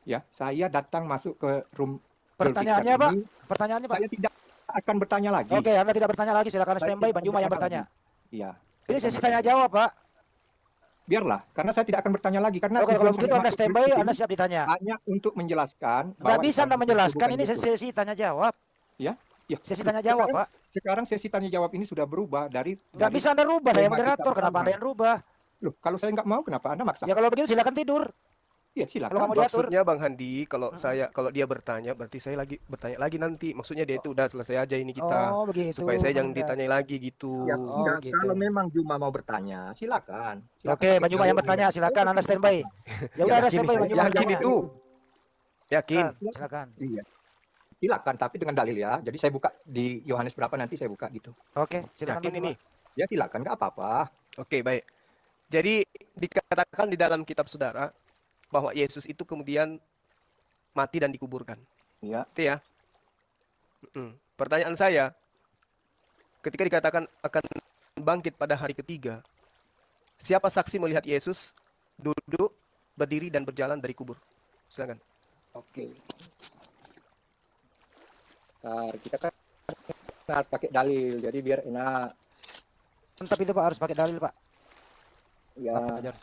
Speaker 4: Ya, saya datang masuk ke room
Speaker 3: Pertanyaannya,
Speaker 4: berpikir
Speaker 3: Pak.
Speaker 4: ini,
Speaker 3: Pertanyaannya, Pak.
Speaker 4: saya tidak akan bertanya lagi.
Speaker 3: Oke, Anda tidak bertanya lagi, silakan
Speaker 4: Saya
Speaker 3: standby
Speaker 4: tidak
Speaker 3: Bang Juma yang
Speaker 4: bertanya
Speaker 3: bertanya.
Speaker 4: Iya.
Speaker 3: Ini
Speaker 4: saya
Speaker 3: sesi
Speaker 4: akan
Speaker 3: tanya
Speaker 4: bertanya.
Speaker 3: jawab, Pak.
Speaker 4: Biarlah, karena saya tidak akan bertanya lagi karena
Speaker 3: Oke, kalau
Speaker 4: tujuan
Speaker 3: begitu
Speaker 4: saya
Speaker 3: Anda
Speaker 4: masuk
Speaker 3: standby,
Speaker 4: berpikir
Speaker 3: Anda
Speaker 4: ini
Speaker 3: siap ditanya.
Speaker 4: hanya untuk menjelaskan
Speaker 3: Nggak
Speaker 4: bahwa
Speaker 3: bisa
Speaker 4: Islam
Speaker 3: Anda
Speaker 4: itu
Speaker 3: menjelaskan,
Speaker 4: bukan
Speaker 3: ini
Speaker 4: Yesus.
Speaker 3: sesi tanya jawab.
Speaker 4: Ya, ya.
Speaker 3: Sesi tanya jawab, Pak.
Speaker 4: Sekarang sesi tanya jawab ini sudah berubah dari
Speaker 3: Nggak bisa Anda rubah, saya
Speaker 4: tema kita
Speaker 3: moderator, kenapa
Speaker 4: pertama.
Speaker 3: Anda yang rubah?
Speaker 4: Loh, kalau saya nggak mau, kenapa Anda maksa?
Speaker 3: Ya kalau begitu silakan tidur.
Speaker 4: Iya,
Speaker 3: Kalau
Speaker 4: silakan.
Speaker 3: kamu diatur.
Speaker 2: Maksudnya Bang Handi, kalau
Speaker 3: Mm-mm.
Speaker 2: kalau dia bertanya, berarti saya lagi bertanya lagi nanti. Maksudnya dia itu udah selesai aja ini kita,
Speaker 3: Oh, begitu.
Speaker 2: supaya saya jangan
Speaker 3: Anda.
Speaker 2: ditanya lagi gitu.
Speaker 4: Ya,
Speaker 3: Oh,
Speaker 4: enggak.
Speaker 3: gitu.
Speaker 4: Kalau memang Juma mau bertanya, silakan.
Speaker 3: Oke, Bang Juma yang bertanya, silakan Anda standby. Ya udah Anda
Speaker 2: Yakin,
Speaker 3: standby Bang Juma.
Speaker 2: yakin
Speaker 3: bertanya.
Speaker 2: itu? Yakin?
Speaker 3: Silakan.
Speaker 4: Iya. Silakan, tapi dengan dalil ya. Jadi saya buka di Yohanes berapa nanti saya buka gitu.
Speaker 3: Oke, silakan
Speaker 2: Yakin
Speaker 3: Bang Juma.
Speaker 2: ini?
Speaker 4: Ya silakan, nggak apa-apa.
Speaker 2: Oke, baik. Jadi dikatakan di dalam kitab saudara bahwa Yesus itu kemudian mati dan dikuburkan.
Speaker 4: Iya.
Speaker 2: Itu ya. Pertanyaan saya, ketika dikatakan akan bangkit pada hari ketiga, siapa saksi melihat Yesus duduk, berdiri dan berjalan dari kubur? Silakan.
Speaker 4: Oke. Ntar, kita kan harus pakai dalil, jadi biar enak.
Speaker 3: Mantap itu Pak, harus pakai dalil Pak.
Speaker 4: Ya.
Speaker 3: Pak Fajar.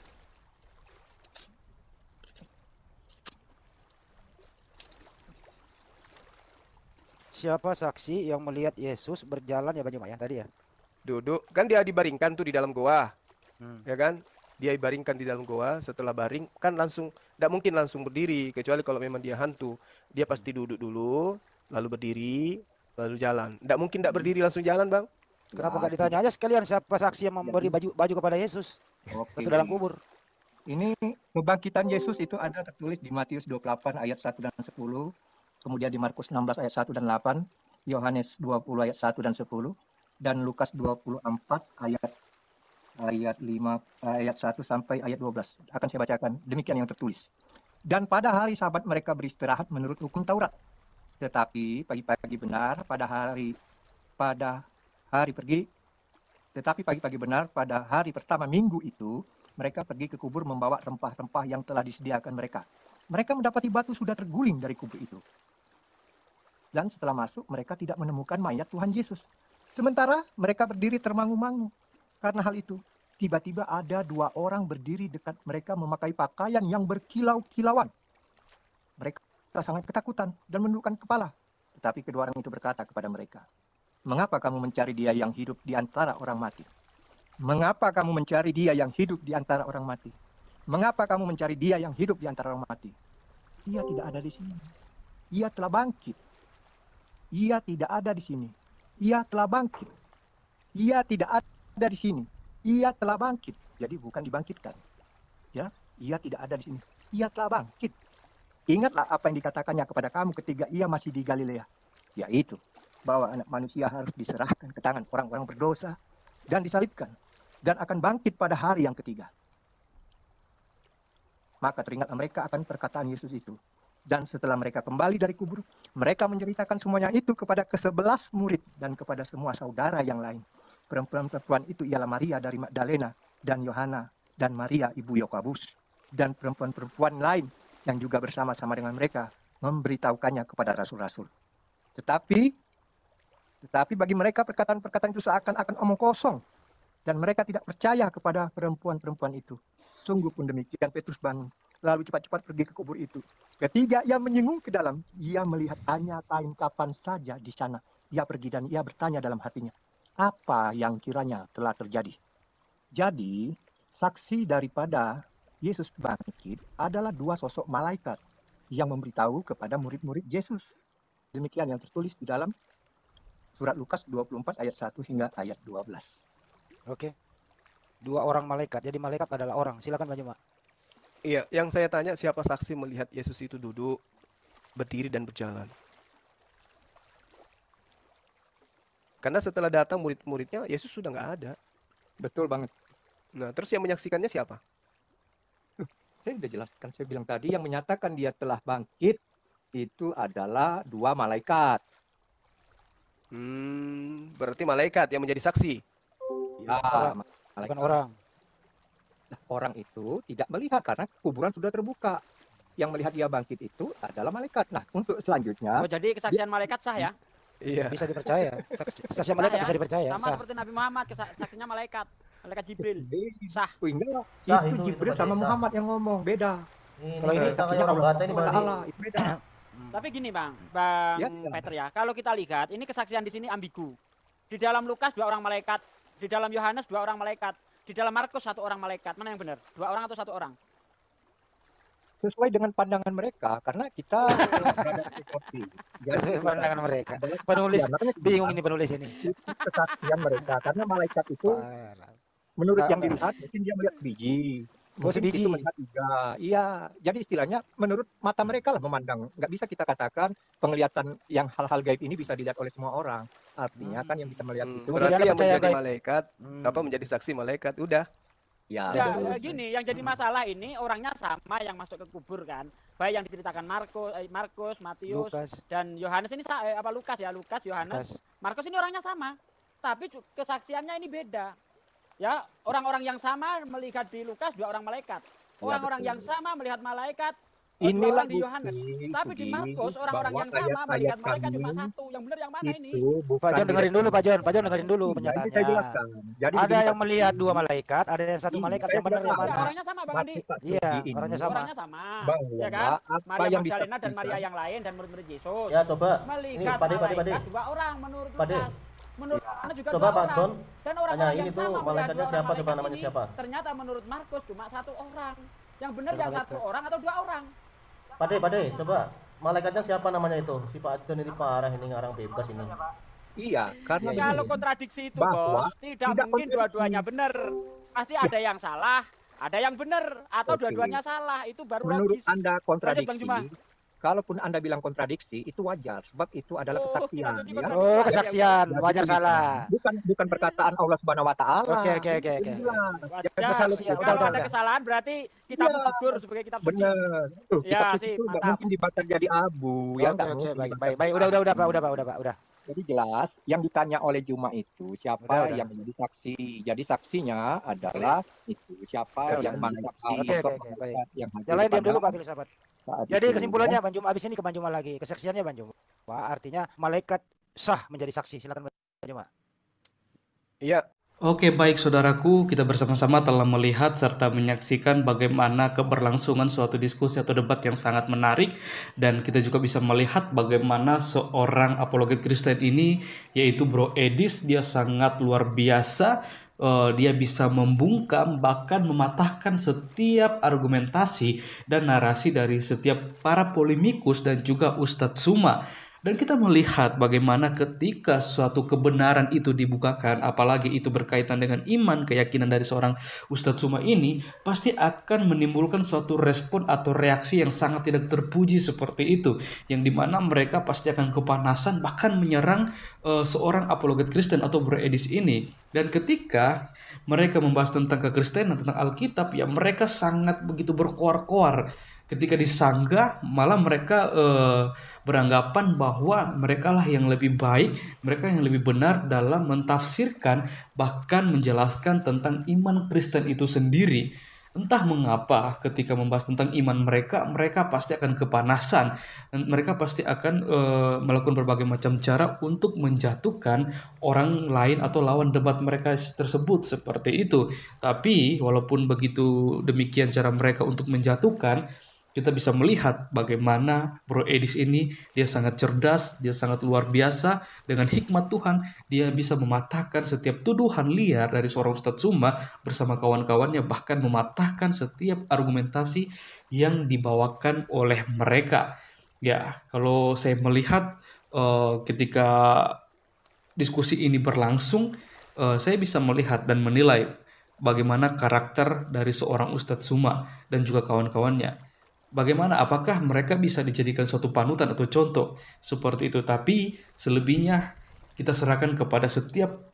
Speaker 3: Siapa saksi yang melihat Yesus berjalan ya Bang Juma ya tadi ya?
Speaker 2: Duduk, kan dia dibaringkan tuh di dalam goa,
Speaker 3: Hmm.
Speaker 2: ya kan? Dia dibaringkan di dalam goa, setelah baring kan langsung, tidak mungkin langsung berdiri, kecuali kalau memang dia hantu. Dia pasti duduk dulu, lalu berdiri, lalu jalan. Tidak mungkin tidak berdiri langsung jalan, Bang.
Speaker 3: Kenapa nggak ditanya aja sekalian siapa saksi yang memberi baju kepada Yesus
Speaker 4: Oke.
Speaker 3: waktu dalam kubur?
Speaker 4: Ini kebangkitan Yesus itu ada tertulis di Matius 28 ayat 1 dan 10, kemudian di Markus 16 ayat 1 dan 8, Yohanes 20 ayat 1 dan 10, dan Lukas 24 ayat 1 sampai ayat 12. Akan saya bacakan, demikian yang tertulis. Dan pada hari Sabat mereka beristirahat menurut hukum Taurat. Tetapi pagi-pagi benar pada hari benar pada hari pertama minggu itu, mereka pergi ke kubur membawa rempah-rempah yang telah disediakan mereka. Mereka mendapati batu sudah terguling dari kubur itu. Dan setelah masuk, mereka tidak menemukan mayat Tuhan Yesus. Sementara mereka berdiri termangu-mangu. Karena hal itu, tiba-tiba ada 2 orang berdiri dekat mereka memakai pakaian yang berkilau-kilauan. Mereka sangat ketakutan dan menundukkan kepala. Tetapi kedua orang itu berkata kepada mereka, "Mengapa kamu mencari dia yang hidup di antara orang mati? Mengapa kamu mencari dia yang hidup di antara orang mati? Mengapa kamu mencari dia yang hidup di antara orang mati? Ia tidak ada di sini. Ia telah bangkit. Ia tidak ada di sini. Ia telah bangkit. Ia tidak ada di sini. Ia telah bangkit." Jadi bukan dibangkitkan. Ya, ia tidak ada di sini. Ia telah bangkit. Ingatlah apa yang dikatakannya kepada kamu ketika ia masih di Galilea, yaitu bahwa anak manusia harus diserahkan ke tangan orang-orang berdosa dan disalibkan dan akan bangkit pada hari yang ketiga. Maka teringatlah mereka akan perkataan Yesus itu Dan setelah mereka kembali dari kubur, mereka menceritakan semuanya itu kepada ke-11 murid dan kepada semua saudara yang lain. Perempuan-perempuan itu ialah Maria dari Magdalena dan Yohana dan Maria ibu Yakobus dan perempuan-perempuan lain yang juga bersama-sama dengan mereka memberitahukannya kepada rasul-rasul. Tetapi bagi mereka perkataan-perkataan itu seakan-akan omong kosong dan mereka tidak percaya kepada perempuan-perempuan itu. Sungguh pun demikian, Petrus bangun, lalu cepat-cepat pergi ke kubur itu. Ketika ia menyenggung ke dalam, ia melihat hanya kain kapan saja di sana. Ia pergi dan ia bertanya dalam hatinya, apa yang kiranya telah terjadi? Jadi, saksi daripada Yesus bangkit adalah dua sosok malaikat yang memberitahu kepada murid-murid Yesus. Demikian yang tertulis di dalam surat Lukas 24 ayat 1 hingga ayat 12.
Speaker 3: Oke. Dua orang malaikat. Jadi malaikat adalah orang. Silakan Pak Juma.
Speaker 2: Iya, yang saya tanya siapa saksi melihat Yesus itu duduk, berdiri dan berjalan. Karena setelah datang murid-muridnya, Yesus sudah nggak ada.
Speaker 4: Betul banget.
Speaker 2: Nah, terus yang menyaksikannya siapa?
Speaker 4: Saya sudah jelaskan, saya bilang tadi yang menyatakan dia telah bangkit itu adalah dua malaikat.
Speaker 2: Berarti malaikat yang menjadi saksi.
Speaker 4: Ya,
Speaker 3: Bukan
Speaker 4: malaikat.
Speaker 3: orang.
Speaker 4: Nah, orang itu tidak melihat karena kuburan sudah terbuka. Yang melihat dia bangkit itu adalah malaikat. Nah, untuk selanjutnya,
Speaker 6: Oh, jadi kesaksian malaikat sah ya?
Speaker 2: Iya.
Speaker 3: Bisa dipercaya. Saksi malaikat
Speaker 6: Sah ya?
Speaker 3: bisa dipercaya.
Speaker 6: Sama
Speaker 3: Sah.
Speaker 6: seperti Nabi Muhammad, saksinya malaikat. Malaikat Jibril. Sah.
Speaker 4: enggak,
Speaker 7: Sah,
Speaker 4: itu
Speaker 7: itu
Speaker 4: Jibril
Speaker 7: berarti
Speaker 4: sama
Speaker 7: sah.
Speaker 4: Muhammad yang ngomong, beda.
Speaker 3: Kalau ini
Speaker 7: kita kayak orang baca ini berarti
Speaker 4: Allah, itu beda.
Speaker 6: Tapi gini Bang
Speaker 4: Ya.
Speaker 6: Peter ya, kalau kita lihat ini kesaksian di sini ambigu. Di dalam Lukas 2 orang malaikat, di dalam Yohanes 2 orang malaikat, di dalam Markus 1 orang malaikat. Mana yang benar? 2 orang atau 1 orang?
Speaker 4: Sesuai dengan pandangan mereka, karena kita berada di situasi.
Speaker 3: Sesuai pandangan mereka.
Speaker 4: adalah
Speaker 3: Penulis
Speaker 4: kesaksian. Makanya
Speaker 3: bingung ini penulis ini.
Speaker 4: itu kesaksian mereka, karena malaikat itu
Speaker 3: Parah.
Speaker 4: menurut yang
Speaker 3: Parah.
Speaker 4: dilihat mungkin dia melihat biji.
Speaker 3: Oh,
Speaker 4: Mungkin
Speaker 3: sebiji.
Speaker 4: itu melihat 3. Iya, jadi istilahnya menurut mata mereka lah memandang. Nggak bisa kita katakan penglihatan yang hal-hal gaib ini bisa dilihat oleh semua orang. Artinya kan yang bisa melihat itu
Speaker 3: Berarti
Speaker 2: Berarti
Speaker 3: Anda
Speaker 2: yang
Speaker 3: percaya
Speaker 2: menjadi
Speaker 3: gaib?
Speaker 2: malaikat, menjadi saksi malaikat, udah.
Speaker 4: ya,
Speaker 6: Ya,
Speaker 4: betul.
Speaker 6: gini, yang jadi masalah ini orangnya sama yang masuk ke kubur kan. Baik yang diceritakan Markus, Matius,
Speaker 3: Lukas.
Speaker 6: dan Yohanes ini Lukas ya, Lukas, Yohanes,
Speaker 3: Lukas.
Speaker 6: Markus ini orangnya sama. Tapi kesaksiannya ini beda. Ya, orang-orang yang sama melihat di Lukas 2 orang malaikat. Orang-orang
Speaker 4: betul.
Speaker 6: yang sama melihat malaikat 2
Speaker 4: Inilah
Speaker 6: orang di Yohanes. Tapi di Markus orang-orang yang sama melihat malaikat cuma 1. Yang benar yang mana ini?
Speaker 4: Itu bukan
Speaker 3: Pak John dengerin dulu Pak John. Pak John dengerin dulu
Speaker 4: Iya, ini saya
Speaker 3: penyatannya.
Speaker 4: jelaskan. Jadi
Speaker 3: Ada
Speaker 4: begini,
Speaker 3: yang melihat 2 malaikat, ada yang 1
Speaker 4: Iya,
Speaker 3: malaikat
Speaker 4: saya
Speaker 3: yang benar yang
Speaker 4: sudah
Speaker 6: Ya,
Speaker 3: mana?
Speaker 6: orangnya sama Bang Andi.
Speaker 4: Maksud Pak
Speaker 3: Iya,
Speaker 4: Suci ini
Speaker 3: orangnya sama.
Speaker 6: Orangnya sama.
Speaker 4: bahwa
Speaker 6: Ya kan?
Speaker 4: apa
Speaker 6: Maria
Speaker 4: yang
Speaker 6: Magdalena dan Maria
Speaker 4: disaksikan
Speaker 6: yang lain dan murid-murid Yesus.
Speaker 7: Ya coba. Ini
Speaker 6: Melihat
Speaker 7: Pade.
Speaker 6: malaikat 2 orang menurut
Speaker 7: Pade.
Speaker 6: Lukas. Menurut Yohanes juga
Speaker 7: Coba
Speaker 6: 2
Speaker 7: Pak
Speaker 6: orang.
Speaker 7: John,
Speaker 6: Dan orang-orang
Speaker 7: tanya
Speaker 6: yang
Speaker 7: ini tuh
Speaker 6: sama melihat
Speaker 7: malaikatnya
Speaker 6: 2 orang
Speaker 7: siapa, coba
Speaker 6: malaikat
Speaker 7: namanya
Speaker 6: ini,
Speaker 7: siapa?
Speaker 6: ternyata menurut Markus cuma 1 orang. Yang benar
Speaker 3: Satu
Speaker 6: yang 1
Speaker 3: malaikat.
Speaker 6: orang atau 2 orang.
Speaker 7: Pade, coba malaikatnya siapa namanya itu? Si Pak John ini parah ini ngarang bebas ini.
Speaker 4: Iya, karena
Speaker 3: Iya,
Speaker 6: Kalau
Speaker 4: begini,
Speaker 6: kontradiksi itu
Speaker 4: bahwa
Speaker 6: Bos, tidak
Speaker 4: tidak
Speaker 6: mungkin
Speaker 4: kontradiksi.
Speaker 6: dua-duanya benar. Pasti ada yang salah, ada yang benar, atau
Speaker 4: Oke.
Speaker 6: dua-duanya salah. Itu baru
Speaker 4: menurut
Speaker 6: logis.
Speaker 4: Anda
Speaker 6: Lanjut, Bang
Speaker 4: kontradiksi,
Speaker 6: Juma.
Speaker 4: kalaupun Anda bilang kontradiksi, itu wajar, sebab itu adalah
Speaker 6: Oh,
Speaker 4: kesaksian.
Speaker 6: tidak jadi
Speaker 4: Ya.
Speaker 6: kontradiksi.
Speaker 3: Oh, kesaksian,
Speaker 4: Jadi
Speaker 3: wajar
Speaker 4: begitu.
Speaker 3: salah.
Speaker 4: Bukan perkataan Allah Subhanahu wa taala.
Speaker 3: Oke.
Speaker 6: Wajar.
Speaker 3: Kesaksian,
Speaker 6: Kalau ada
Speaker 3: udah.
Speaker 6: kesalahan berarti kitab
Speaker 4: Iya.
Speaker 6: gugur sebagai kitab suci.
Speaker 4: Benar.
Speaker 6: Ya,
Speaker 4: Kitab suci
Speaker 6: sip,
Speaker 4: itu nggak
Speaker 6: mantap.
Speaker 4: mungkin dibakar jadi abu, ya
Speaker 3: Oke,
Speaker 4: nggak
Speaker 3: oke,
Speaker 4: mungkin
Speaker 3: baik,
Speaker 4: dibakar
Speaker 3: baik, baik.
Speaker 4: jadi
Speaker 3: Udah,
Speaker 4: abu.
Speaker 3: Pak.
Speaker 4: Jadi jelas yang ditanya oleh Juma itu siapa
Speaker 3: Udah.
Speaker 4: yang menjadi saksi. Jadi saksinya adalah itu siapa
Speaker 3: Udah.
Speaker 4: yang mana saksi.
Speaker 3: Oke,
Speaker 4: sosok
Speaker 3: oke, baik.
Speaker 4: malaikat yang hadir
Speaker 3: Yang lain diam
Speaker 4: pada
Speaker 3: dulu Pak filsafat.
Speaker 4: saat
Speaker 3: Jadi
Speaker 4: itu.
Speaker 3: kesimpulannya Bang Juma, abis ini ke Bang Juma lagi. Kesaksiannya Bang Juma. Artinya malaikat sah menjadi saksi. Silakan Bang Juma.
Speaker 2: Iya,
Speaker 1: Oke, baik saudaraku, kita bersama-sama telah melihat serta menyaksikan bagaimana keberlangsungan suatu diskusi atau debat yang sangat menarik, dan kita juga bisa melihat bagaimana seorang apologet Kristen ini, yaitu Bro Edis, dia sangat luar biasa. Dia bisa membungkam bahkan mematahkan setiap argumentasi dan narasi dari setiap para polemikus dan juga Ustadz Suma. Dan kita melihat bagaimana ketika suatu kebenaran itu dibukakan, apalagi itu berkaitan dengan iman, keyakinan dari seorang Ustadz Suma ini, pasti akan menimbulkan suatu respon atau reaksi yang sangat tidak terpuji seperti itu, yang dimana mereka pasti akan kepanasan bahkan menyerang seorang apologet Kristen atau Bro Edis ini. Dan ketika mereka membahas tentang kekristenan, tentang Alkitab, ya mereka sangat begitu berkoar-koar. ketika disanggah malah mereka beranggapan bahwa mereka lah yang lebih baik, mereka yang lebih benar dalam mentafsirkan bahkan menjelaskan tentang iman Kristen itu sendiri. Entah mengapa ketika membahas tentang iman mereka, mereka pasti akan kepanasan. Mereka pasti akan melakukan berbagai macam cara untuk menjatuhkan orang lain atau lawan debat mereka tersebut seperti itu. Tapi walaupun begitu demikian cara mereka untuk menjatuhkan, kita bisa melihat bagaimana Bro Edis ini, dia sangat cerdas, dia sangat luar biasa. Dengan hikmat Tuhan, dia bisa mematahkan setiap tuduhan liar dari seorang Ustadz Summa bersama kawan-kawannya, bahkan mematahkan setiap argumentasi yang dibawakan oleh mereka. Ya, kalau saya melihat ketika diskusi ini berlangsung, saya bisa melihat dan menilai bagaimana karakter dari seorang Ustadz Summa dan juga kawan-kawannya. Bagaimana, apakah mereka bisa dijadikan suatu panutan atau contoh seperti itu. Tapi selebihnya kita serahkan kepada setiap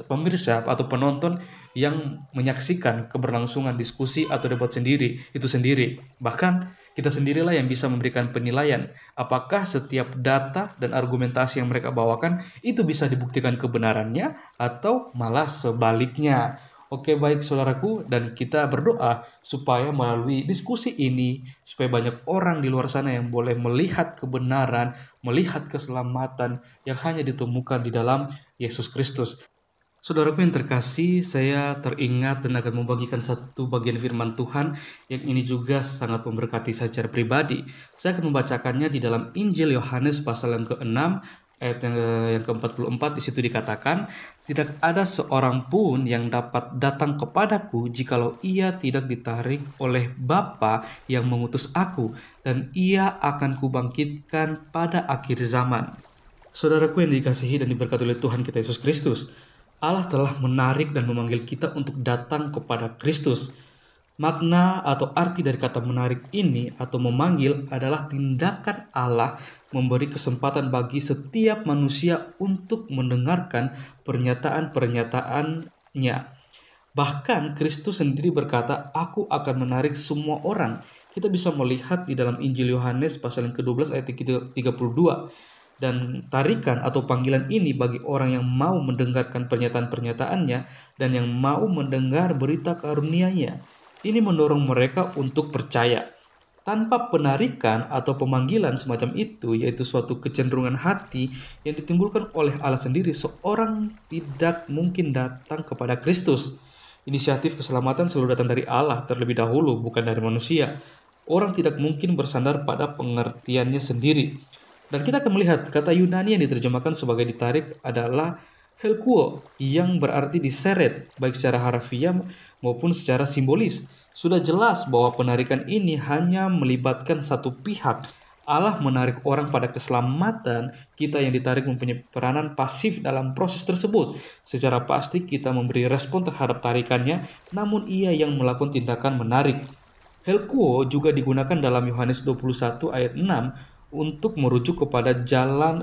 Speaker 1: pemirsa atau penonton yang menyaksikan keberlangsungan diskusi atau debat itu sendiri. Bahkan kita sendirilah yang bisa memberikan penilaian apakah setiap data dan argumentasi yang mereka bawakan itu bisa dibuktikan kebenarannya atau malah sebaliknya. Oke, baik saudaraku, dan kita berdoa supaya melalui diskusi ini, supaya banyak orang di luar sana yang boleh melihat kebenaran, melihat keselamatan yang hanya ditemukan di dalam Yesus Kristus. Saudaraku yang terkasih, saya teringat dan akan membagikan satu bagian firman Tuhan yang ini juga sangat memberkati saya secara pribadi. Saya akan membacakannya di dalam Injil Yohanes pasal yang ke-6, ayat yang ke-44. Di situ dikatakan, tidak ada seorang pun yang dapat datang kepadaku jikalau ia tidak ditarik oleh Bapa yang mengutus aku, dan ia akan kubangkitkan pada akhir zaman. Saudaraku yang dikasihi dan diberkati oleh Tuhan kita Yesus Kristus, Allah telah menarik dan memanggil kita untuk datang kepada Kristus. Makna atau arti dari kata menarik ini atau memanggil adalah tindakan Allah memberi kesempatan bagi setiap manusia untuk mendengarkan pernyataan-pernyataannya. Bahkan Kristus sendiri berkata, aku akan menarik semua orang. Kita bisa melihat di dalam Injil Yohanes pasal yang ke-12 ayat 32. Dan tarikan atau panggilan ini bagi orang yang mau mendengarkan pernyataan-pernyataannya dan yang mau mendengar berita karunia-Nya. Ini mendorong mereka untuk percaya. Tanpa penarikan atau pemanggilan semacam itu, yaitu suatu kecenderungan hati yang ditimbulkan oleh Allah sendiri, seorang tidak mungkin datang kepada Kristus. Inisiatif keselamatan selalu datang dari Allah terlebih dahulu, bukan dari manusia. Orang tidak mungkin bersandar pada pengertiannya sendiri. Dan kita akan melihat kata Yunani yang diterjemahkan sebagai ditarik adalah helkuo, yang berarti diseret, baik secara harfiah maupun secara simbolis. Sudah jelas bahwa penarikan ini hanya melibatkan satu pihak. Allah menarik orang pada keselamatan, kita yang ditarik mempunyai peranan pasif dalam proses tersebut. Secara pasti kita memberi respon terhadap tarikannya, namun ia yang melakukan tindakan menarik. Helkuo juga digunakan dalam Yohanes 21 ayat 6 untuk merujuk kepada jalan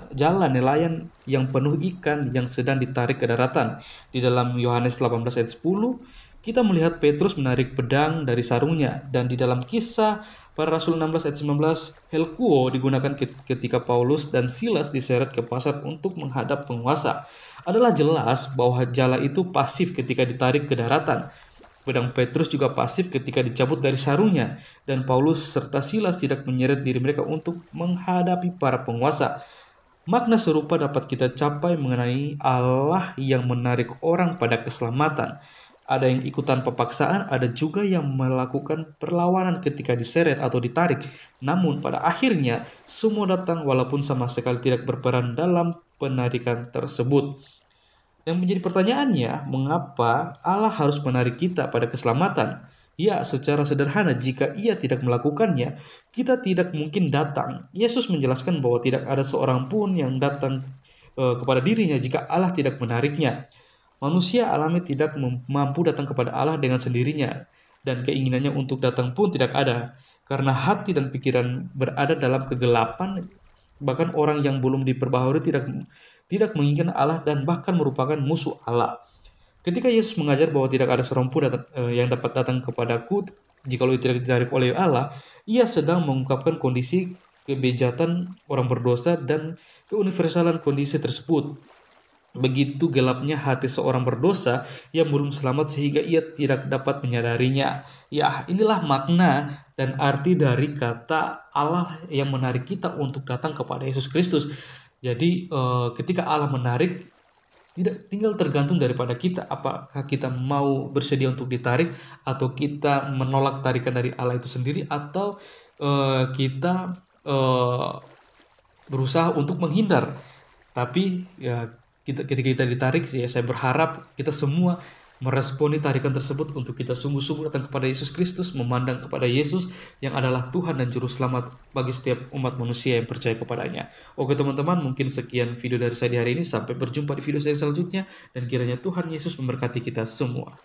Speaker 1: nelayan yang penuh ikan yang sedang ditarik ke daratan. Di dalam Yohanes 18 ayat 10, kita melihat Petrus menarik pedang dari sarungnya, dan di dalam Kisah Para Rasul 16 ayat 19, helkuo digunakan ketika Paulus dan Silas diseret ke pasar untuk menghadap penguasa. Adalah jelas bahwa jala itu pasif ketika ditarik ke daratan. Pedang Petrus juga pasif ketika dicabut dari sarungnya, dan Paulus serta Silas tidak menyeret diri mereka untuk menghadapi para penguasa. Makna serupa dapat kita capai mengenai Allah yang menarik orang pada keselamatan. Ada yang ikutan pepaksaan, ada juga yang melakukan perlawanan ketika diseret atau ditarik. Namun pada akhirnya semua datang walaupun sama sekali tidak berperan dalam penarikan tersebut. Yang menjadi pertanyaannya, mengapa Allah harus menarik kita pada keselamatan? Ya, secara sederhana, jika ia tidak melakukannya, kita tidak mungkin datang. Yesus menjelaskan bahwa tidak ada seorang pun yang datang kepada dirinya jika Allah tidak menariknya. Manusia alami tidak mampu datang kepada Allah dengan sendirinya, dan keinginannya untuk datang pun tidak ada, karena hati dan pikiran berada dalam kegelapan. Bahkan orang yang belum diperbaharui tidak menginginkan Allah dan bahkan merupakan musuh Allah. Ketika Yesus mengajar bahwa tidak ada seorang pun yang dapat datang kepadaku jikalau tidak ditarik oleh Allah, ia sedang mengungkapkan kondisi kebejatan orang berdosa dan keuniversalan kondisi tersebut. Begitu gelapnya hati seorang berdosa yang belum selamat sehingga ia tidak dapat menyadarinya. Ya, inilah makna dan arti dari kata Allah yang menarik kita untuk datang kepada Yesus Kristus. Jadi ketika Allah menarik, tidak tinggal tergantung daripada kita, apakah kita mau bersedia untuk ditarik atau kita menolak tarikan dari Allah itu sendiri, atau kita berusaha untuk menghindar. Tapi ya ketika kita ditarik, ya saya berharap kita semua meresponi tarikan tersebut untuk kita sungguh-sungguh datang kepada Yesus Kristus, memandang kepada Yesus yang adalah Tuhan dan Juru Selamat bagi setiap umat manusia yang percaya kepadanya. Oke teman-teman, mungkin sekian video dari saya di hari ini. Sampai berjumpa di video saya selanjutnya, dan kiranya Tuhan Yesus memberkati kita semua.